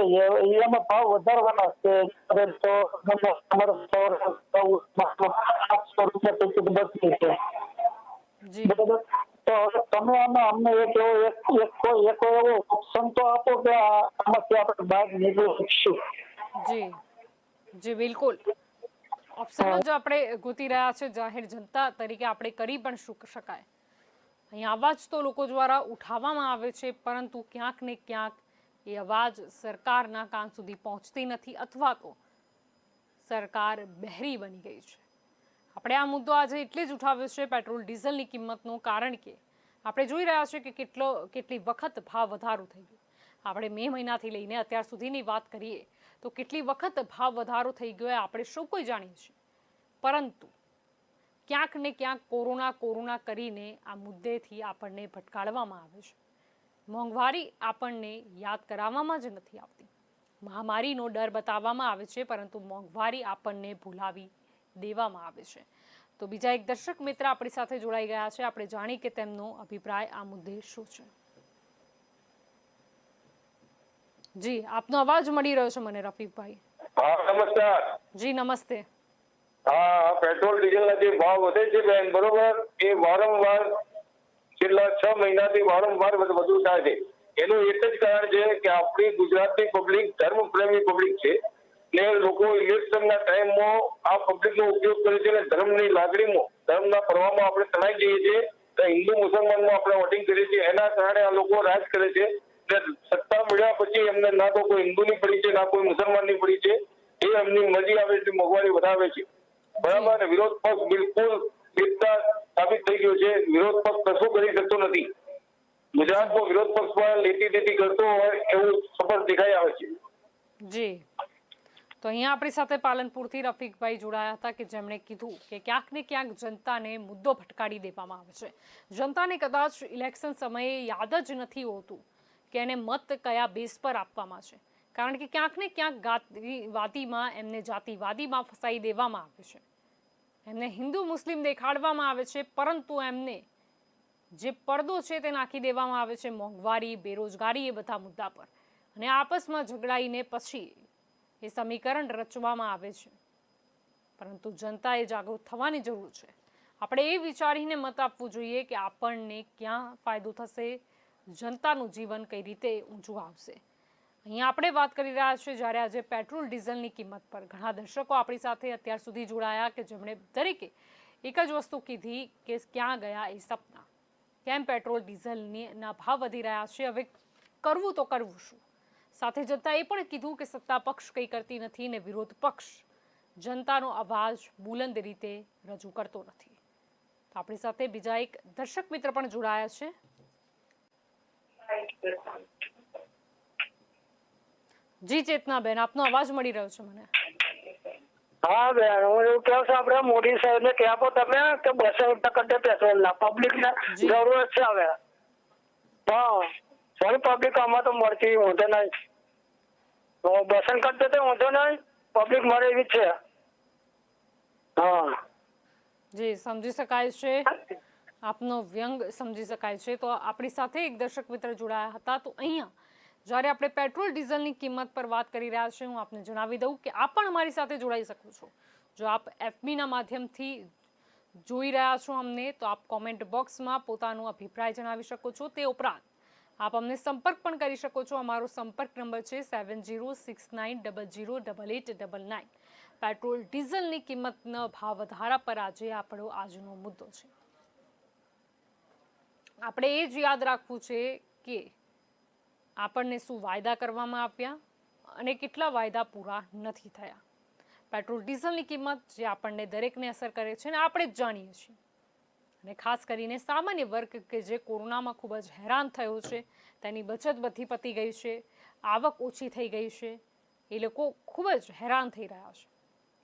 એમાં ભાવ વધારવાના છે. તો તમારે 800 રૂપિયા ટિકિટ બચી છે, બરોબર? તો તમે અમને એક એવો ઓપ્શન તો આપો કે આમાંથી આપણે બહાર નીકળી શકશું. જી બિલકુલ. ઓપ્શનો જ આપણે ગોતી રહ્યા છે જાહેર જનતા તરીકે. આપણે કરી પણ શું શકાય. અહીં અવાજ તો લોકો દ્વારા ઉઠાવવામાં આવે છે, પરંતુ ક્યાંક ને ક્યાંક એ અવાજ સરકારના કાન સુધી પહોંચતી નથી, અથવા તો સરકાર બહેરી બની ગઈ છે. આપણે આ મુદ્દો આજે એટલે જ ઉઠાવ્યો છે પેટ્રોલ ડીઝલની કિંમતનું, કારણ કે આપણે જોઈ રહ્યા છીએ કે કેટલી વખત ભાવ વધારો થઈ ગયો. આપણે મે મહિનાથી લઈને અત્યાર સુધીની વાત કરીએ તો કેટલી વખત ભાવ વધારો થઈ ગયો આપણે સૌ કોઈ જાણીએ છીએ. પરંતુ ક્યાંક ને ક્યાંક કોરોના કરીને આ મુદ્દેથી આપણને ભટકાડવામાં આવે છે. મોંઘવારી આપણને યાદ કરાવવામાં જ નથી આવતી. મહામારીનો ડર બતાવવામાં આવે છે, પરંતુ મોંઘવારી આપણને ભૂલાવી દેવામાં આવે છે. તો બીજા એક દર્શક મિત્ર આપણી સાથે જોડાઈ ગયા છે, આપણે જાણી કે તેમનો અભિપ્રાય આ મુદ્દે શું છે. જી, આપનો અવાજ મળી રહ્યો છે મને, રફીકભાઈ. હા, નમસ્કાર. જી નમસ્તે. હા, પેટ્રોલ ડીઝલના જે ભાવ વધે છે બેન, બરોબર, એ વારંવાર છેલ્લા 6 મહિનાથી વારંવાર વધુ થાય છે. એનું એક જ કારણ છે કે આપણી ગુજરાતની પબ્લિક ધર્મપ્રેમી પબ્લિક છે ને લોકો ઇલેક્શનના ટાઈમમાં આ પબ્લિકનો ઉપયોગ કરે છે અને ધર્મની લાગણીમાં, ધર્મના પ્રવાહમાં આપણે તણાઈ જઈએ છીએ. હિન્દુ મુસલમાનમાં આપણે વોટિંગ કરીએ છીએ, એના કારણે આ લોકો રાજ કરે છે. સત્તા મળ્યા પછી એમને ના તો કોઈ હિન્દુની પડી છે, ના કોઈ મુસલમાનની પડી છે. એ એમની મરજી આવે છે, મોંઘવારી વધારે છે, બરાબર. ને વિરોધ પક્ષ બિલકુલ એકતા સાબિત થઈ ગયો છે. વિરોધ પક્ષ કશું કરી શકતો નથી. ગુજરાતમાં વિરોધ પક્ષ પણ લેતી કરતો હોય એવું સ્પષ્ટ દેખાઈ આવે છે. જી, તો અહીંયા આપણી સાથે પાલનપુરથી રફીકભાઈ જોડાયા હતા, કે જેમણે કીધું કે ક્યાંક ને ક્યાંક જનતાને મુદ્દો ભટકાડી દેવામાં આવે છે. જનતાને કદાચ ઇલેક્શન સમયે યાદ જ નથી હોતું કે એને મત કયા બેઝ પર આપવામાં છે, કારણ કે ક્યાંક ને ક્યાંક એમને જાતિવાદીમાં ફસાઈ દેવામાં આવે છે. એમને હિન્દુ મુસ્લિમ દેખાડવામાં આવે છે, પરંતુ એમને જે પડદો છે તે નાખી દેવામાં આવે છે મોંઘવારી, બેરોજગારી, એ બધા મુદ્દા પર, અને આપસમાં ઝઘડાઈને પછી એ સમીકરણ રચવામાં આવે છે. પરંતુ જનતાએ જાગૃત થવાની જરૂર છે. આપણે એ વિચારીને મત આપવું જોઈએ કે આપણને ક્યાં ફાયદો થશે, જનતાનું જીવન કઈ રીતે ઊંચું આવશે. અહીંયા આપણે વાત કરી રહ્યા છીએ જ્યારે આજે પેટ્રોલ ડીઝલની કિંમત પર ઘણા દર્શકો આપણી સાથે અત્યાર સુધી જોડાયા, કે જેમણે દરેકે એક જ વસ્તુ કીધી કે ક્યાં ગયા એ સપના, કેમ પેટ્રોલ ડીઝલના ભાવ વધી રહ્યા છે, હવે કરવું તો કરવું શું. સાથે જનતા એ પણ કીધું કે સત્તા પક્ષ કંઈ કરતી નથી ને વિરોધ પક્ષ જનતાનો અવાજ બુલંદ રીતે રજૂ કરતો નથી. તો આપણી સાથે બીજા એક દર્શક મિત્ર પણ જોડાયા છે. જી ચેતનાબેન, આપનો અવાજ મળી રહ્યો છે મને. હા બેન, હું એવું કહું છું, આપણે મોદી સાહેબ ને કહેવો તમે કે 200 રૂપિયા પેટ્રોલ ના પબ્લિક ને જરૂરત છે હવે. હા, સોરી પબ્લિક આમાં તો મળતી વાંધો નહીં. 200 કરતે તો વાંધો નહીં, પબ્લિક મળે એવી છે. હા જી, સમજી શકાય છે, આપનો વ્યંગ સમજી શકાય છે. તો આપણી સાથે એક દર્શક મિત્ર જોડાયા હતા. તો અહીંયા જ્યારે આપણે પેટ્રોલ ડીઝલની કિંમત પર વાત કરી રહ્યા છીએ, હું આપને જણાવી દઉં કે આપ પણ અમારી સાથે જોડાઈ શકો છો. જો આપ FB ના માધ્યમથી જોઈ રહ્યા છો અમને તો આપ કોમેન્ટ બોક્સમાં પોતાનો અભિપ્રાય જણાવી શકો છો. તે ઉપરાંત આપ અમને સંપર્ક પણ કરી શકો છો. અમારો સંપર્ક નંબર છે 7069008899. પેટ્રોલ ડીઝલની કિંમતના ભાવ વધારા પર આપણો આજનો મુદ્દો છે. આપણે એ જ યાદ રાખવું છે કે આપણને શું વાયદા કરવામાં આવ્યા અને કેટલા વાયદા પૂરા નથી થયા. પેટ્રોલ ડીઝલની કિંમત જે આપણને દરેકને અસર કરે છે અને આપણે જ જાણીએ છીએ. અને ખાસ કરીને સામાન્ય વર્ગ કે જે કોરોનામાં ખૂબ જ હેરાન થયો છે, તેની બચત બધી પતી ગઈ છે, આવક ઓછી થઈ ગઈ છે, એ લોકો ખૂબ જ હેરાન થઈ રહ્યા છે.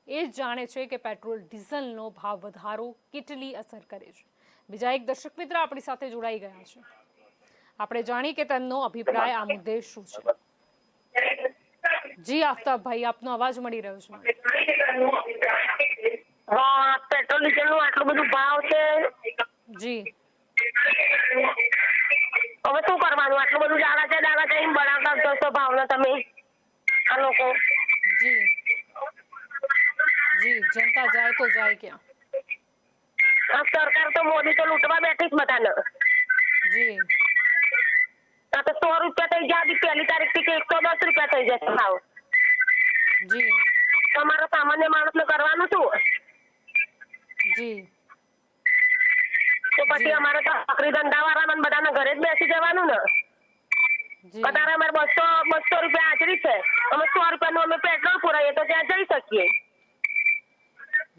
એ જ જાણે છે કે પેટ્રોલ ડીઝલનો ભાવ વધારો કેટલી અસર કરે છે. બીજા એક દર્શક મિત્ર આપણી સાથે જોડાઈ ગયા છે. આપણે જાણી કે તેમનો અભિપ્રાય આ મુદ્દે શું છે. જી આફતાબભાઈ, આપનો અવાજ મળી રહ્યો છે. હા, પેટ્રોલ ડીઝલ નું આટલું બધું ભાવ છે. જી હવે શું કરવાનું? આટલું બધું ડાલા જઈને બનાવતા જશો ભાવના તમે આ લોકો. જી જી, જનતા જાય તો જાય ક્યાં? સરકાર તો મોદી તો લૂંટવા બેઠી જ બધાને. જી આ તો 100 રૂપિયા થઈ ગયા, પહેલી તારીખ થી 110 રૂપિયા થઈ જશે ભાવ. જી તમારો સામાન્ય માણસને કરવાનું શું? જી તો પછી અમારે તો નોકરી ધંધા વાળા બધાને ઘરે જ બેસી જવાનું ને. અત્યારે અમારે 200 રૂપિયા હાજરી છે. અમે 100 રૂપિયાનું અમે પેટ્રોલ પુરાઈએ તો ત્યાં જઈ શકીએ.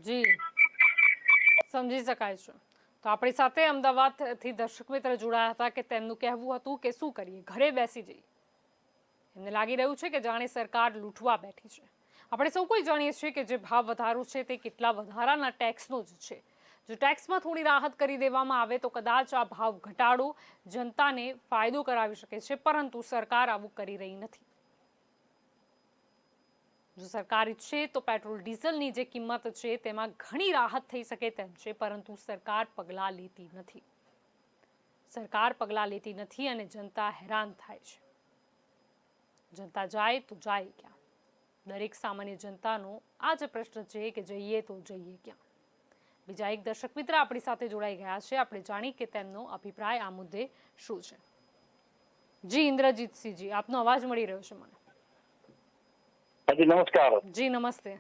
જી સમજી શકાય છે. તો આપણી સાથે અમદાવાદથી દર્શક મિત્ર જોડાયા હતા કે તેમનું કહેવું હતું કે શું કરીએ, ઘરે બેસી જઈએ. એમને લાગી રહ્યું છે કે જાણે સરકાર લૂંટવા બેઠી છે. આપણે સૌ કોઈ જાણીએ છીએ કે જે ભાવ વધારો છે તે કેટલા વધારાના ટેક્સનો જ છે. જો ટેક્સમાં થોડી રાહત કરી દેવામાં આવે તો કદાચ આ ભાવ ઘટાડો જનતાને ફાયદો કરાવી શકે છે, પરંતુ સરકાર આવું કરી રહી નથી. જો સરકાર ઈચ્છે તો પેટ્રોલ ડીઝલની જે કિંમત છે તેમાં ઘણી રાહત થઈ શકે તેમ છે, પરંતુ સરકાર પગલાં લેતી નથી. સરકાર પગલાં લેતી નથી અને જનતા હેરાન થાય છે. જનતા જાય તો જાય ક્યાં? દરેક સામાન્ય જનતાનો આ જ પ્રશ્ન છે કે જઈએ તો જઈએ ક્યાં? બીજા એક દર્શક મિત્ર આપણી સાથે જોડાઈ ગયા છે. આપણે જાણી કે તેમનો અભિપ્રાય આ મુદ્દે શું છે. જી ઇન્દ્રજીતસિંહજી, આપનો અવાજ મળી રહ્યો છે મને. જી નમસ્કાર. જી નમસ્તે.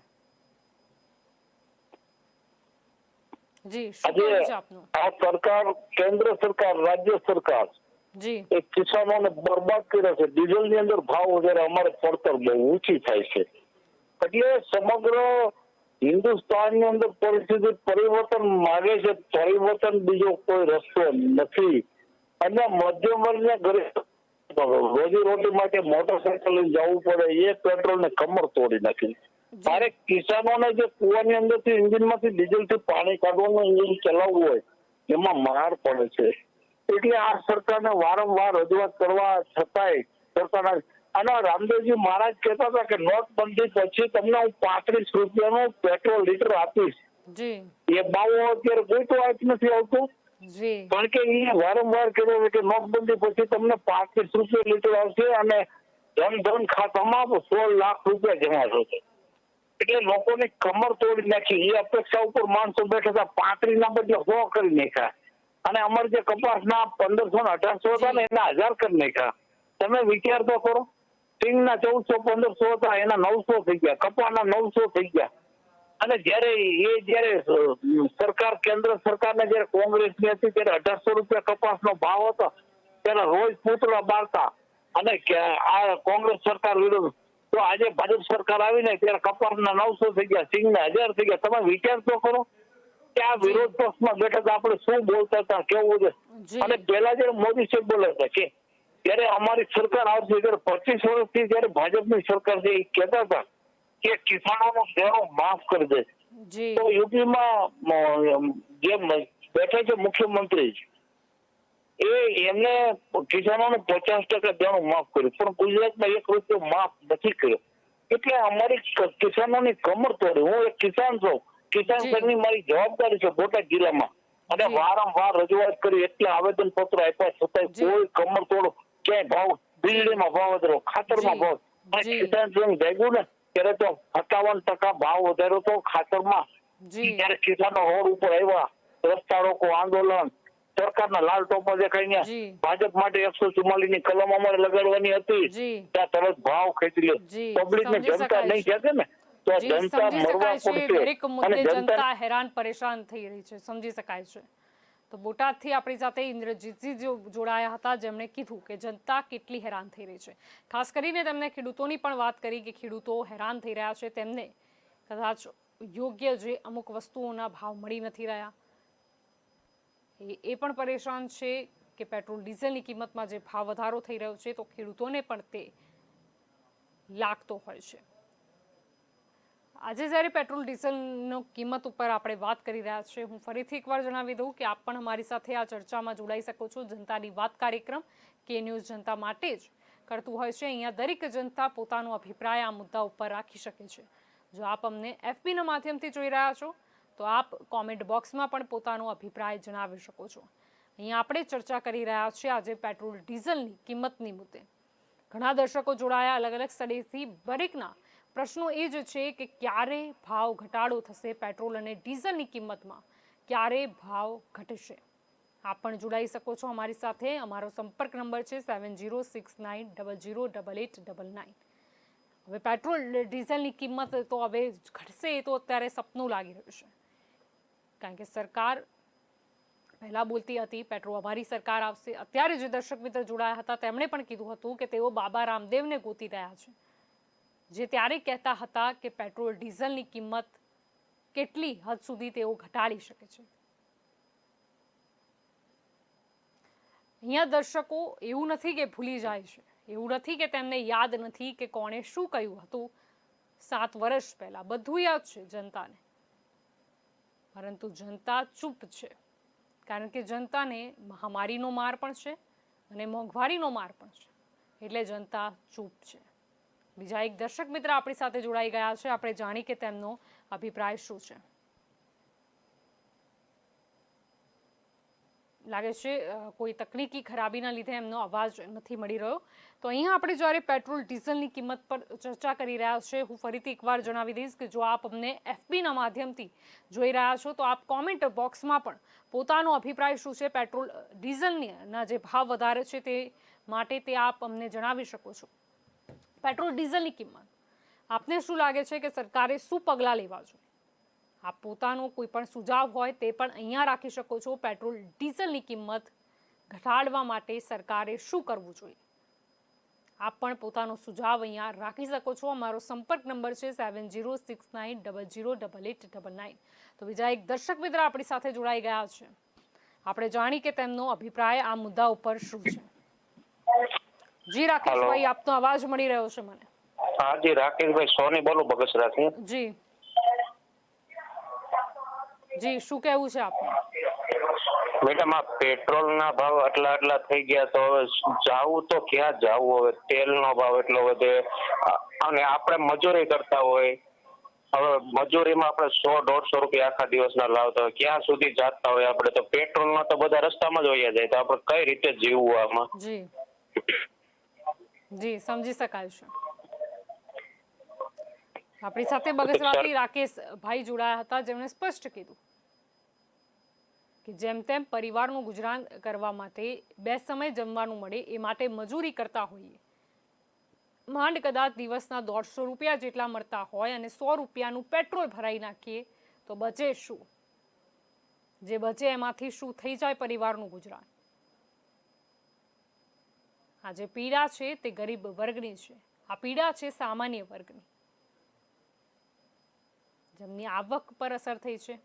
જી શું કહેવું છે આપનું? આ સરકાર, કેન્દ્ર સરકાર, રાજ્ય સરકાર જી એ કિસાનોને બરબાદ કર્યા છે. ડીઝલ ની અંદર ભાવ વગેરે અમારે પડતર બહુ ઊંચી થાય છે. એટલે સમગ્ર હિન્દુસ્તાનની અંદર પરિસ્થિતિ પરિવર્તન માંગે છે. પરિવર્તન બીજો કોઈ રસ્તો નથી. અને મધ્યમ વર્ગને ગરીબ રોજી રોટી માટે મોટરસાયકલ લઈને જવું પડે, એ પેટ્રોલ ને કમર તોડી નાખી. મારે કિસાનોને જે કુવાની અંદર થી એન્જિન માંથી ડીઝલ થી પાણી કાઢવાનું એન્જિન ચલાવવું હોય એમાં માર પડે છે. એટલે આ સરકારને વારંવાર રજૂઆત કરવા છતાંય સરકારના અને રામદેવજી મહારાજ કહેતા હતા કે નોટબંધી પછી તમને હું 35 રૂપિયાનું પેટ્રોલ લીટર આપીશ. એ ભાવ અત્યારે કોઈ તો આજ નથી આવતું. કારણ કે એ વારંવાર કહેતો કે નોટબંધી પછી તમને 35 રૂપિયા લીટર આવશે અને જનધન ખાતામાં 16 લાખ રૂપિયા જમા થશે. એટલે લોકોની કમર તોડી નાખી. એ અપેક્ષા ઉપર માણસો બેઠા હતા, 35 ના બદલે 100 કરી નાખ્યા. અને અમારે જે કપાસના 1500 ને 1800 હતા ને એના 1000 કરી નાખ્યા. તમે વિચાર તો કરો. સિંગના 1400-1500 હતા એના 900 થઈ ગયા, કપાસના 900 થઈ ગયા. અને જયારે સરકાર, કેન્દ્ર સરકારને જયારે કોંગ્રેસની હતી ત્યારે 1800 રૂપિયા કપાસનો ભાવ હતો. ત્યારે રોજ પૂતળા બાળતા અને આ કોંગ્રેસ સરકાર વિરુદ્ધ. તો આજે ભાજપ સરકાર આવીને ત્યારે કપાસના 900 થઈ ગયા, સિંગના 1000 થઈ ગયા. તમે વિચાર તો કરો કે આ વિરોધ પક્ષમાં બેઠા આપણે શું બોલતા હતા, કેવું છે. અને પેલા જયારે મોદી સાહેબ બોલ્યા હતા કે જયારે અમારી સરકાર આવશે ત્યારે 25 વર્ષથી જયારે ભાજપની સરકાર છે એ કહેતા હતા કે કિસાનોનો દેણો માફ કરી દે. તો યુપીમાં જે બેઠા છે મુખ્યમંત્રી એમને કિસાનોને 50% દેણો માફ કર્યું, પણ ગુજરાતમાં 1 રૂપિયો માફ નથી કર્યો. એટલે અમારી કિસાનોની કમર તોડી. હું એક કિસાન છું. કિસાન સંઘની મારી જવાબદારી છે બોટાદ જિલ્લામાં. અને વારંવાર રજૂઆત કરી, એટલા આવેદન પત્રો આપ્યા છતાં કોઈ કમર તોડો. ક્યાંય ભાવ, વીજળીમાં ભાવ વધારો, ખાતરમાં ભાવ. કિસાન સંઘ જાગ્યું ને ત્યારે તો 57% ભાવ વધાર્યો હતો ખાતરમાં. ત્યારે કિસાનો રોડ ઉપર આવ્યા રસ્તા રોકો આંદોલન, સરકારના લાલ ટોપા દેખાઈને ભાજપ માટે 144 ની કલમ અમારે લગાડવાની હતી, ત્યાં તરત ભાવ ખેંચી લે. પબ્લિક ને જનતા નહીં કહેશે ને તો જનતા મરવા પડશે. દરેક મુદ્દે જનતા હેરાન પરેશાન થઈ રહી છે, સમજી શકાય છે. તો બોટાદથી આપણી સાથે ઇન્દ્રજીતજી જોડાયા હતા, જેમણે કીધું કે જનતા કેટલી હેરાન થઈ રહી છે. ખાસ કરીને તેમણે ખેડૂતોની પણ વાત કરી કે ખેડૂતો હેરાન થઈ રહ્યા છે, તેમને કદાચ યોગ્ય જે અમુક વસ્તુઓના ભાવ મળી નથી રહ્યા, એ પણ પરેશાન છે કે પેટ્રોલ ડીઝલની કિંમતમાં જે ભાવ વધારો થઈ રહ્યો છે તો ખેડૂતોને પણ તે લાગતો હોય છે. આજે જ્યારે પેટ્રોલ ડીઝલનો કિંમત ઉપર આપણે વાત કરી રહ્યા છીએ, હું ફરીથી એકવાર જણાવી દઉં કે આપ પણ અમારી સાથે આ ચર્ચામાં જોડાઈ શકો છો. જનતાની વાત કાર્યક્રમ કે ન્યૂઝ જનતા માટે જ કરતું હોય છે. અહીંયા દરેક જનતા પોતાનો અભિપ્રાય આ મુદ્દા ઉપર રાખી શકે છે. જો આપ અમને FBના માધ્યમથી જોઈ રહ્યા છો તો આપ કોમેન્ટ બોક્સમાં પણ પોતાનો અભિપ્રાય જણાવી શકો છો. અહીંયા આપણે ચર્ચા કરી રહ્યા છીએ આજે પેટ્રોલ ડીઝલની કિંમતની મુદ્દે. ઘણા દર્શકો જોડાયા અલગ અલગ સ્થળેથી. દરેકના પ્રશ્નો એ જ છે કે ક્યારે ભાવ ઘટાડો થશે પેટ્રોલ અને ડીઝલની કિંમતમાં, ક્યારે ભાવ ઘટશે. આપ પણ જોડાઈ શકો છો અમારી સાથે. અમારો સંપર્ક નંબર છે 7069008899. હવે પેટ્રોલ ડીઝલની કિંમત તો હવે ઘટશે એ તો અત્યારે સપનું લાગી રહ્યું છે, કારણ કે સરકાર પહેલા બોલતી હતી પેટ્રોલ અમારી સરકાર આવશે. અત્યારે જે દર્શક મિત્ર જોડાયા હતા તેમણે પણ કીધું હતું કે તેઓ બાબા રામદેવને ગોતી રહ્યા છે, જે ત્યારે કહેતા હતા કે પેટ્રોલ ડીઝલની કિંમત કેટલી હદ સુધી તેઓ ઘટાડી શકે છે. અહીંયા દર્શકો એવું નથી કે ભૂલી જાય છે, એવું નથી કે તેમને યાદ નથી કે કોણે શું કહ્યું હતું 7 વર્ષ પહેલા. બધું યાદ છે જનતાને, પરંતુ જનતા ચૂપ છે, કારણ કે જનતાને મહામારીનો માર પણ છે અને મોંઘવારીનો માર પણ છે, એટલે જનતા ચૂપ છે. બીજા એક દર્શક મિત્ર આપણી સાથે જોડાઈ ગયા છે. આપણે જાણી કે તેમનો અભિપ્રાય શું છે. લાગે છે કોઈ તકનીકી ખરાબીના લીધે એમનો અવાજ નથી મળી રહ્યો. તો અહીંયા આપણે જ્યારે પેટ્રોલ ડીઝલની કિંમત પર ચર્ચા કરી રહ્યા છે, હું ફરીથી એકવાર જણાવી દઈશ કે જો આપ અમને FBના માધ્યમથી જોઈ રહ્યા છો તો આપ કોમેન્ટ બોક્સમાં પણ પોતાનો અભિપ્રાય શું છે પેટ્રોલ ડીઝલના જે ભાવ વધારે છે તે માટે તે આપ અમને જણાવી શકો છો. પેટ્રોલ ડીઝલની કિંમત આપને શું લાગે છે કે સરકારે શું પગલાં લેવા જોઈએ? આપ પોતાનો કોઈ પણ સુઝાવ હોય તે પણ અહીંયા રાખી શકો છો. પેટ્રોલ ડીઝલની કિંમત ઘટાડવા માટે સરકારે શું કરવું જોઈએ? આપ પણ પોતાનો સુઝાવ અહીંયા રાખી શકો છો. અમારો સંપર્ક નંબર છે 7069008899. તો બીજા એક દર્શક મિત્ર આપણી સાથે જોડાઈ ગયા છે. આપણે જાણી કે તેમનો અભિપ્રાય આ મુદ્દા ઉપર શું છે. જી રાકેશભાઈ, આપનો અવાજ મળી રહ્યો છે મને. હા જી, રાકેશભાઈ સોની બોલું બગસરાથી. જી જી, શું કહેવું છે આપનું? મેડમ, આ પેટ્રોલના ભાવ આટલા થઈ ગયા તો હવે જાવું તો ક્યાં જાવું? હવે તેલનો ભાવ એટલો વધે અને આપણે મજૂરી કરતા હોય, હવે મજૂરીમાં આપણે 100-150 રૂપિયા આખા દિવસના લાવતા હોય, ક્યાં સુધી જાતા હોય આપણે? તો પેટ્રોલના તો બધા રસ્તામાં જ વયા જાય, તો આપણે કઈ રીતે જીવવું આમાં? જી જી, સમજી શકાય છે. આપણી સાથે બગસરાથી રાકેશભાઈ જોડાયા હતા, જેમણે સ્પષ્ટ કીધું કે જેમ તેમ પરિવારનું ગુજરાન કરવા માટે 2 સમય જમવાનું મળે એ માટે મજૂરી કરતા હોઈએ. માંડ કદાચ દિવસના 150 રૂપિયા જેટલા મળતા હોય અને 100 રૂપિયાનું પેટ્રોલ ભરાઈ નાખીએ તો બચે શું? જે બચે એમાંથી શું થઈ જાય પરિવારનું ગુજરાન? આ જે પીડા છે તે ગરીબ વર્ગની છે. આ પીડા છે સામાન્ય વર્ગની, જેમની આવક પર અસર થઈ છે,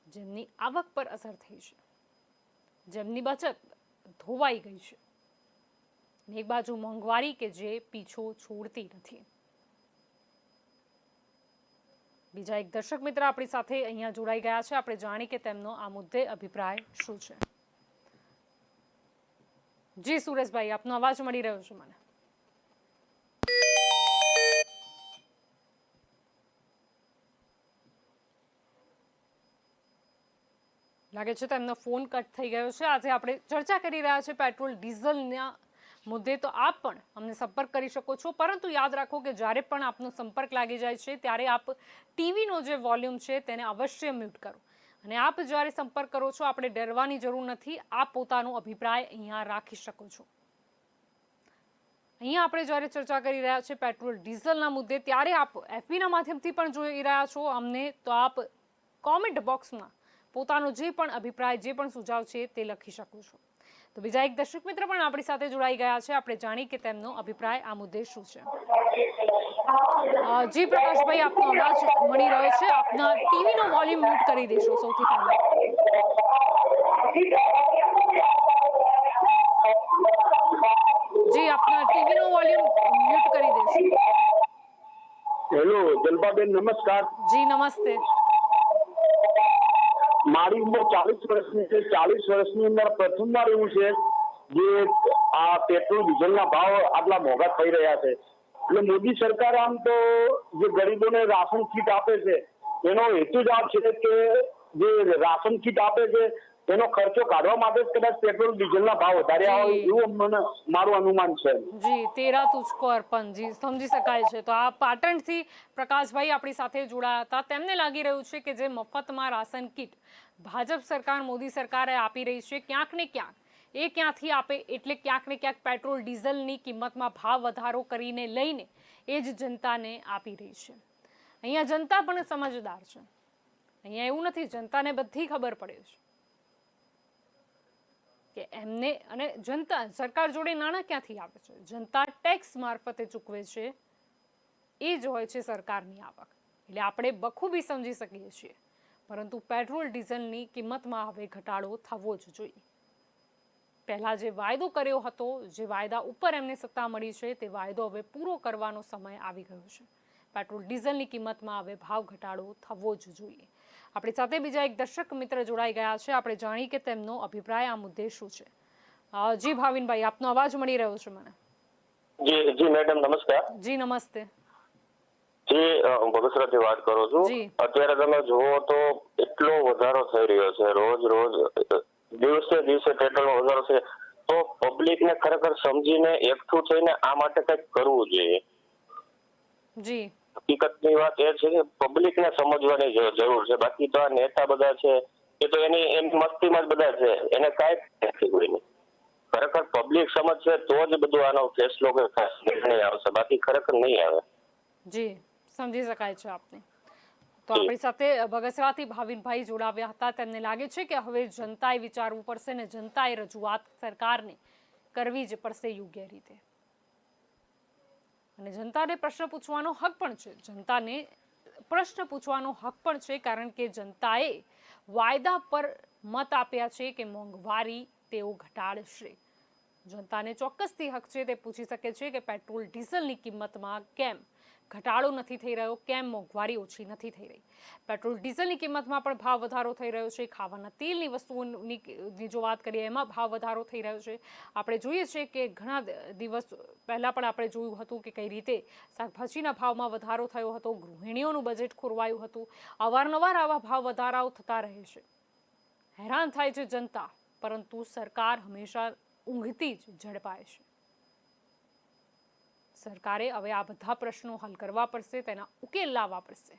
જેમની આવક પર અસર થઈ છે, જેમની બચત ધોવાઈ ગઈ છે. એક બાજુ મોંઘવારી કે જે પીછો છોડતી નથી. બીજા એક દર્શક મિત્ર આપણી સાથે અહીંયા જોડાઈ ગયા છે. આપણે જાણી કે તેમનો આ મુદ્દે અભિપ્રાય શું છે. જી સુરેશભાઈ, આપનો અવાજ મળી રહ્યો છે મને. લાગે છે તેમનો ફોન કટ થઈ ગયો છે. આજે આપણે ચર્ચા કરી રહ્યા છીએ પેટ્રોલ ડીઝલના મુદ્દે તો આપ પણ અમને સંપર્ક કરી શકો છો, પરંતુ યાદ રાખો કે જ્યારે પણ આપનો સંપર્ક લાગી જાય છે ત્યારે આપ ટીવીનો જે વોલ્યુમ છે તેને અવશ્ય મ્યુટ કરો, અને આપ જ્યારે સંપર્ક કરો છો આપણે ડરવાની જરૂર નથી, આપ પોતાનો અભિપ્રાય અહીંયા રાખી શકો છો. અહીંયા આપણે જ્યારે ચર્ચા કરી રહ્યા છીએ પેટ્રોલ ડીઝલના મુદ્દે, ત્યારે આપ એફબીના માધ્યમથી પણ જોઈ રહ્યા છો અમને, તો આપ કોમેન્ટ બોક્સમાં પોતાનો જે પણ અભિપ્રાય, જે પણ સુઝાવ છે તે લખી શકો છો. તો બીજા એક દર્શક મિત્ર પણ આપણી સાથે જોડાઈ ગયા છે, આપણે જાણી કે તેમનો અભિપ્રાય આ મુદ્દે શું છે. જી પ્રકાશભાઈ, આપનો અવાજ મળી રહ્યો છે, આપના ટીવીનો વોલ્યુમ મ્યુટ કરી દેશો સૌથી પહેલા. જી, આપના ટીવીનો વોલ્યુમ મ્યુટ કરી દેશો. હેલો જલ્પાબેન, નમસ્કાર. જી નમસ્તે. મારી ઉંમર 40 વર્ષની છે. 40 વર્ષની અંદર પ્રથમવાર એવું છે જે આ પેટ્રોલ ડીઝલના ભાવ આટલા મોંઘા થઈ રહ્યા છે. એટલે મોદી સરકાર આમ તો જે ગરીબોને રાશન કીટ આપે છે એનો હેતુ જ આ છે કે જે રાશન કીટ આપે છે એનો ખર્ચો કાઢવા માટે જ કદાચ પેટ્રોલ ડીઝલના ભાવ વધાર્યા હોય એવું મને મારું અનુમાન છે. જી, તેરા તુજકો અર્પણ. જી, સમજી શકાય છે. તો આ પાટણથી પ્રકાશભાઈ આપણી સાથે જોડાયા હતા. તેમને લાગી રહ્યું છે કે જે મફતમાં રાશન કીટ ભાજપ સરકાર, મોદી સરકારે આપી રહી છે, ક્યાંક ને ક્યાંક એ ક્યાંથી આપે એટલે ક્યાંક ને ક્યાંક પેટ્રોલ ડીઝલની કિંમતમાં ભાવ વધારો કરીને લઈને એ જ જનતાને આપી રહી છે. અહીંયા જનતા પણ સમજદાર છે. અહીંયા એવું નથી, જનતાને બધી ખબર પડે છે કે એમને, અને જનતા સરકાર જોડે નાણાં ક્યાંથી આવે છે, જનતા ટેક્સ મારફતે ચૂકવે છે, એ જ હોય છે સરકારની આવક. એટલે આપણે બખૂબી સમજી શકીએ છીએ, પરંતુ પેટ્રોલ ડીઝલની કિંમતમાં હવે ઘટાડો થવો જ જોઈએ. પહેલા જે વાયદો કર્યો હતો, જે વાયદા ઉપર એમને સત્તા મળી છે, તે વાયદો હવે પૂરો કરવાનો સમય આવી ગયો છે. પેટ્રોલ ડીઝલની કિંમતમાં હવે ભાવ ઘટાડો થવો જ જોઈએ. આપણી સાથે બીજા એક દર્શક મિત્ર જોડાઈ ગયા છે, આપણે જાણી કે તેમનો અભિપ્રાય આ મુદ્દે શું છે. જી ભાવિનભાઈ, આપનો અવાજ મળી રહ્યો છે મને. જી મેડમ, નમસ્કાર. જી નમસ્તે. જી, બગસરાથી વાત કરું છું. અત્યારે તમે જુઓ તો એટલો વધારો થઈ રહ્યો છે, રોજ દિવસે દિવસે પેટ્રોલનો વધારો છે, તો પબ્લિકને ખરેખર સમજીને એકઠું થઈને આ માટે કંઈક કરવું જોઈએ. જી, હકીકતની વાત એ છે કે પબ્લિકને સમજવાની જરૂર છે. બાકી તો આ નેતા બધા છે એ તો એની મસ્તીમાં જ બધા છે, એને કાંઈ નથી કોઈને. ખરેખર પબ્લિક સમજશે તો જ બધું આનો ફેસલો કે નિર્ણય આવશે, બાકી ખરેખર નહીં આવે. જી, સમજી શકાય છે આપને. તો આપણી સાથે બગસરાથી ભાવિનભાઈ જોડાવ્યા હતા. તેમને લાગે છે કે હવે જનતાએ વિચારવું પડશે ને જનતાએ રજૂઆત સરકારને કરવી જ પડશે યોગ્ય રીતે. અને જનતાને પ્રશ્ન પૂછવાનો હક પણ છે, જનતાને પ્રશ્ન પૂછવાનો હક પણ છે, કારણ કે જનતાએ વાયદા પર મત આપ્યા છે કે મોંઘવારી તેઓ ઘટાડશે. જનતાને ચોક્કસથી હક છે, તે પૂછી શકે છે કે પેટ્રોલ ડીઝલની કિંમતમાં કેમ ઘટાડો નથી થઈ રહ્યો, કેમ મોંઘવારી ઓછી નથી થઈ રહી. પેટ્રોલ ડીઝલની કિંમતમાં પણ ભાવ વધારો થઈ રહ્યો છે. ખાવાના તેલની વસ્તુઓની જો વાત કરીએ એમાં ભાવ વધારો થઈ રહ્યો છે. આપણે જોઈએ છીએ કે ઘણા દિવસ પહેલાં પણ આપણે જોયું હતું કે કઈ રીતે શાકભાજીના ભાવમાં વધારો થયો હતો, ગૃહિણીઓનું બજેટ ખોરવાયું હતું. અવારનવાર આવા ભાવ વધારાઓ થતા રહે છે. હેરાન થાય છે જનતા, પરંતુ સરકાર હંમેશા ઊંઘતી જ ઝડપાય છે. સરકારે હવે આ બધા પ્રશ્નો હલ કરવા પડશે, તેના ઉકેલ લાવવા પડશે.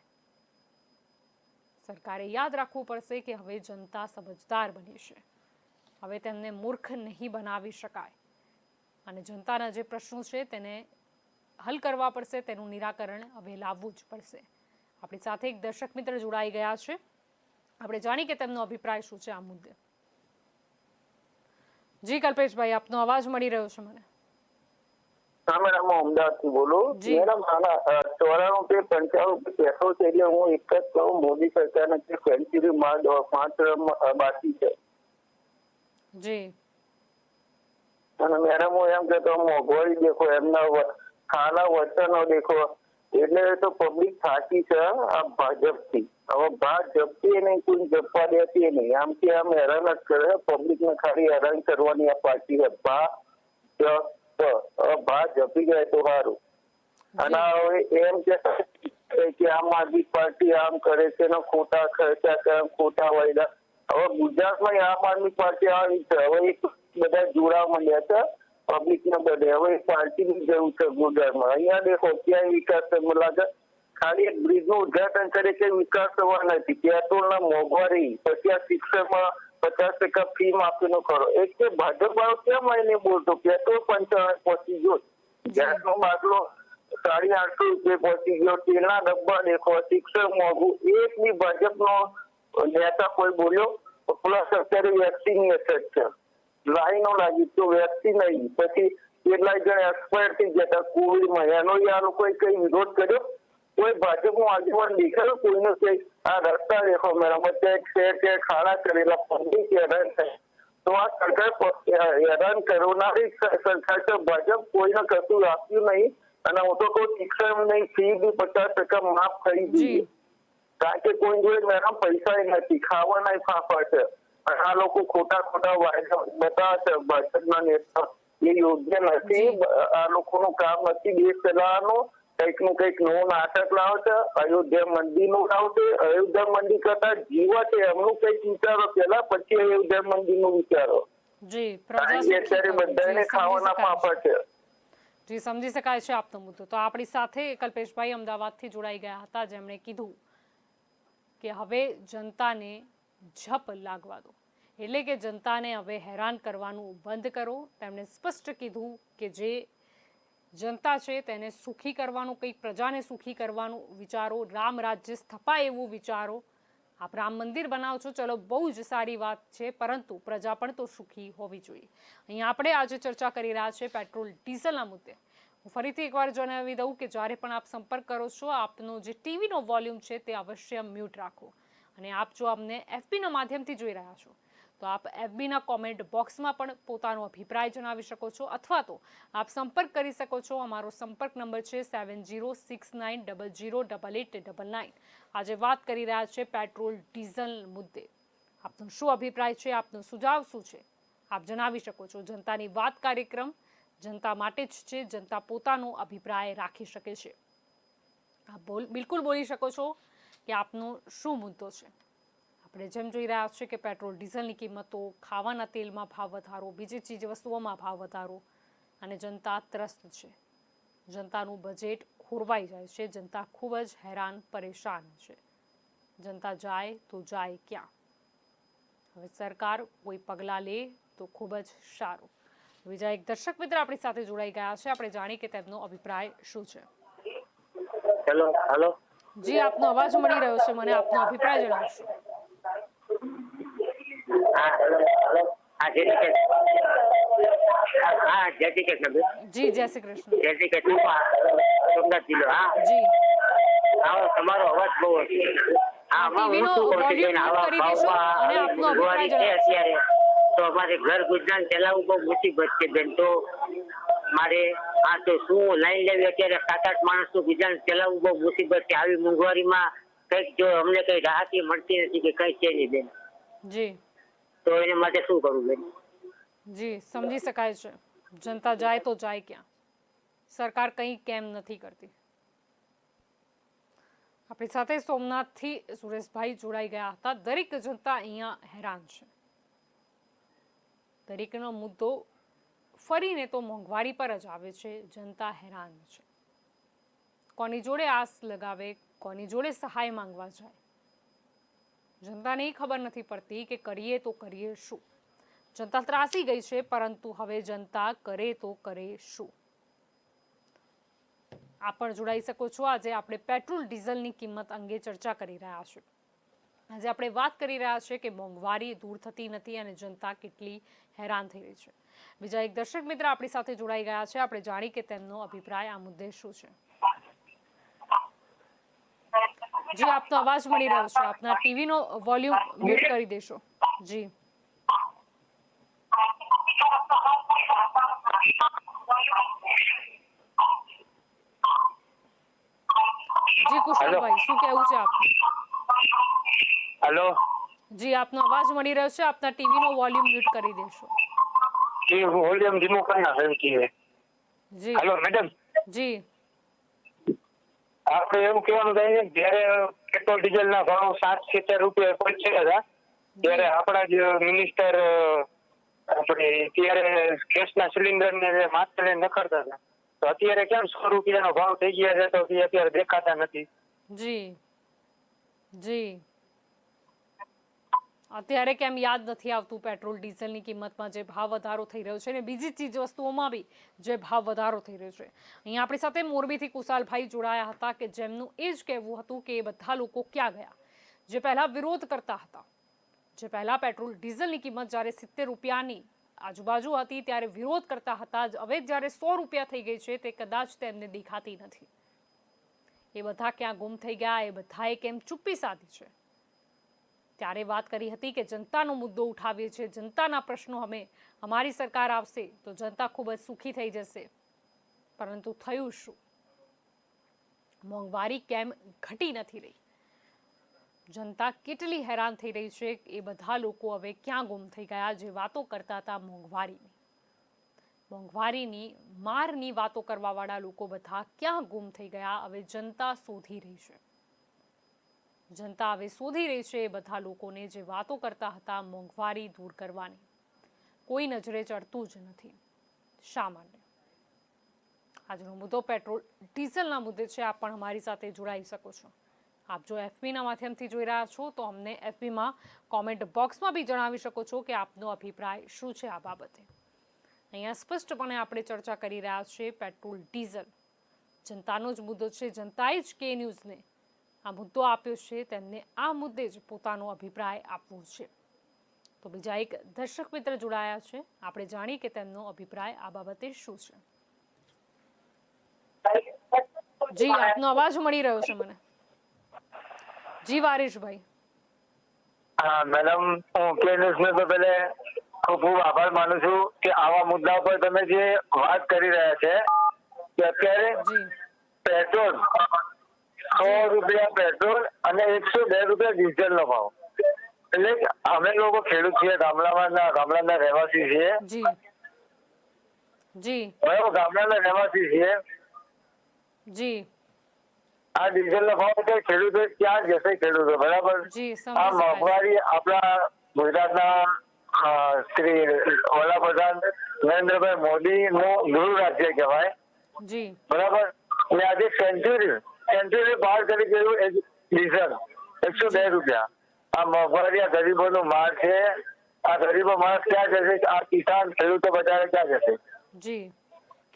સરકારે યાદ રાખવું પડશે કે હવે જનતા સમજદાર બની છે, હવે તેમને મૂર્ખ નહીં બનાવી શકાય, અને જનતાના જે પ્રશ્નો છે તેને હલ કરવા પડશે, તેનું નિરાકરણ હવે લાવવું જ પડશે. આપણી સાથે એક દર્શક મિત્ર જોડાઈ ગયા છે, આપણે જાણી કે તેમનો અભિપ્રાય શું છે આ મુદ્દે. જી કલ્પેશભાઈ, આપનો અવાજ મળી રહ્યો છે મને. હા મેડમ, હું અમદાવાદથી બોલું. મેડમ, 94 95 પેટ્રોલ છે, એટલે હું એક જ કહું, મોદી સરકારને કે સેન્ચુરી માં 5 રન બાકી છે. જી. અને મેડમ, હું એમ કહેતો મોંઘવારી દેખો, એમના ખાના વચનો દેખો, એટલે તો પબ્લિક થાકી છે આ ભાજપથી. હવે ભાજપથી નહીં, કોઈ જપવા દેતી નહીં, આમથી આમ હેરાન જ કરે. પબ્લિકને ખાલી હેરાન કરવાની આ પાર્ટી છે. ભાજપી જાય તો સારું. અને હવે એમ કે આમ આદમી પાર્ટી આમ કરે છે, ખોટા ખર્ચા કરે, ખોટા વાયદા. હવે ગુજરાતમાં આમ આદમી પાર્ટી આવી છે, હવે બધા જોડાવા માંડ્યા છે. પબ્લિક ને બધે હવે પાર્ટીની જરૂર છે ગુજરાતમાં. અહીંયા દેખો ક્યાંય વિકાસ લાગે, ખાલી એક બ્રિજ નું ઉદઘાટન કરે કે વિકાસ થવા નથી. પેટ્રોલ ના મોંઘવારી, પછી આ શિક્ષણમાં 50% ફી માફીનો ખરો. એક કે ભાજપ વાળો કેમ આવીને બોલતો પેટ્રોલ 55 પહોંચી ગયો, ગેસનો બાટલો 850 રૂપિયા પહોંચી ગયો, તેલના ડબ્બા દેખો, શિક્ષણ મોંઘું, એક બી ભાજપનો નેતા કોઈ બોલ્યો. પ્લસ અત્યારે વેક્સિનની અસર છે, લાઈનો લાગી તો વેક્સિન નહીં, પછી કેટલાય જણ એક્સપાયર થઈ ગયા હતા કોવિડમાં, એનો આ લોકોએ કઈ વિરોધ કર્યો? કોઈ ભાજપનું આગેવાન દેખાડો કોઈનો કે આ રસ્તા દેખો મેડમ, અત્યારે ખાડા કરેલા, પબ્લિક હેરાન થાય. તો આ સરકાર હેરાન કરનારી સરકાર છે ભાજપ, કોઈને કશું આપ્યું નહીં. અને હું તો કોઈ શિક્ષણની ફી બી 50% માફ કરી દીધી, કારણ કે કોઈ જોડે મેડમ પૈસા નથી, ખાવાના ફાંફા છે. અને આ લોકો ખોટા વાયદા બતાવે છે ભાજપના નેતા, એ યોગ્ય નથી. આ લોકોનું કામ નથી દેશ ચલાવવાનું. કંઈક નું કંઈક નવું નાટક લાવે છે, અયોધ્યા મંદિર નું લાવશે. અયોધ્યા મંદિર કરતા જીવા છે એમનું કંઈક વિચારો પેલા, પછી અયોધ્યા મંદિર નું વિચારો. અત્યારે બધાને ખાવાના ફાંફા છે. જી, સમજી શકાય છે આપનો મુદ્દો. તો આપણી સાથે કલ્પેશભાઈ અમદાવાદથી જોડાઈ ગયા હતા, જેમણે કીધું કે હવે જનતાને ઝપ લાગવા દો, એટલે કે જનતાને હવે હેરાન કરવાનું બંધ કરો. તેમણે સ્પષ્ટ કીધું કે જે જનતા છે તેને સુખી કરવાનું, કંઈક પ્રજાને સુખી કરવાનું વિચારો, રામ રાજ્ય સ્થપાય એવું વિચારો. આપ રામ મંદિર બનાવો છો, ચલો બહુ જ સારી વાત છે, પરંતુ પ્રજા પણ તો સુખી હોવી જોઈએ. અહીં આપણે આજે ચર્ચા કરી રહ્યા છે પેટ્રોલ ડીઝલના મુદ્દે. હું ફરીથી એકવાર જણાવી દઉં કે જ્યારે પણ આપ સંપર્ક કરો છો, આપનો જે ટીવીનો વોલ્યુમ છે તે અવશ્ય મ્યુટ રાખો. અને આપ જો અમને FBના માધ્યમથી જોઈ રહ્યા છો તો આપ FBના કોમેન્ટ બોક્સમાં પણ પોતાનો અભિપ્રાય જણાવી શકો છો, અથવા તો આપ સંપર્ક કરી શકો છો. અમારો સંપર્ક નંબર છે 7069008899. આજે વાત કરી રહ્યા છે પેટ્રોલ ડીઝલ મુદ્દે. આપનો શું અભિપ્રાય છે, આપનો સુઝાવ શું છે, આપ જણાવી શકો છો. જનતાની વાત કાર્યક્રમ જનતા માટે જ છે, જનતા પોતાનો અભિપ્રાય રાખી શકે છે. આપ બિલકુલ બોલી શકો છો કે આપનો શું મુદ્દો છે. આપણે જેમ જોઈ રહ્યા છીએ કે પેટ્રોલ ડીઝલની કિંમતો, ખાવાના તેલમાં ભાવ વધારો, બીજી ચીજ વસ્તુઓમાં ભાવ વધારો, અને જનતા ત્રસ્ત છે. જનતાનું બજેટ ખોરવાઈ જાય છે, જનતા ખૂબ જ હેરાન પરેશાન છે. જનતા જાય તો જાય ક્યાં? હવે સરકાર કોઈ પગલાં લે તો ખૂબ જ સારું. બીજા એક દર્શક મિત્ર આપણી સાથે જોડાઈ ગયા છે, આપણે જાણીએ કે તેમનો અભિપ્રાય શું છે. હેલો. જી, આપનો અવાજ મળી રહ્યો છે મને, આપનો અભિપ્રાય જણાવશો. જી, જય શ્રી કૃષ્ણ. જય શ્રી કૃષ્ણ. સોમનાથ જિલ્લો. જી, તમારો અવાજ બહુ ટીવીનો વોલ્યુમ મ્યુટ કરી દેશો અને આપનો અભિપ્રાય જણાવશો. અત્યારે તો અમારે ઘર ગુજરાન ચલાવવું બહુ મુસીબત છે બેન. તો મારે તો શું લાઈન લેવી, અત્યારે 7-8 માણસનું ગુજરાન ચલાવવું બહુ મુસીબત છે. આવી મોંઘવારીમાં કંઈક જો અમને કઈ રાહત મળતી નથી કે કઈ છે નહીં બેન. જી, તો એના માટે શું કરવું બેન? જી, સમજી શકાય છે. જનતા જાય તો જાય ક્યાં? સરકાર કંઈ કેમ નથી કરતી. આપણી સાથે સોમનાથથી સુરેશભાઈ જોડાઈ ગયા હતા. દરેક જનતા અહીંયા હેરાન છે. દરેકનો મુદ્દો ફરીને તો મોંઘવારી પર જ આવે છે. જનતા હેરાન છે. કોની જોડે આસ લગાવે, કોની જોડે સહાય માંગવા જાય? જનતાને એ ખબર નથી પડતી કે કરીએ તો કરીએ શું. જનતા ત્રાસી ગઈ છે, પરંતુ હવે જનતા કરે તો કરે શું? આપ પણ જોડાઈ શકો છો. આજે આપણે પેટ્રોલ ડીઝલની કિંમત અંગે ચર્ચા કરી રહ્યા છીએ. આજે આપણે વાત કરી રહ્યા છીએ કે મોંઘવારી દૂર થતી નથી અને જનતા કેટલી હેરાન થઈ રહી છે. બીજા એક દર્શક મિત્ર આપણી સાથે જોડાઈ ગયા છે, આપણે જાણી કે તેમનો અભિપ્રાય આ મુદ્દે શું છે. જી, આપનો અવાજ મળી રહ્યો છે. આપના ટીવીનો વોલ્યુમ મ્યુટ કરી દેશો. જી, જી કુશલભાઈ, શું કહેવું છે આપનું? હેલો. જી, આપનો અવાજ મળી રહ્યો છે. આપના ટીવીનો વોલ્યુમ મ્યુટ કરી દેશો. જી, વોલ્યુમ ધીમો કરી નાખો. જી, હેલો મેડમ. જી, આપણે એવું કહેવાનું થાય છે જયારે પેટ્રોલ ડીઝલ ના ભાવ 7-70 રૂપિયા પહોંચ્યા હતા ત્યારે આપણા જ મિનિસ્ટર આપણે ત્યારે ગેસના સિલિન્ડર ને માત્ર નખરતા હતા, તો અત્યારે કેમ 100 રૂપિયાનો ભાવ થઈ ગયા છે, તો એ અત્યારે દેખાતા નથી. જી જી અત્યારે કેમ યાદ નથી આવતું પેટ્રોલ ડીઝલની કિંમતમાં જે ભાવ વધારો થઈ રહ્યો છે ને બીજી ચીજ વસ્તુઓમાં બી જે ભાવ વધારો થઈ રહ્યો છે. અહીંયા આપણી સાથે મોરબીથી કુશાલભાઈ જોડાયા હતા કે જેમનું એ જ કહેવું હતું કે એ બધા લોકો ક્યાં ગયા જે પહેલા વિરોધ કરતા હતા, જે પહેલા પેટ્રોલ ડીઝલની કિંમત જ્યારે 70 રૂપિયાની આજુબાજુ હતી ત્યારે વિરોધ કરતા હતા, હવે જ્યારે 100 રૂપિયા થઈ ગઈ છે તે કદાચ તેમને દેખાતી નથી. એ બધા ક્યાં ગુમ થઈ ગયા, એ બધાએ કેમ ચૂપ્પી સાધી છે. ત્યારે વાત કરી હતી કે જનતાનો મુદ્દો ઉઠાવીએ છીએ, જનતાના પ્રશ્નો અમે અમારી સરકાર આવશે તો જનતા ખૂબ જ સુખી થઈ જશે. પરંતુ થયું શું? મોંઘવારી કેમ ઘટી નથી રહી? જનતા કેટલી હેરાન થઈ રહી છે એ બધા લોકો હવે ક્યાં ગુમ થઈ ગયા જે વાતો કરતા હતા મોંઘવારીની મારની વાતો કરવાવાળા લોકો બધા ક્યાં ગુમ થઈ ગયા? હવે જનતા શોધી રહી છે. જનતા હવે શોધી રહી છે એ બધા લોકોને જે વાતો કરતા હતા મોંઘવારી દૂર કરવાની. કોઈ નજરે ચડતું જ નથી. શા માટે? આજનો મુદ્દો પેટ્રોલ ડીઝલના મુદ્દે છે. આપ પણ અમારી સાથે જોડાઈ શકો છો. આપ જો એફબીના માધ્યમથી જોઈ રહ્યા છો તો અમને એફબીમાં કોમેન્ટ બોક્સમાં બી જણાવી શકો છો કે આપનો અભિપ્રાય શું છે આ બાબતે. અહીંયા સ્પષ્ટપણે આપણે ચર્ચા કરી રહ્યા છીએ પેટ્રોલ ડીઝલ જનતાનો જ મુદ્દો છે. જનતાએ જ કે ન્યૂઝને આ મુદ્દો આપ્યો છે, તેમને આ મુદ્દે જ પોતાનો અભિપ્રાય આપવો છે. તો બીજા એક દર્શક મિત્ર જોડાયા છે, આપણે જાણીએ કે તેમનો અભિપ્રાય આ બાબતે શું છે. જી આપનો અવાજ મળી રહ્યો છે મને. જી વારીશભાઈ. હા મેડમ, હું કે ન્યૂઝને તો પહેલે ખૂબ ખૂબ આભાર માનું છું કે આવા મુદ્દા પર તમે જે વાત કરી રહ્યા છે કે અત્યારે પેટ્રોલ 100 રૂપિયા પેટ્રોલ અને 102 રૂપિયા ડીઝલ નો ભાવ. એટલે અમે લોકો ખેડૂત છીએ, ગામડાના રહેવાસી છીએ. બરાબર, ગામડાના રહેવાસી છીએ. જી આ ડીઝલ નો ભાવ તો ખેડૂતો ક્યાં જશે? ખેડૂતો બરાબર. આ મોંઘવારી આપણા ગુજરાતના શ્રી વડાપ્રધાન નરેન્દ્રભાઈ મોદી નું ગૃહ રાજ્ય કહેવાય. બરાબર. અને આજે સેન્ચુરી પાર કરી ગયું ડીઝલ 102 રૂપિયા. આ મોંઘવારી આ ગરીબોનું માર છે. આ ગરીબો માણસ ક્યાં જશે? આ કિસાન ખેડૂતો બચારે ક્યાં જશે? જી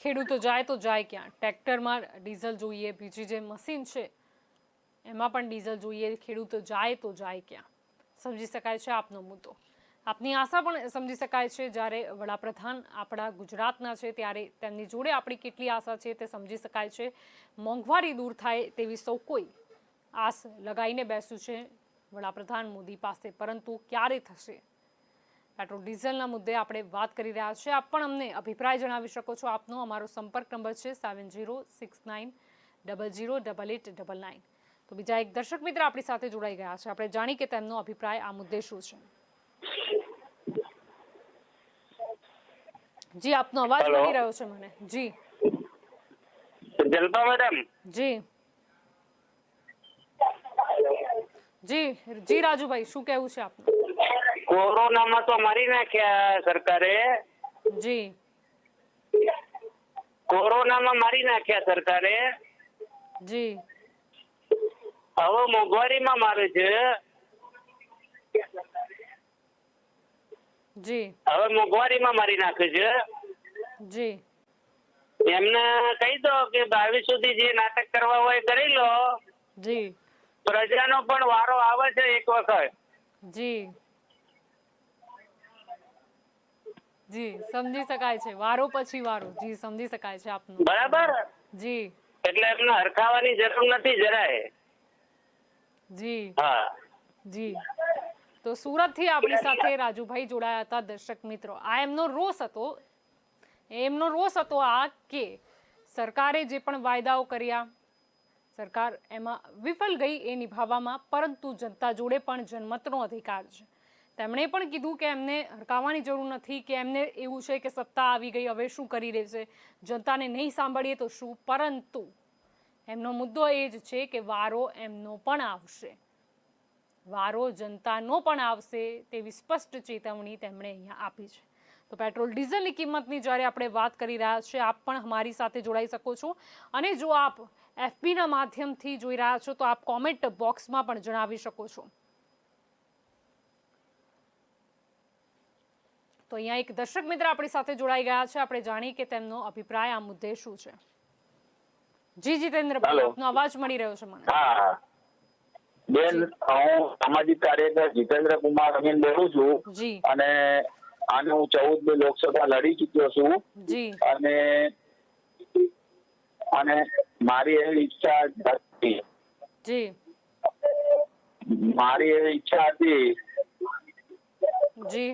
ખેડૂતો જાય તો જાય ક્યાં? ટ્રેક્ટરમાં ડીઝલ જોઈએ, બીજી જે મશીન છે એમાં પણ ડીઝલ જોઈએ, ખેડૂતો જાય તો જાય ક્યાં? સમજી શકાય છે આપનો મુદ્દો. આપની આશા પણ સમજી શકાય છે. જ્યારે વડાપ્રધાન આપણા ગુજરાતના છે ત્યારે તેમની જોડે આપણી કેટલી આશા છે તે સમજી શકાય છે. મોંઘવારી દૂર થાય તેવી સૌ કોઈ આશ લગાવીને બેસ્યું છે વડાપ્રધાન મોદી પાસે, પરંતુ ક્યારે થશે? પેટ્રોલ ડીઝલના મુદ્દે આપણે વાત કરી રહ્યા છીએ. આપ પણ અમને અભિપ્રાય જણાવી શકો છો. આપનો અમારો સંપર્ક નંબર છે 7069008899. તો બીજા એક દર્શક મિત્ર આપણી સાથે જોડાઈ ગયા છે, આપણે જાણી કે તેમનો અભિપ્રાય આ મુદ્દે શું છે. જી આપનો અવાજ મળી રહ્યો છે મને. જી જલ્પા મેડમ. જી જી જી રાજુભાઈ, શું કહેવું છે આપનું? કોરોનામાં તો મારી નાખ્યા સરકારે. જી કોરોનામાં મારી નાખ્યા સરકારે. જી હવે મોંઘવારીમાં મારે છે. જી હવે મોંઘવારીમાં મારી નાખે છે. જી એમને કહી દો કે 22 સુધી જે નાટક કરવા હોય કરી લો. જી પ્રજાનો પણ વારો આવે છે એક વખત. જી જી સમજી શકાય છે. વારો પછી વારો. જી સમજી શકાય છે આપનું. બરાબર. જી એટલે એમને હરખાવાની જરૂર નથી જરાય. જી હા જી તો સુરતથી આપણી સાથે રાજુભાઈ જોડાયા હતા દર્શક મિત્રો. આ એમનો રોષ હતો. એમનો રોષ હતો આ કે સરકારે જે પણ વાયદાઓ કર્યા સરકાર એમાં વિફળ ગઈ એ નિભાવવામાં, પરંતુ જનતા જોડે પણ જનમતનો અધિકાર છે. તેમણે પણ કીધું કે એમને હરકાવવાની જરૂર નથી, કે એમને એવું છે કે સત્તા આવી ગઈ હવે શું કરી રહેશે, જનતાને નહીં સાંભળીએ તો શું. પરંતુ એમનો મુદ્દો એ જ છે કે વારો એમનો પણ આવશે, વારો જનતાનો પણ આવશે તેવી સ્પષ્ટ ચેતવણી તેમણે અહીંયા આપી છે. તો પેટ્રોલ ડીઝલની કિંમતની જ્યારે આપણે વાત કરી રહ્યા છીએ, આપ પણ અમારી સાથે જોડાઈ શકો છો અને જો આપ FBના માધ્યમથી જોઈ રહ્યા છો તો આપ કોમેન્ટ બોક્સમાં પણ જણાવી શકો છો. તો અહીંયા એક દર્શક મિત્ર આપણી સાથે જોડાઈ ગયા છે, આપણે જાણીએ કે તેમનો અભિપ્રાય આ મુદ્દે શું છે. જી જીતેન્દ્રભાઈ, આપનો અવાજ મળી રહ્યો છે મને. હા બેન, હું સામાજિક કાર્યકર જીતેન્દ્ર કુમાર અમીન બોલું છું. જી. અને આને હું 14 લોકસભા લડી ચુક્યો છું. જી. અને મારી એવી ઈચ્છા હતી. જી. મારી એવી ઈચ્છા હતી જી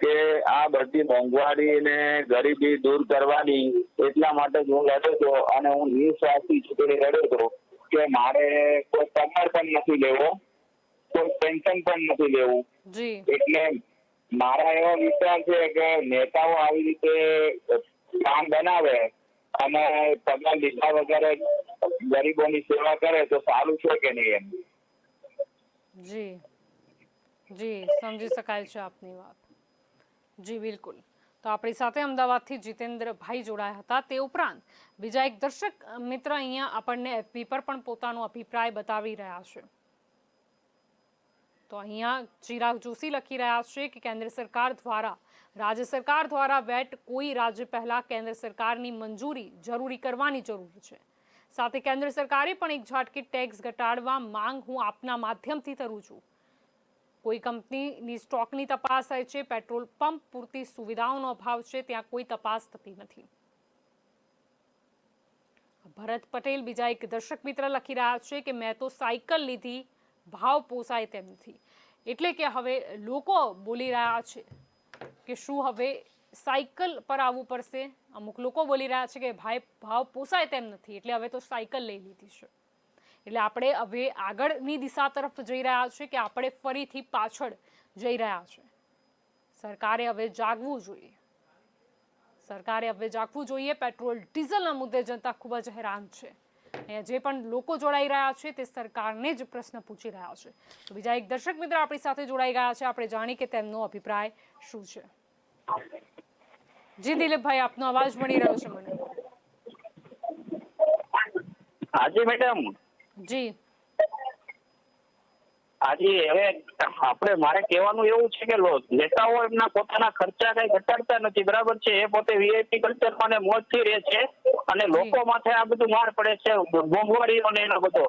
કે આ બધી મોંઘવારી ને ગરીબી દૂર કરવાની, એટલા માટે જ હું લડ્યો હતો. અને હું નિસ્વાર્થી ચૂંટણી લડ્યો હતો કે મારે કોઈ પગાર પણ નથી લેવો, કોઈ પેન્શન પણ નથી લેવું. એટલે મારા એવો વિચાર છે કે નેતાઓ આવી રીતે કામ બનાવે અને પગાર લીધા વગર ગરીબોની સેવા કરે તો સારું છે કે નહીં એમ. જી જી, સમજી શકાય છે આપની વાત. જી બિલકુલ. તો આપણી સાથે અમદાવાદથી જીતેન્દ્રભાઈ જોડાયા હતા. તે ઉપરાંત બીજા એક દર્શક મિત્ર અહીંયા આપણને FB પર પણ પોતાનો અભિપ્રાય બતાવી રહ્યા છે. તો અહીંયા ચિરાગ જોશી લખી રહ્યા છે કે કેન્દ્ર સરકાર દ્વારા, રાજ્ય સરકાર દ્વારા વેટ કોઈ રાજ્ય પહેલા કેન્દ્ર સરકારની મંજૂરી જરૂરી કરવાની જરૂર છે. સાથે કેન્દ્ર સરકારે પણ એક ઝાટકે ટેક્સ ઘટાડવા માંગ હું આપના માધ્યમથી કરું છું. કોઈ કંપનીની સ્ટોકની તપાસ થાય છે, પેટ્રોલ પંપ પૂરતી સુવિધાઓનો અભાવ છે, ત્યાં કોઈ તપાસ થતી નથી. ભરત પટેલ બીજા એક દર્શક મિત્ર લખી રહ્યા છે કે મેં તો સાયકલ લીધી, ભાવ પોસાય તેમ નથી. એટલે કે હવે લોકો બોલી રહ્યા છે કે શું હવે સાયકલ પર આવવું પડશે. અમુક લોકો બોલી રહ્યા છે કે ભાવ પોસાય તેમ નથી, એટલે હવે તો સાયકલ લઈ લીધી છે. એટલે આપણે હવે આગળની દિશા તરફ જઈ રહ્યા છે કે આપણે ફરીથી પાછળ જઈ રહ્યા છે. સરકારે હવે જાગવું જોઈએ. સરકારે હવે જાગવું જોઈએ. પેટ્રોલ ડીઝલના મુદ્દે જનતા ખૂબ જ હેરાન છે. અહીંયા જે પણ લોકો જોડાઈ રહ્યા છે તે સરકારને જ પ્રશ્ન પૂછી રહ્યા છે. તો બીજા એક દર્શક મિત્ર આપણી સાથે જોડાઈ ગયા છે, આપણે જાણીએ કે તેમનો અભિપ્રાય શું છે. જી દિલીપભાઈ, આપનો અવાજ મળી રહ્યો છે મને. હાજી મેડમ. જી. આજે હવે આપણે મારે કહેવાનું એવું છે કે નેતાઓ એમના પોતાના ખર્ચા કઈ ઘટાડતા નથી, બરાબર છે. એ પોતે VIP કલ્ચરમાં મોજથી રહે છે અને લોકો માથે આ બધું માર પડે છે, મોંઘવારીઓ ને એનો બધો.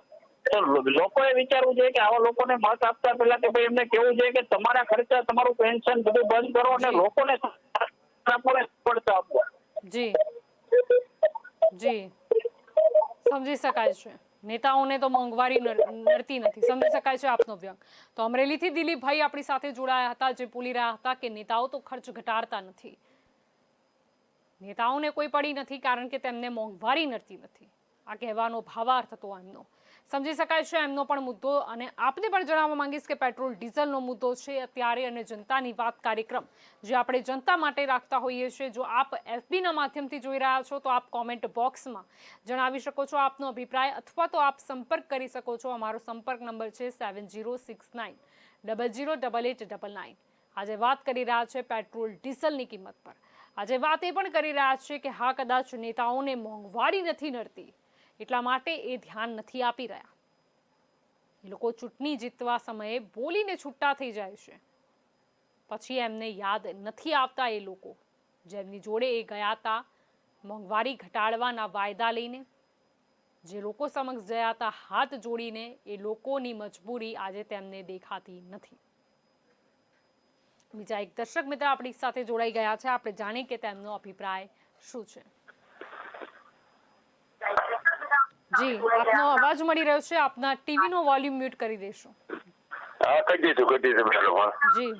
તો લોકોએ વિચારવું જોઈએ કે આવા લોકોને મત આપતા પહેલા કે ભાઈ એમને કેવું જોઈએ કે તમારા ખર્ચા, તમારું પેન્શન બધું બંધ કરો અને લોકોને પડતા આપો. જી જી, સમજી શકાય છે. નેતાઓને તો મોંઘવારી નડતી નથી, સમજી શકાય છે આપનો વ્યંગ. તો અમરેલીથી દિલીપભાઈ આપણી સાથે જોડાયા હતા, જે બોલી રહ્યા હતા કે નેતાઓ તો ખર્ચ ઘટાડતા નથી. નેતાઓને કોઈ પડી નથી કારણ કે તેમને મોંઘવારી નડતી નથી. આ કહેવાનો ભાવાર્થ હતો એમનો. સમજી શકાય છે એમનો પણ મુદ્દો. અને આપને પણ જણાવવા માંગીશ કે પેટ્રોલ ડીઝલનો મુદ્દો છે અત્યારે, અને જનતાની વાત કાર્યક્રમ જે આપણે જનતા માટે રાખતા હોઈએ છીએ. જો આપ FBના માધ્યમથી જોઈ રહ્યા છો તો આપ કોમેન્ટ બોક્સમાં જણાવી શકો છો આપનો અભિપ્રાય, અથવા તો આપ સંપર્ક કરી શકો છો. અમારો સંપર્ક નંબર છે 7069 008899. આજે વાત કરી રહ્યા છે પેટ્રોલ ડીઝલની કિંમત પર. આજે વાત એ પણ કરી રહ્યા છે કે હા, કદાચ નેતાઓને મોંઘવારી નથી નડતી એટલા માટે એ ધ્યાન નથી આપી રહ્યા. એ લોકો ચૂંટણી જીતવા સમયે બોલીને છૂટા થઈ જાય છે, પછી એમને યાદ નથી આવતા એ લોકો જેમની જોડે એ ગયા હતા મોંઘવારી ઘટાડવાના વાયદા લઈને, જે લોકો સમક્ષ ગયા હતા હાથ જોડીને. એ લોકોની મજબૂરી આજે તેમને દેખાતી નથી. બીજા એક દર્શક મિત્ર આપણી સાથે જોડાઈ ગયા છે, આપણે જાણીએ કે તેમનો અભિપ્રાય શું છે. જી, આપનો અવાજ મળી રહ્યો છે. આપના ટીવીનો વોલ્યુમ મ્યુટ કરી દેશો. હા, કરી દીધું મેડમ. જી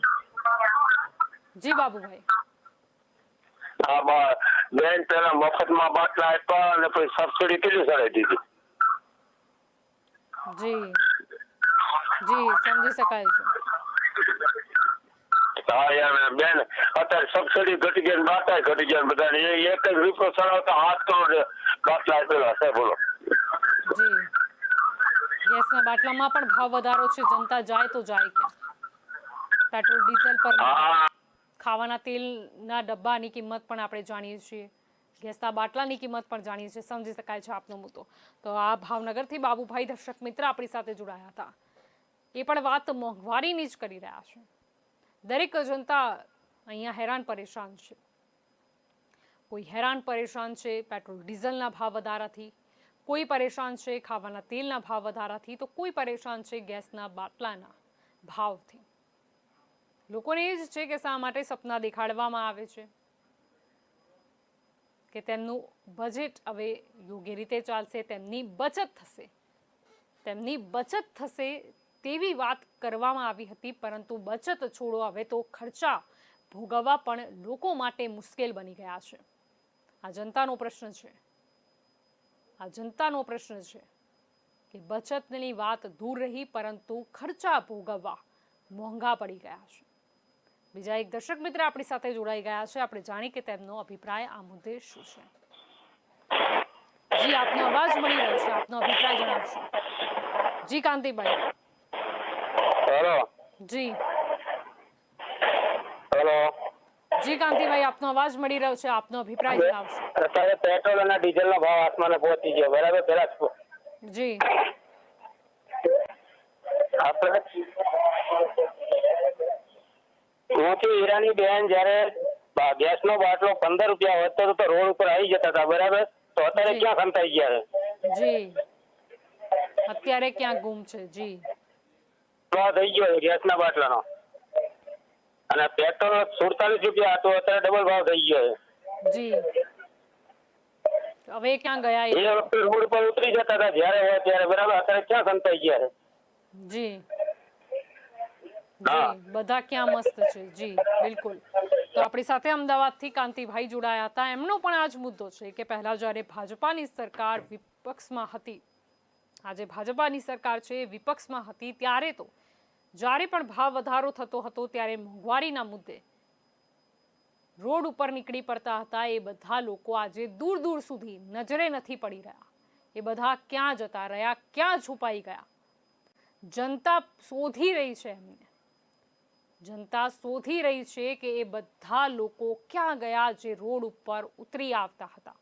જી બાબુભાઈ. હા બેન, પેલા મફતમાં બાટલા આપ્યા અને પછી સબસિડી કેટલી ચડાવી દીધી. જી જી, સમજી શકાય છે. હા યાર બેન, અત્યારે સબસિડી ઘટી ગઈ, બાટલા ઘટી ગયા, બધા એક જ રૂપિયો ચડાવતા 8 કરોડ બાટલા આપેલા છે. બોલો. જી, ગેસના બાટલામાં પણ ભાવ વધારો છે. જનતા જાય તો જાય ક્યાં? પેટ્રોલ ડીઝલ પર ખાવાના તેલના ડબ્બાની કિંમત પણ આપણે જાણીએ છીએ, ગેસના બાટલાની કિંમત પણ જાણીએ છીએ, સમજી શકાય છે આપનો મુદ્દો. તો આ ભાવનગરથી બાબુભાઈ દર્શક મિત્ર આપણી સાથે જોડાયા હતા. એ પણ વાત મોંઘવારીની જ કરી રહ્યા છે. દરેક જનતા અહીંયા હેરાન પરેશાન છે. કોઈ હેરાન પરેશાન છે પેટ્રોલ ડીઝલના ભાવ વધારાથી, કોઈ પરેશાન છે ખાવાના તેલના ભાવ વધારાથી, તો કોઈ પરેશાન છે ગેસના બાટલાના ભાવથી. લોકોને એ જ છે કે શા માટે સપના દેખાડવામાં આવે છે કે તેમનું બજેટ હવે યોગ્ય રીતે ચાલશે, તેમની બચત થશે તેવી વાત કરવામાં આવી હતી. પરંતુ બચત છોડો, હવે તો ખર્ચા ભોગવવા પણ લોકો માટે મુશ્કેલ બની ગયા છે. આ જનતાનો પ્રશ્ન છે કે બચતની વાત દૂર રહી, પરંતુ ખર્ચા ભોગવવા મોંઘા પડી ગયા છે. બીજા એક દર્શક મિત્ર આપણી સાથે જોડાઈ ગયા છે. આપણે જાણી કે તેમનો અભિપ્રાય આ મુદ્દે શું છે. જી, આપનો અવાજ મળી રહ્યો છે, આપનો અભિપ્રાય જણાવશો. જી કાંતિભાઈ. હેલો. જી. હેલો. જી કાંતિભાઈ, આપનો અવાજ મળી રહ્યો છે, આપનો અભિપ્રાય જણાવશો. અત્યારે પેટ્રોલ અને ડીઝલનો ભાવ આસમાને પહોંચી ગયો, બરાબર. પેલા જી આપણે મોટી હીરાની બેન જયારે ગેસનો બાટલો 15 રૂપિયા વધતો તો રોડ ઉપર આવી જતા હતા, બરાબર. તો અત્યારે ક્યાં ખંતાઈ ગયા છે? જી, અત્યારે ક્યાં ગુમ છે? જી, ભાવ થઈ ગયો ગેસના બાટલાનો. અને પેટ્રોલ 47 રૂપિયા હતો, અત્યારે ડબલ ભાવ થઈ ગયો છે. જી, હવે ક્યાં ગયા? એ વખતે રોડ પર ઉતરી જતા હતા જ્યારે હોય ત્યારે, બરાબર. અત્યારે ક્યાં ખંતાઈ ગયા છે? જી જી, બધા ક્યાં મસ્ત છે. જી બિલકુલ. તો આપણી સાથે અમદાવાદથી કાંતિભાઈ જોડાયા હતા. એમનો પણ આ જ મુદ્દો છે કે પહેલા જ્યારે ભાજપાની સરકાર વિપક્ષમાં હતી, આજે ભાજપાની સરકાર છે વિપક્ષમાં હતી, ત્યારે તો જ્યારે પણ ભાવ વધારો થતો હતો ત્યારે મોંઘવારીના મુદ્દે રોડ ઉપર નીકળી પડતા હતા. એ બધા લોકો આજે દૂર દૂર સુધી નજરે નથી પડી રહ્યા. એ બધા ક્યાં જતા રહ્યા, ક્યાં છુપાઈ ગયા? જનતા શોધી રહી છે એમને. જનતા શોધી રહી છે કે એ બધા લોકો ક્યાં ગયા જે રોડ ઉપર ઉતરી આવતા હતા,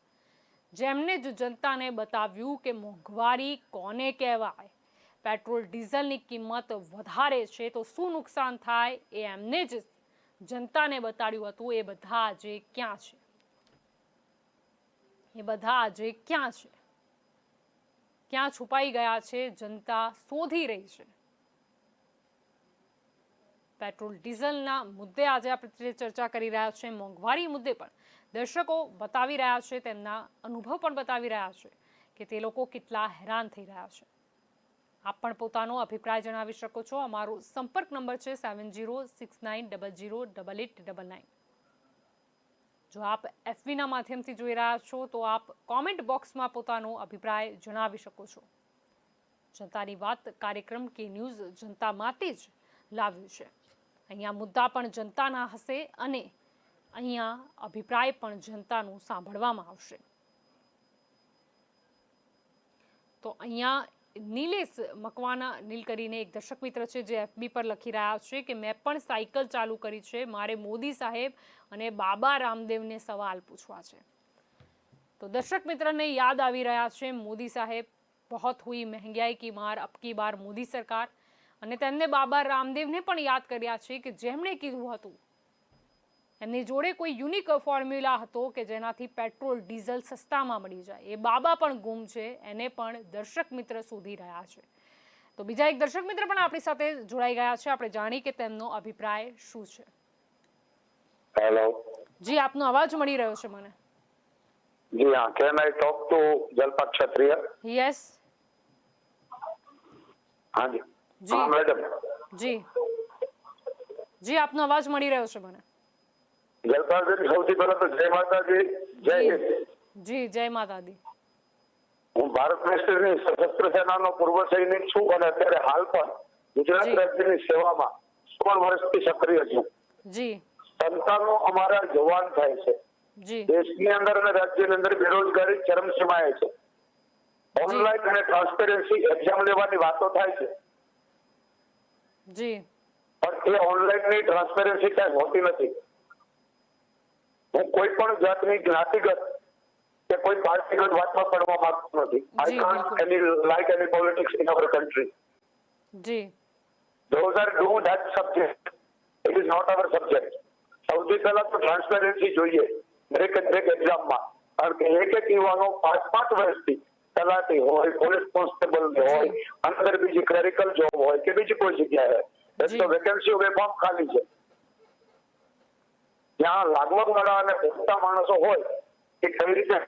જેમને જ જનતાને બતાવ્યું કે મોંઘવારી કોને કહેવાય, પેટ્રોલ ડીઝલની કિંમત વધારે છે તો શું નુકસાન થાય, એ એમને જ જનતાને બતાડ્યું હતું. એ બધા આજે ક્યાં છે? એ બધા આજે ક્યાં છે? ક્યાં છુપાઈ ગયા છે? જનતા શોધી રહી છે. પેટ્રોલ ડીઝલના મુદ્દે આજે આપણે ચર્ચા કરી રહ્યા છે. મોંઘવારી મુદ્દે પણ દર્શકો બતાવી રહ્યા છે, તેમના અનુભવ પણ બતાવી રહ્યા છે કે તે લોકો કેટલા હેરાન થઈ રહ્યા છે. આપ પણ પોતાનો અભિપ્રાય જણાવી શકો છો. અમારો સંપર્ક નંબર છે 7069008899. જો આપ FBના માધ્યમથી જોઈ રહ્યા છો તો આપ કોમેન્ટ બોક્સમાં પોતાનો અભિપ્રાય જણાવી શકો છો. જનતાની વાત કાર્યક્રમ કે ન્યૂઝ જનતા માટે જ લાવ્યું છે. અહીંયા મુદ્દા પણ જનતાના હશે અને અહીંયા અભિપ્રાય પણ જનતાનું સાંભળવામાં આવશે. તો અહીંયા નીલેશ મકવાના નીલ કરીને એક દર્શક મિત્ર છે જે FB પર લખી રહ્યા છે કે મેં પણ સાયકલ ચાલુ કરી છે, મારે મોદી સાહેબ અને બાબા રામદેવને સવાલ પૂછવા છે. તો દર્શક મિત્રને યાદ આવી રહ્યા છે મોદી સાહેબ, बहुत हुई महंगाई की मार, अब की बार मोदी सरकार. અને તેમને બાબા રામદેવને પણ યાદ કર્યા છે કે જેમણે કીધું હતું, એમની જોડે કોઈ યુનિક ફોર્મ્યુલા હતો કે જેનાથી પેટ્રોલ ડીઝલ સસ્તામાં મળી જાય. એ બાબા પણ ગુમ છે, એને પણ દર્શક મિત્ર શોધી રહ્યા છે. તો બીજા એક દર્શક મિત્ર પણ આપણી સાથે જોડાઈ ગયા છે. આપણે જાણી કે તેમનો અભિપ્રાય શું છે. હેલો જી, આપનો અવાજ મળી રહ્યો છે મને. જી હા, can I talk to Jalpa ક્ષત્રિય? યસ. હાજી જી મેડમ. જી જી, આપનો અવાજ મળી રહ્યો છે મને. જલપાલજી, સૌથી પહેલા તો જય માતાજી, જય હિન્દ. જી, જય માતાજી. હું ભારત રાષ્ટ્રની સશસ્ત્ર સેનાનો પૂર્વ સૈનિક છું અને અત્યારે હાલ પણ ગુજરાત રાજ્યની સેવામાં 16 વર્ષથી સક્રિય છું. જી. સંતાનો અમારા જવાન થાય છે. જી. દેશની અંદર અને રાજ્યની અંદર બેરોજગારી ચરમસીમાએ છે. ઓનલાઈન અને ટ્રાન્સપેરન્સી એક્ઝામ લેવાની વાતો થાય છે. જી. પણ એ ઓનલાઈન ની ટ્રાન્સપેરન્સી કઈ હોતી નથી. હું કોઈ પણ જાતની જ્ઞાતિગત કે કોઈ પાર્ટીગત વાતમાં પડવા માંગતો નથી. I can't any like any politics in our country. જી. Those are do that subject. It is not our subject. સૌથી પહેલા તો ટ્રાન્સપેરન્સી જોઈએ દરેક એક્ઝામમાં. કારણ કે એક યુવાનો 5 વર્ષથી તલાટી હોય, પોલીસ કોન્સ્ટેબલ હોય, અંદર બીજી ક્લેરિકલ જોબ હોય કે બીજી કોઈ જગ્યાએ તો વેકેન્સીઓ બેફામ ખાલી છે. ત્યાં લાગવગ વાળા અને પૂરતા માણસો હોય કે કઈ રીતે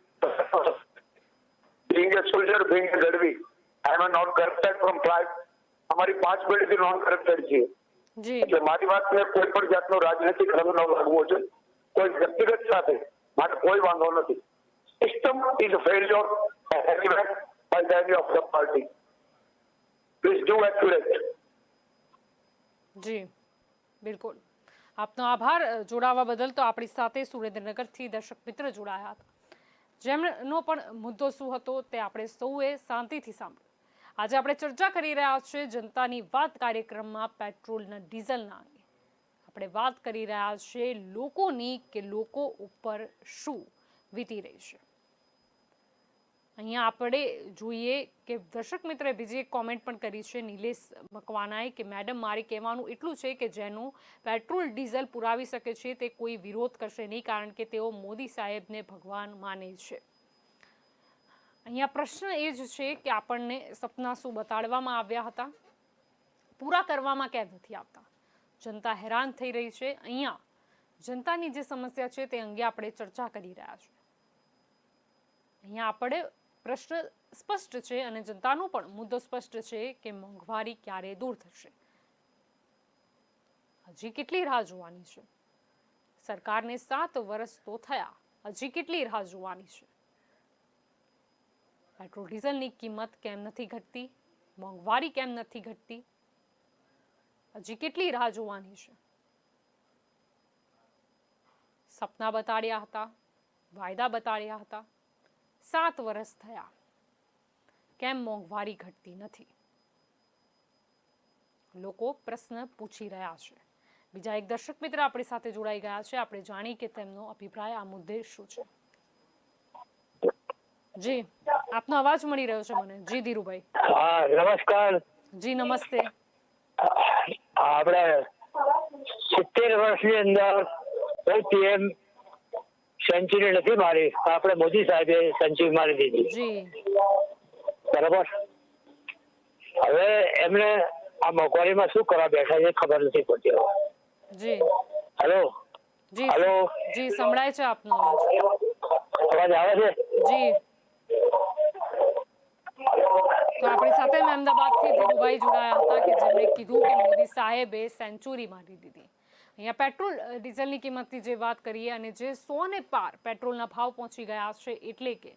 being a soldier, being a Gadhvi, I am not corrupted from tribe. અમારી 5 પેઢીથી નોન કરપ્ટેડ છીએ. એટલે મારી વાતને કોઈ પણ જાતનો રાજનૈતિક રંગ ન લાગવો જોઈએ. કોઈ વ્યક્તિગત સાથે મારે કોઈ વાંધો નથી. System is failure by the any of the party. Please do accurate. જી બિલકુલ, આપનો આભાર જોડાવા બદલ. તો આપણી સાથે સુરેન્દ્રનગરથી દર્શક મિત્ર જોડાયા હતા, જેમનો પણ મુદ્દો શું હતો તે આપણે સૌએ શાંતિથી સાંભળ્યો. આજે આપણે ચર્ચા કરી રહ્યા છીએ જનતાની વાત કાર્યક્રમમાં પેટ્રોલના ડીઝલના અંગે. આપણે વાત કરી રહ્યા છીએ લોકોની કે લોકો ઉપર શું વીતી રહી છે. અહીંયા આપણે જોઈએ કે દર્શક મિત્રે બીજી એક કોમેન્ટ પણ કરી છે નિલેશ મકવાનાએ કે મેડમ મારે કહેવાનું એટલું છે કે જેનું પેટ્રોલ ડીઝલ પુરાવી શકે છે તે કોઈ વિરોધ કરશે નહીં, કારણ કે તેઓ મોદી સાહેબને ભગવાન માને છે. અહીંયા પ્રશ્ન એ જ છે કે આપણને સપના શું બતાડવામાં આવ્યા હતા, પૂરા કરવામાં કેમ નથી આવતા. જનતા હેરાન થઈ રહી છે. અહીંયા જનતાની જે સમસ્યા છે તે અંગે આપણે ચર્ચા કરી રહ્યા છીએ. અહીંયા આપણે પ્રશ્ન સ્પષ્ટ છે અને જનતાનો પણ મુદ્દો સ્પષ્ટ છે કે મોંઘવારી ક્યારે દૂર થશે. હજી કેટલી રાહ જોવાની છે? સરકારને 7 વર્ષ તો થયા, હજી કેટલી રાહ જોવાની છે? પેટ્રોલ ડીઝલની કિંમત કેમ નથી ઘટતી? મોંઘવારી કેમ નથી ઘટતી? હજી કેટલી રાહ જોવાની છે? સપના બતાડ્યા હતા, વાયદા બતાડ્યા હતા, 7 વર્ષ થયા, કેમ મોંઘવારી ઘટતી નથી? લોકો પ્રશ્ન પૂછી રહ્યા છે. બીજા એક દર્શક મિત્ર આપણી સાથે જોડાઈ ગયા છે, આપણે જાણી કે તેમનો અભિપ્રાય આ મુદ્દે શું છે. જી, આપનો અવાજ મળી રહ્યો છે મને. જી ધીરુભાઈ. હા નમસ્કાર. જી નમસ્તે. આપણે 70 વર્ષની અંદર કોઈ પીએમ સેન્ચુરી નથી મારી, આપણે મોદી સાહેબે સેન્ચુરી મારી દીધી. બરાબર. હવે એમને આ મોંઘવારીમાં શું કરવા બેઠા છે ખબર નથી પડતી. જી હેલો. જી હેલો. જી સંભળાય છે આપનો અવાજ આવે છે? જી. તો આપણી સાથે અમદાવાદથી ધીરુભાઈ જોડાયા હતા કે જેમણે કીધું કે મોદી સાહેબે સેન્ચુરી મારી દીધી. અહીંયા પેટ્રોલ ડીઝલની કિંમતની જે વાત કરીએ અને જે 100 ને પાર પેટ્રોલના ભાવ પહોંચી ગયા છે, એટલે કે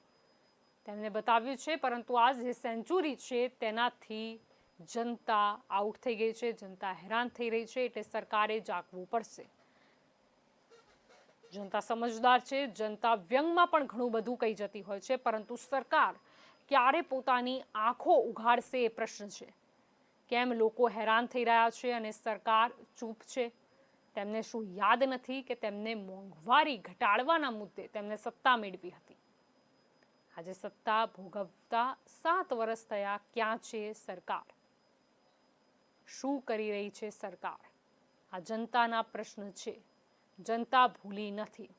તેમને બતાવ્યું છે, પરંતુ આ જે સેન્ચુરી છે તેનાથી જનતા આઉટ થઈ ગઈ છે, જનતા હેરાન થઈ રહી છે. એટલે સરકારે જાગવું પડશે. જનતા સમજદાર છે, જનતા વ્યંગમાં પણ ઘણું બધું કહી જતી હોય છે, પરંતુ સરકાર ક્યારે પોતાની આંખો ઉઘાડશે એ પ્રશ્ન છે. કેમ લોકો હેરાન થઈ રહ્યા છે અને સરકાર ચૂપ છે? તેમને શું યાદ નથી કે તેમને મોંઘવારી ઘટાડવાના મુદ્દે તેમને સત્તા મેળવી હતી? આજે સત્તા ભોગવતા 7 વર્ષ થયા. ક્યાં છે સરકાર? શું કરી રહી છે સરકાર? આ જનતાના પ્રશ્ન છે. જનતા ભૂલી નથી.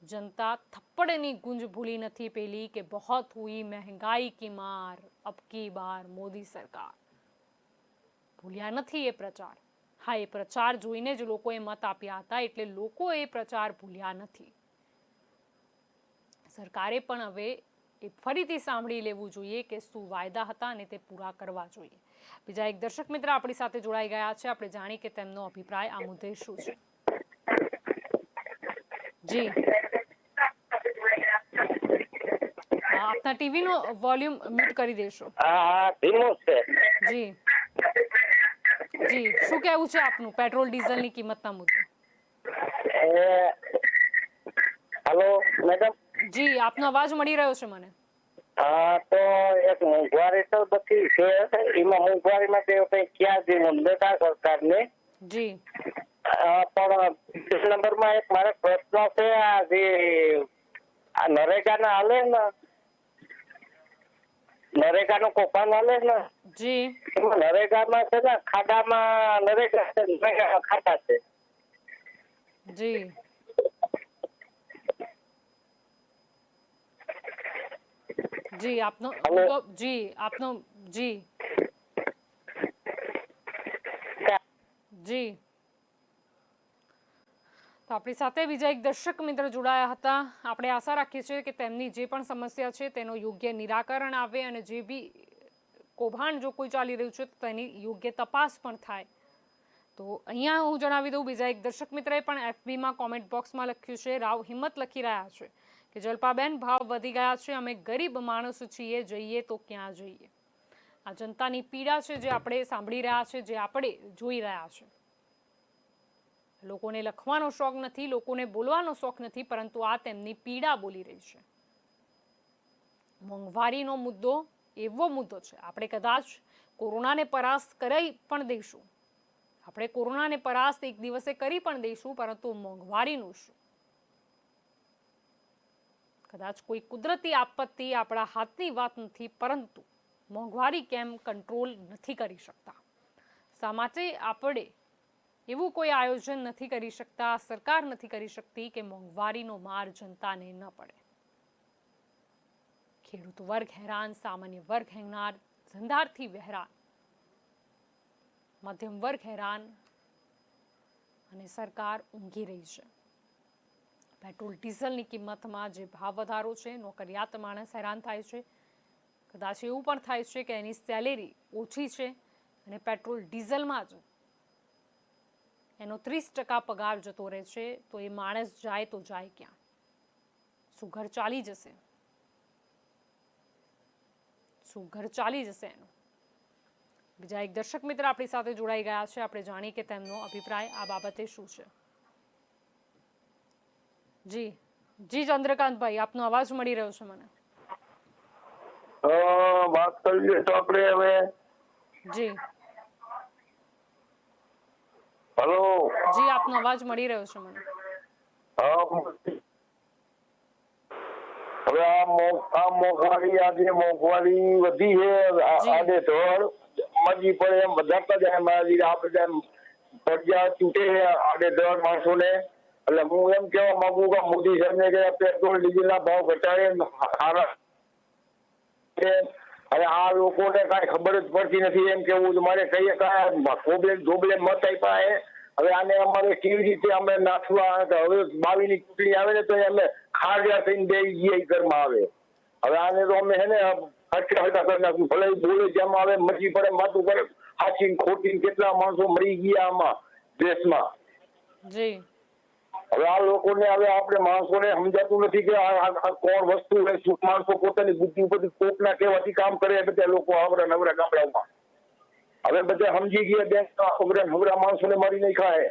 જનતા થપ્પડની ગુંજ ભૂલી નથી પેલી કે બહોત હુઈ મહેંગાઈ કી માર, અબ કી બાર મોદી સરકાર. ભૂલ્યા નથી એ પ્રચાર. હા, એ પ્રચાર જોઈને જ લોકોએ મત આપ્યા હતા, એટલે લોકો એ પ્રચાર ભૂલ્યા નથી. સરકારે પણ હવે એ ફરીથી સાંભળી લેવું જોઈએ કે શું વાયદા હતા અને તે પૂરા કરવા જોઈએ. બીજા એક દર્શક મિત્ર આપણી સાથે જોડાઈ ગયા છે, આપણે જાણી કે તેમનો અભિપ્રાય આ મુદ્દે શું છે. જી, આપના ટીવી નો વોલ્યુમ મ્યુટ કરી દેશો. હા ધીમો છે. જી જી, શું કહેવું છે આપનું પેટ્રોલ ડીઝલની કિંમતના મુદ્દે? Hello madam. જી, આપનો અવાજ મળી રહ્યો છે મને. હા, તો એક મોંઘવારી તો બધી છે, એમાં મોંઘવારીમાં તે કઈ ક્યાં દેવું નતા સરકારને. જી. પણ 25 નંબરમાં એક મારે પ્રશ્ન છે. આ જે આ નરેગાના હાલે ને, નરેગાનું કૌભાંડ હાલે ને જી, એમાં નરેગામાં છે ને ખાડામાં નરેગા છે, નરેગામાં ખાડા છે. જી, જી આપનો જી આપનો જી જી. તો આપણી સાથે બીજા એક દર્શક મિત્ર જોડાયા હતા. આપણે આશા રાખીએ છીએ કે તેમની જે પણ સમસ્યા છે તેનો યોગ્ય નિરાકરણ આવે અને જે બી કૌભાંડ જો કોઈ ચાલી રહ્યું છે તો તેની યોગ્ય તપાસ પણ થાય. તો અહીંયા હું જણાવી દઉં, બીજા એક દર્શક મિત્રએ પણ FBમાં કોમેન્ટ બોક્સમાં લખ્યું છે, રાવ હિંમત લખી રહ્યા છે કે જલ્પાબેન ભાવ વધી ગયા છે, અમે ગરીબ માણસો છીએ, જઈએ તો ક્યાં જઈએ. આ જનતાની પીડા છે જે આપણે સાંભળી રહ્યા છે, જે આપણે જોઈ રહ્યા છે. લોકોને લખવાનો શોખ નથી, લોકોને બોલવાનો શોખ નથી, પરંતુ આ તેમની પીડા બોલી રહી છે. મોંઘવારીનો મુદ્દો એવો મુદ્દો છે, આપણે કદાચ કોરોનાને પરાસ્ત કરી પણ દઈશું, આપણે કોરોનાને પરાસ્ત એક દિવસે કરી પણ દઈશું, પરંતુ મોંઘવારીનું શું? કદાચ કોઈ કુદરતી આપત્તિ આપણા હાથની વાત નથી, પરંતુ મોંઘવારી કેમ કંટ્રોલ નથી કરી શકતા? શા માટે આપણે એવું કોઈ આયોજન નથી કરી શકતા, સરકાર નથી કરી શકતી કે મોંઘવારીનો માર જનતાને ન પડે? ખેડૂત વર્ગ હેરાન, સામાન્ય વર્ગ હેરાન, ધંધાર્થી હેરાન, મધ્યમ વર્ગ હેરાન અને સરકાર ઊંઘી રહી છે. પેટ્રોલ ડીઝલની કિંમતમાં જે ભાવ વધારો છે, નોકરિયાત માણસ હેરાન થાય છે. કદાચ એવું પણ થાય છે કે એની સેલેરી ઓછી છે અને પેટ્રોલ ડીઝલમાં જ એનો 30% પગાર જતો રહે છે, તો એ માણસ જાય તો જાય ક્યાં? શું ઘર ચાલી જશે? શું ઘર ચાલી જશે એનું? બીજા એક દર્શક મિત્ર આપણી સાથે જોડાઈ ગયા છે, આપણે જાણીએ કે તેમનો અભિપ્રાય આ બાબતે શું છે. જી જી ચંદ્રકાંતભાઈ, આપનો અવાજ મળી રહ્યો છે મને. વાત કરીએ તો આપણે હવે. જી હેલો. જી આપનો અવાજ મળી રહ્યો છે મને. હવે આ મોંઘવારી, આજે મોંઘવારી વધી છે, આડે ધડ મજી પડે એમ વધારતા જાય. મારી આ બધા પ્રજા તૂટે આડે ધડ માણસોને. એટલે હું એમ કેવા માંગુ કે મોદી સાહેબને કે પેટ્રોલ ડીઝલના ભાવ ઘટાડે સારા. અને આ લોકોને કાંઈ ખબર જ પડતી નથી, એમ કેવું મારે કહીએ ધોબલે મત આપ્યા. હવે આને અમારે કેવી રીતે અમે નાખવા? હવે 22 ની ચૂંટણી આવે ને તો અમે ખાડિયા થઈને બે ગયા ઘરમાં આવે. હવે આને તો અમે હે ને હટકા કરી નાખવું. ભલે બોલે જેમ આવે મચી પડે, માથું પડે, સાચી ખોટી કેટલા માણસો મરી ગયા આમાં દેશમાં. જી હવે આ લોકોને, હવે આપણે માણસોને સમજાતું નથી કે આ કોણ વસ્તુ છે. શું માણસો પોતાની બુદ્ધિ ઉપર કોકના કહેવાથી કામ કરે બધા લોકો આવરા નવરા ગામડાઓમાં. હવે બધા સમજી ગયા, બેંક નવરા માણસોને મારી નહીં ખાય.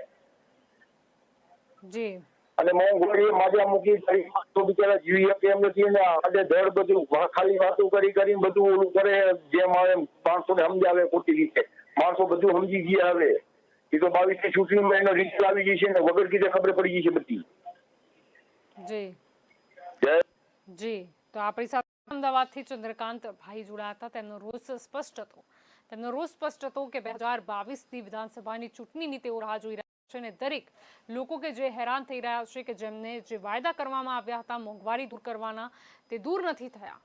જી અને મોંઘવારી માજા મૂકી તો બિચારા જીવી શકે એમ નથી. ને આજે ધડ બધું ખાલી વાતો કરીને બધું ઓલું કરે, જેમ આવે માણસોને સમજાવે ખોટી રીતે. માણસો બધું સમજી ગયા. હવે એ તો 22 ની ચૂંટણીમાં એનો રિઝલ્ટ આવી ગઈ છે ને વગર કીધે ખબર પડી ગઈ છે બધી. જી જી. તો આપણી સાથે અમદાવાદથી ચંદ્રકાંત ભાઈ જોડાયા હતા. તેમનો રોષ સ્પષ્ટ હતો. તેમનો રોષ સ્પષ્ટ હતો કે 2022ની વિધાનસભાની ચૂંટણીની તેઓ રાહ જોઈ રહ્યા છે અને દરેક લોકો કે જે હેરાન થઈ રહ્યા છે, કે જેમને જે વાયદા કરવામાં આવ્યા હતા મોંઘવારી દૂર કરવાના, તે દૂર નથી થયા.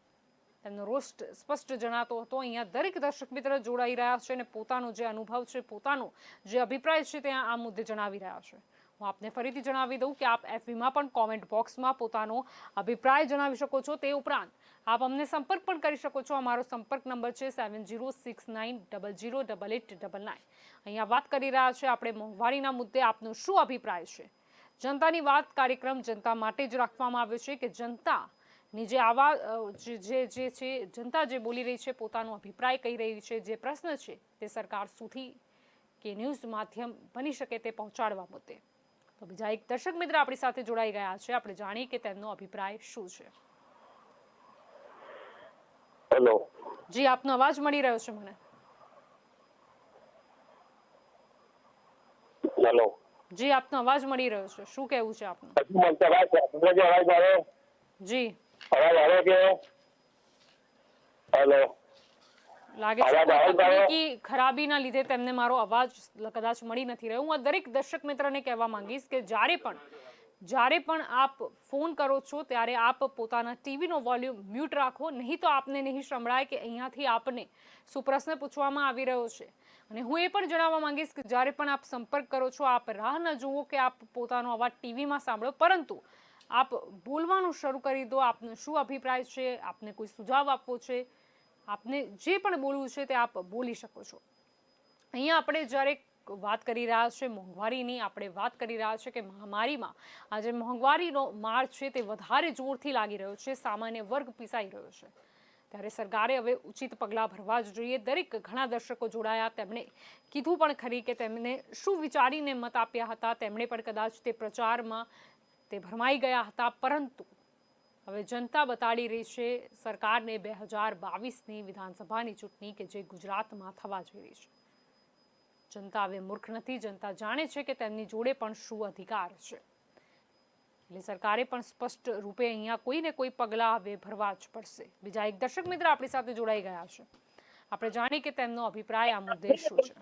તેમનો રોષ સ્પષ્ટ જણાતો હતો. અહીંયા દરેક દર્શક મિત્ર જોડાઈ રહ્યા છે અને પોતાનો જે અનુભવ છે, પોતાનો જે અભિપ્રાય છે, ત્યાં આ મુદ્દે જણાવી રહ્યા છે. હું આપને ફરીથી જણાવી દઉં કે આપ FBમાં પણ કોમેન્ટ બોક્સમાં પોતાનો અભિપ્રાય જણાવી શકો છો. તે ઉપરાંત આપ અમને સંપર્ક પણ કરી શકો છો. અમારો સંપર્ક નંબર છે 7069008899. અહીંયા વાત કરી રહ્યા છે આપણે મોંઘવારીના મુદ્દે. આપનો શું અભિપ્રાય છે? જનતાની વાત કાર્યક્રમ જનતા માટે જ રાખવામાં આવ્યો છે, કે જનતાની જે આવા જે છે, જનતા જે બોલી રહી છે, પોતાનો અભિપ્રાય કહી રહી છે, જે પ્રશ્ન છે તે સરકાર સુધી કે ન્યૂઝ માધ્યમ બની શકે તે પહોંચાડવા મુદ્દે. તો બીજા એક દર્શક મિત્ર આપણી સાથે જોડાઈ ગયા છે, આપણે જાણીએ કે તેમનો અભિપ્રાય શું છે. હેલો. જી આપનો અવાજ મળી રહ્યો છે મને. હેલો. જી આપનો અવાજ મળી રહ્યો છે, શું કહેવું છે આપનું? જી અવાજ આવે છે? હેલો, લાગે છે કોઈ તકનીકી ખરાબીના લીધે તેમને મારો અવાજ કદાચ મળી નથી રહ્યો. હું આ દરેક દર્શક મિત્રને કહેવા માંગીશ કે જ્યારે પણ આપ ફોન કરો છો ત્યારે આપ પોતાના ટીવીનો વોલ્યુમ મ્યુટ રાખો, નહીં તો આપને નહીં સંભળાય કે અહીંયાથી આપને શું પ્રશ્ન પૂછવામાં આવી રહ્યો છે. અને હું એ પણ જણાવવા માંગીશ કે જ્યારે પણ આપ સંપર્ક કરો છો આપ રાહ ન જુઓ કે આપ પોતાનો અવાજ ટીવીમાં સાંભળો, પરંતુ આપ બોલવાનું શરૂ કરી દો. આપનો શું અભિપ્રાય છે, આપને કોઈ સુઝાવ આપવો છે, આપને જે પણ બોલવું છે તે આપ બોલી શકો છો. અહીંયા આપણે જ્યારે વાત કરી રહ્યા છે મોંઘવારીની, આપણે વાત કરી રહ્યા છે કે મહામારીમાં આજે મોંઘવારીનો માર છે તે વધારે જોરથી લાગી રહ્યો છે, સામાન્ય વર્ગ પીસાઈ રહ્યો છે. ત્યારે સરકારે હવે ઉચિત પગલાં ભરવા જ જોઈએ. દરેક ઘણા દર્શકો જોડાયા, તેમણે કીધું પણ ખરી કે તેમને શું વિચારીને મત આપ્યા હતા. તેમણે પણ કદાચ તે પ્રચારમાં તે ભરમાઈ ગયા હતા, પરંતુ હવે જનતા બતાડી રહી છે સરકારને 2022ની વિધાનસભાની ચૂંટણી કે જે ગુજરાતમાં થવા જઈ રહી છે. જનતા હવે મૂર્ખ નથી, જનતા જાણે છે કે તેમની જોડે પણ શું અધિકાર છે. એટલે સરકારે પણ સ્પષ્ટ રૂપે અહીંયા કોઈને કોઈ પગલાં હવે ભરવા જ પડશે. બીજા એક દર્શક મિત્ર આપણી સાથે જોડાઈ ગયા છે, આપણે જાણીએ કે તેમનો અભિપ્રાય આ મુદ્દે શું છે.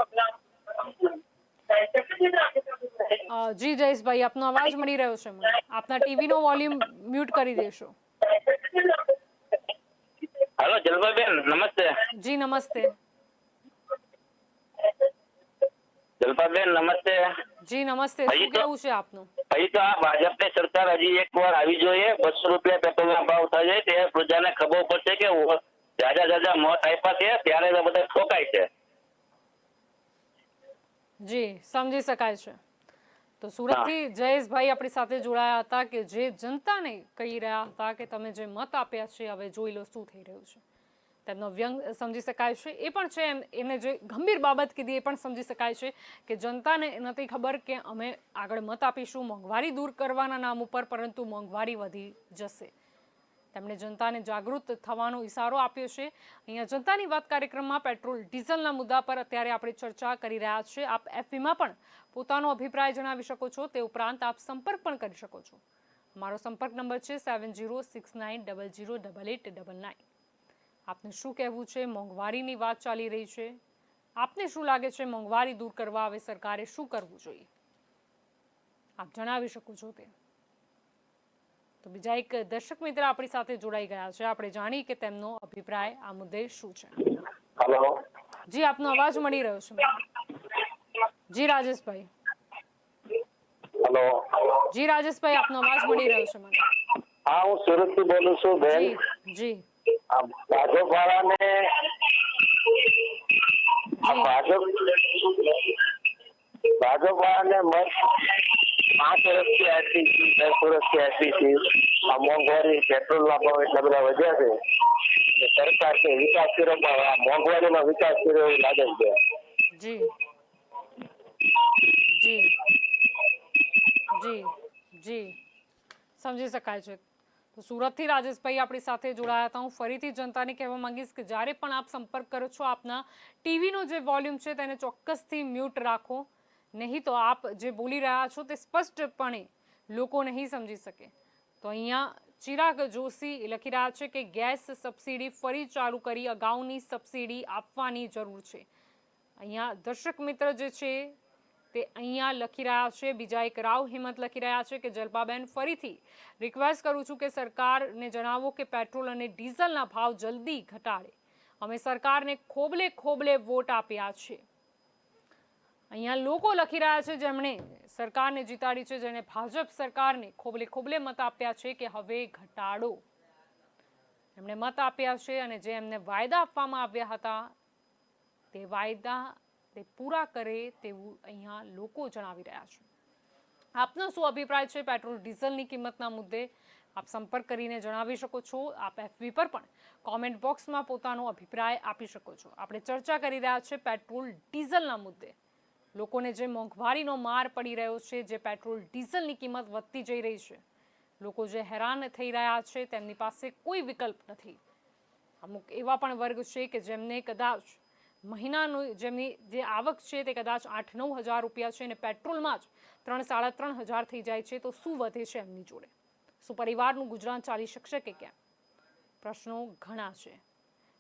જી જયેશભાઈ, આપનો અવાજ મળી રહ્યો છે મને. આપના ટીવીનો વોલ્યુમ મ્યુટ કરી દેશો. હેલો જલપાબેન, નમસ્તે. જી નમસ્તે. જલપાબેન નમસ્તે. જી નમસ્તે, શું કેવું છે આપનું? અહીં તો આ ભાજપની સરકાર હજી એક વાર આવી જોઈએ. 200 રૂપિયા પેટ્રોલના ભાવ થઈ જાય ત્યારે પ્રજાને ખબર પડશે કે જાજા મત આપ્યા છે ત્યારે બધા ઠોકાય છે. જી સમજી શકાય છે. તો સુરતથી જયેશભાઈ આપણી સાથે જોડાયા હતા કે જે જનતાને કહી રહ્યા હતા કે તમે જે મત આપ્યા છે હવે જોઈ લો શું થઈ રહ્યું છે. તેમનો વ્યંગ સમજી શકાય છે. એ પણ છે એમને જે ગંભીર બાબત કીધી એ પણ સમજી શકાય છે કે જનતાને નથી ખબર કે અમે આગળ મત આપીશું મોંઘવારી દૂર કરવાના નામ ઉપર, પરંતુ મોંઘવારી વધી જશે. તેમણે જનતાને જાગૃત થવાનો ઇશારો આપ્યો છે. અહીંયા જનતાની વાત કાર્યક્રમમાં પેટ્રોલ ડીઝલના મુદ્દા પર અત્યારે આપણે ચર્ચા કરી રહ્યા છીએ. આપ એફબીમાં પણ પોતાનો અભિપ્રાય જણાવી શકો છો. તે ઉપરાંત આપ સંપર્ક પણ કરી શકો છો. મારો સંપર્ક નંબર છે 7069008899. આપને શું કહેવું છે? મોંઘવારીની વાત ચાલી રહી છે, આપને શું લાગે છે મોંઘવારી દૂર કરવા હવે સરકારે શું કરવું જોઈએ? આપ જણાવી શકો છો તે. તો બીજા એક દર્શક મિત્ર આપણી સાથે જોડાઈ ગયા છે, આપણે જાણીએ કે તેમનો અભિપ્રાય આ મુદ્દે શું છે. હેલો, જી આપનો અવાજ મળી રહ્યો છે. જી રાજેશભાઈ. હેલો, જી રાજેશભાઈ, આપનો અવાજ મળી રહ્યો છે મને. હા, હું સુરતથી બોલું છું બેન. જી ભાજપ વાળાને મત 5 વર્ષથી આપી છે, 10 વર્ષથી આપી છે. આ મોંઘવારી પેટ્રોલના ભાવ એટલા બધા વધ્યા છે કે સરકાર છે વિકાસ કર્યો પણ મોંઘવારીનો વિકાસ કર્યો એવું લાગે છે. જી જી જી જી સમજી શકાય છે. તો સુરતથી રાજેશભાઈ આપણી સાથે જોડાયા હતા. હું ફરીથી જનતાને કહેવા માંગીશ કે જ્યારે પણ આપ સંપર્ક કરો છો આપના ટીવીનો જે વોલ્યુમ છે તેને ચોક્કસથી મ્યુટ રાખો, નહીં તો આપ જે બોલી રહ્યા છો તે સ્પષ્ટપણે લોકો નહીં સમજી શકે. તો અહીંયા ચિરાગ જોશી લખી રહ્યા છે કે ગેસ સબસિડી ફરી ચાલુ કરી, અગાઉની સબસિડી આપવાની જરૂર છે. અહીંયા દર્શક મિત્ર જે છે તે અહીંયા લખી રહ્યા છે. બીજા એક રાવ હિંમત લખી રહ્યા છે કે જલ્પાબેન ફરીથી રિક્વેસ્ટ કરું છું કે સરકારને જણાવો કે પેટ્રોલ અને ડીઝલના ભાવ જલ્દી ઘટાડે. અમે સરકારને ખોબલે વોટ આપ્યા છે. અહીંયા લોકો લખી રહ્યા છે જેમણે સરકારને જીતાડી છે, જેને ભાજપ સરકારને ખોબલે મત આપ્યા છે કે હવે ઘટાડો. એમણે મત આપ્યા છે અને જે એમને વાયદા આપવામાં આવ્યા હતા તે વાયદા તે પૂરા કરે તેવું અહીંયા લોકો જણાવી રહ્યા છે. આપનો શું અભિપ્રાય છે પેટ્રોલ ડીઝલની કિંમતના મુદ્દે? આપ સંપર્ક કરીને જણાવી શકો છો. આપ એફબી પર પણ કોમેન્ટ બોક્સમાં પોતાનો અભિપ્રાય આપી શકો છો. આપણે ચર્ચા કરી રહ્યા છીએ પેટ્રોલ ડીઝલના મુદ્દે. લોકોને જે મોંઘવારીનો માર પડી રહ્યો છે, જે પેટ્રોલ ડીઝલની કિંમત વધતી જઈ રહી છે, લોકો જે હેરાન થઈ રહ્યા છે તેમની પાસે કોઈ વિકલ્પ નથી. અમુક એવા પણ વર્ગ છે કે જેમને કદાચ મહિનાનું જેમની જે આવક છે તે કદાચ 8-9 હજાર રૂપિયા છે અને પેટ્રોલમાં જ 3-3.5 હજાર થઈ જાય છે, તો શું વધે છે એમની જોડે? શું પરિવારનું ગુજરાન ચાલી શકશે કે કેમ? પ્રશ્નો ઘણા છે.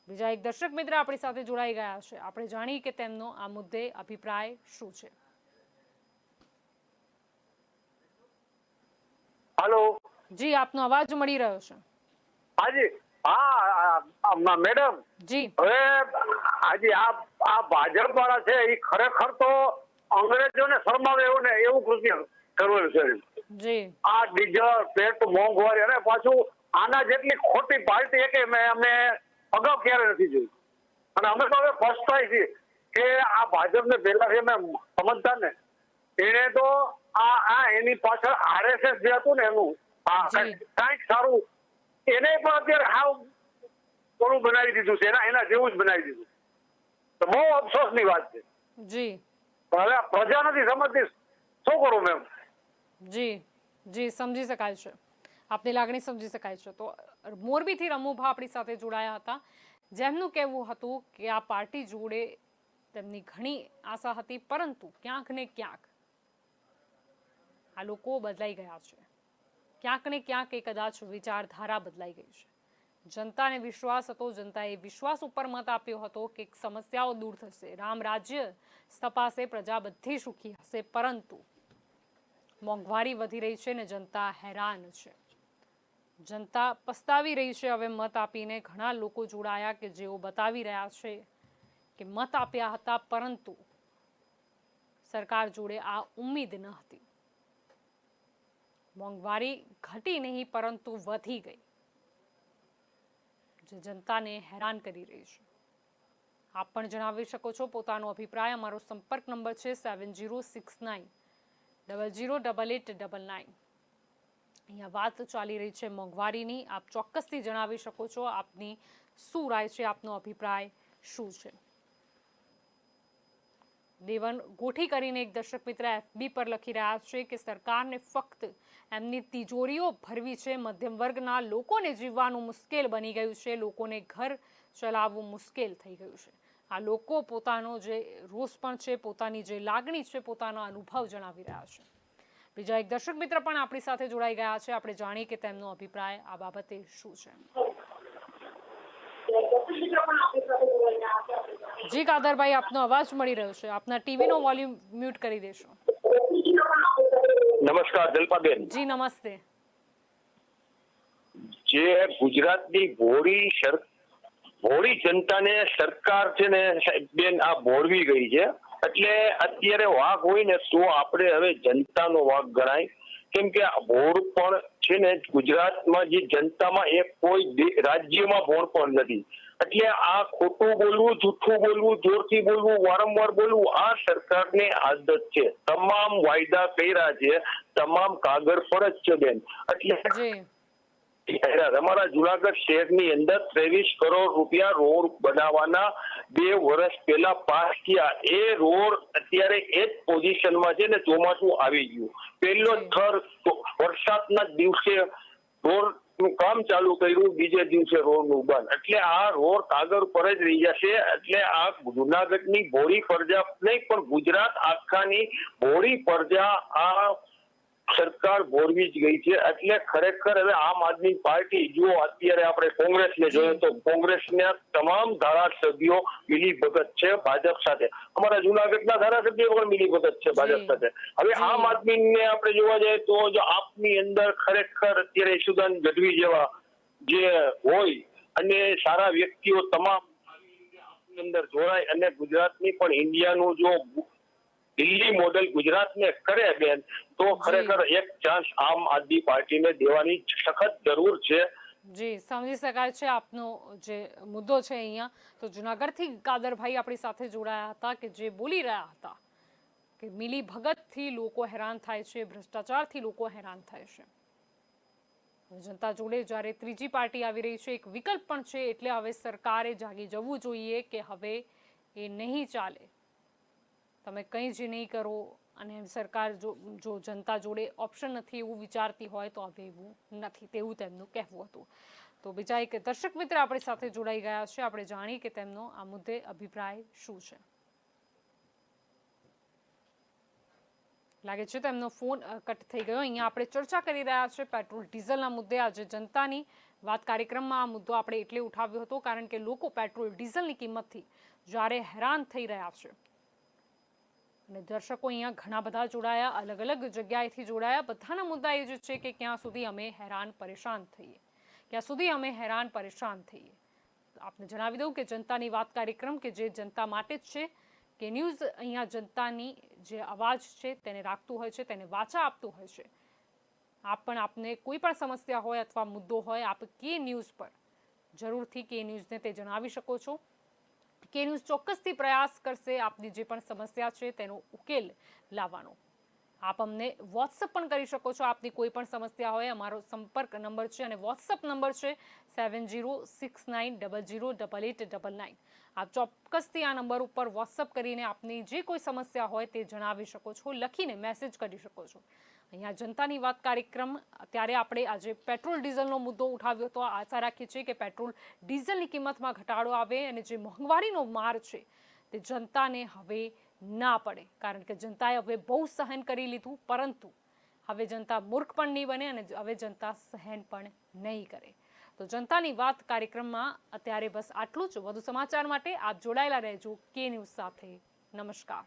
બીજા એક દર્શક મિત્ર આપણી સાથે જોડાઈ ગયા છે. આપણે જાણીએ કે તેમનો આ મુદ્દે અભિપ્રાય શું છે. હેલો જી, આપનો અવાજ મળી રહ્યો છે. હાજી, હા મેડમ જી, હવે હાજી આ ભાજપ વાળા છે એ ખરેખર તો અંગ્રેજોને શરમાવે એવું કૃત્ય કરવું છે. જી, આ ડીઝલ પેટ્રોલ મોંઘવારી અને પાછું આના જેટલી ખોટી પાર્ટી કે અમે અગાઉ ક્યારે નથી જોઈ. અને અમે તો હવે પછતાઈ છીએ કે આ ભાજપને પહેલા અમે સમજતા ને એને તો આ એની પાછળ આરએસએસ જે હતું ને એનું કાંઈક સારું એને પણ અત્યારે હાવ થોડું બનાવી દીધું છે, એના જેવું જ બનાવી દીધું. તો બહુ અફસોસની વાત છે. જી, હવે પ્રજા નથી સમજતી, શું કરું મેમ? જી જી, સમજી શકાય છે, આપની લાગણી સમજી શકાય છે. તો મોરબીથી રમુભા આપણી સાથે જોડાયા હતા, જેમનું કહેવું હતું કે આ પાર્ટી જોડે તેમની ઘણી આશા હતી, પરંતુ ક્યાંક ને ક્યાંક આ લોકો બદલાઈ ગયા છે. ક્યાંક ને ક્યાંક એ કદાચ વિચારધારા બદલાઈ ગઈ છે. જનતાને વિશ્વાસ હતો, જનતાએ વિશ્વાસ ઉપર મત આપ્યો હતો કે સમસ્યાઓ દૂર થશે, રામ રાજ્ય સ્થપાશે, પ્રજા બધી સુખી હશે, પરંતુ મોંઘવારી વધી રહી છે ને જનતા હેરાન છે. જનતા પસ્તાવી રહી છે. હવે મત આપીને ઘણા લોકો જોડાયા કે જેઓ બતાવી રહ્યા છે કે મત આપ્યા હતા, પરંતુ સરકાર જોડે આ ઉમ્મીદ ન હતી. મોંઘવારી ઘટી નહીં પરંતુ વધી ગઈ, જે જનતાને હેરાન કરી રહી છે. આપ પણ જણાવી શકો છો પોતાનો અભિપ્રાય. અમારો સંપર્ક નંબર છે 7069008899. અહીંયા વાત ચાલી રહી છે મોંઘવારીની. આપ ચોક્કસથી જણાવી શકો છો આપની શું રાય છે, આપનો અભિપ્રાય શું છે. દેવન ગોઠી કરીને એક દર્શક મિત્ર FB પર લખી રહ્યા છે કે સરકારને ફક્ત એમની તિજોરીઓ ભરવી છે. મધ્યમ વર્ગના લોકોને જીવવાનું મુશ્કેલ બની ગયું છે, લોકોને ઘર ચલાવવું મુશ્કેલ થઈ ગયું છે. આ લોકો પોતાનો જે રોષ પણ છે, પોતાની જે લાગણી છે, પોતાનો અનુભવ જણાવી રહ્યા છે. બીજા એક દર્શક મિત્ર પણ આપણી સાથે જોડાઈ ગયા છે. આપણે જાણીએ કે તેમનો અભિપ્રાય આ બાબતે શું છે. જી કાદરભાઈ, આપનો અવાજ મળી રહ્યો છે. આપના ટીવીનો વોલ્યુમ મ્યુટ કરી દેશો. નમસ્કાર જલ્પાબેન. જી નમસ્તે. જે ગુજરાતની ભોળી જનતાને સરકાર છે ને બેન આ ભોળવી ગઈ છે. એટલે અત્યારે વાંક હોય ને તો આપણે હવે જનતાનો વાંક ગણાય. કેમ કે ભોળ પણ છે ને ગુજરાતમાં જે જનતામાં એક કોઈ રાજ્યમાં ભોળ પણ નથી. એટલે આ ખોટું બોલવું, જૂઠું બોલવું, જોરથી બોલવું, વારંવાર બોલવું આ સરકારની આદત છે. તમામ વાયદા કર્યા છે, તમામ કાગળ પર જ છે બેન. એટલે અમારા જુનાગઢ શહેરની અંદર 23 કરોડ રૂપિયા રોડ બનાવવાના 2 વર્ષ પહેલા પાસ થયા. એ રોડ અત્યારે એ જ પોઝિશનમાં છે ને ચોમાસું આવી ગયું. પહેલો થર વરસાદના દિવસે રોડ નું કામ ચાલુ કર્યું, બીજે દિવસે રોડ નું બંધ. એટલે આ રોડ કાગળ પર જ રહી જશે. એટલે આ જુનાગઢની ભોળી પ્રજા નહીં પણ ગુજરાત આખાની ભોળી પ્રજા આ સરકાર ભોળવી જ ગઈ છે. એટલે ખરેખર હવે આમ આદમી પાર્ટી, જો અત્યારે આપણે કોંગ્રેસને જોઈએ તો કોંગ્રેસના તમામ ધારાસભ્યો મિલીભગત છે ભાજપ સાથે. અમારા જુનાગઢના ધારાસભ્યો પણ મિલીભગત છે ભાજપ સાથે. હવે આમ આદમીને આપણે જોવા જઈએ તો જો આપની અંદર ખરેખર અત્યારે યશુદાન ગઢવી જેવા જે હોય અને સારા વ્યક્તિઓ તમામ અંદર જોડાય અને ગુજરાતની પણ ઇન્ડિયાનું જો દિલ્હી મોડેલ ગુજરાતને કરે બેન તો ખરેખર એક ચાન્સ આમ આદમી પાર્ટીને દેવાની સખત જરૂર છે. જી, સમજી શકાય છે આપનો જે મુદ્દો છે. અહીંયા તો જુનાગઢથી કાદરભાઈ આપણી સાથે જોડાયા હતા કે જે બોલી રહ્યા હતા કે મિલી ભગતથી લોકો હેરાન થાય છે, ભ્રષ્ટાચારથી લોકો હેરાન થાય છે. જનતા જોડે જ્યારે ત્રીજી પાર્ટી આવી રહી છે, એક વિકલ્પ પણ છે. એટલે હવે સરકારે જાગી જવું જોઈએ કે હવે એ નહીં ચાલે, તમે કંઈ જ નહીં કરો. અને સરકાર જો જનતા જોડે ઓપ્શન નથી એવું વિચારતી હોય તો હવે એવું નથી, તેવું તેમનું કહેવું હતું. તો બીજા એક દર્શક મિત્ર આપણી સાથે જોડાઈ ગયા છે, આપણે જાણીએ કે તેમનો આ મુદ્દે અભિપ્રાય શું છે. લાગે છે તેમનો ફોન કટ થઈ ગયો. અહીંયા આપણે ચર્ચા કરી રહ્યા છે પેટ્રોલ ડીઝલના મુદ્દે. આજે જનતાની વાત કાર્યક્રમમાં આ મુદ્દો આપણે એટલે ઉઠાવ્યો હતો કારણ કે લોકો પેટ્રોલ ડીઝલની કિંમતથી જ્યારે હેરાન થઈ રહ્યા છે અને દર્શકો અહીંયા ઘણા બધા જોડાયા, અલગ અલગ જગ્યાએથી જોડાયા. બધાના મુદ્દા એ જ છે કે ક્યાં સુધી અમે હેરાન પરેશાન થઈએ, ક્યાં સુધી અમે હેરાન પરેશાન થઈએ. આપને જણાવી દઉં કે જનતાની વાત કાર્યક્રમ કે જે જનતા માટે જ છે, કે ન્યૂઝ અહીંયા જનતાની જે અવાજ છે તેને રાખતું હોય છે, તેને વાચા આપતું હોય છે. આપ પણ આપને કોઈ પણ સમસ્યા હોય અથવા મુદ્દો હોય, આપ કે ન્યૂઝ પર જરૂરથી કે ન્યૂઝને તે જણાવી શકો છો. કે ન્યૂઝ ચોક્કસથી પ્રયાસ કરશે આપની જે પણ સમસ્યા છે તેનો ઉકેલ લાવવાનો. આપ અમને વોટ્સઅપ પણ કરી શકો છો. આપની કોઈ પણ સમસ્યા હોય, અમારો સંપર્ક નંબર છે અને વોટ્સઅપ નંબર છે 7069008899. આપ ચોક્કસથી આ નંબર ઉપર વોટ્સઅપ કરીને આપની જે કોઈ સમસ્યા હોય તે જણાવી શકો છો, લખીને મેસેજ કરી શકો છો. અહીંયા જનતાની વાત કાર્યક્રમ ત્યારે આપણે આજે પેટ્રોલ ડીઝલનો મુદ્દો ઉઠાવ્યો હતો. આશા રાખીએ છીએ કે પેટ્રોલ ડીઝલની કિંમતમાં ઘટાડો આવે અને જે મોંઘવારીનો માર છે તે જનતાને હવે ના પડે, કારણ કે જનતાએ હવે બહુ સહન કરી લીધું, પરંતુ હવે જનતા મૂર્ખ પણ નહીં બને અને હવે જનતા સહન પણ નહીં કરે. તો જનતાની વાત કાર્યક્રમમાં અત્યારે બસ આટલું જ. વધુ સમાચાર માટે આપ જોડાયેલા રહેજો કે ન્યૂઝ સાથે. નમસ્કાર.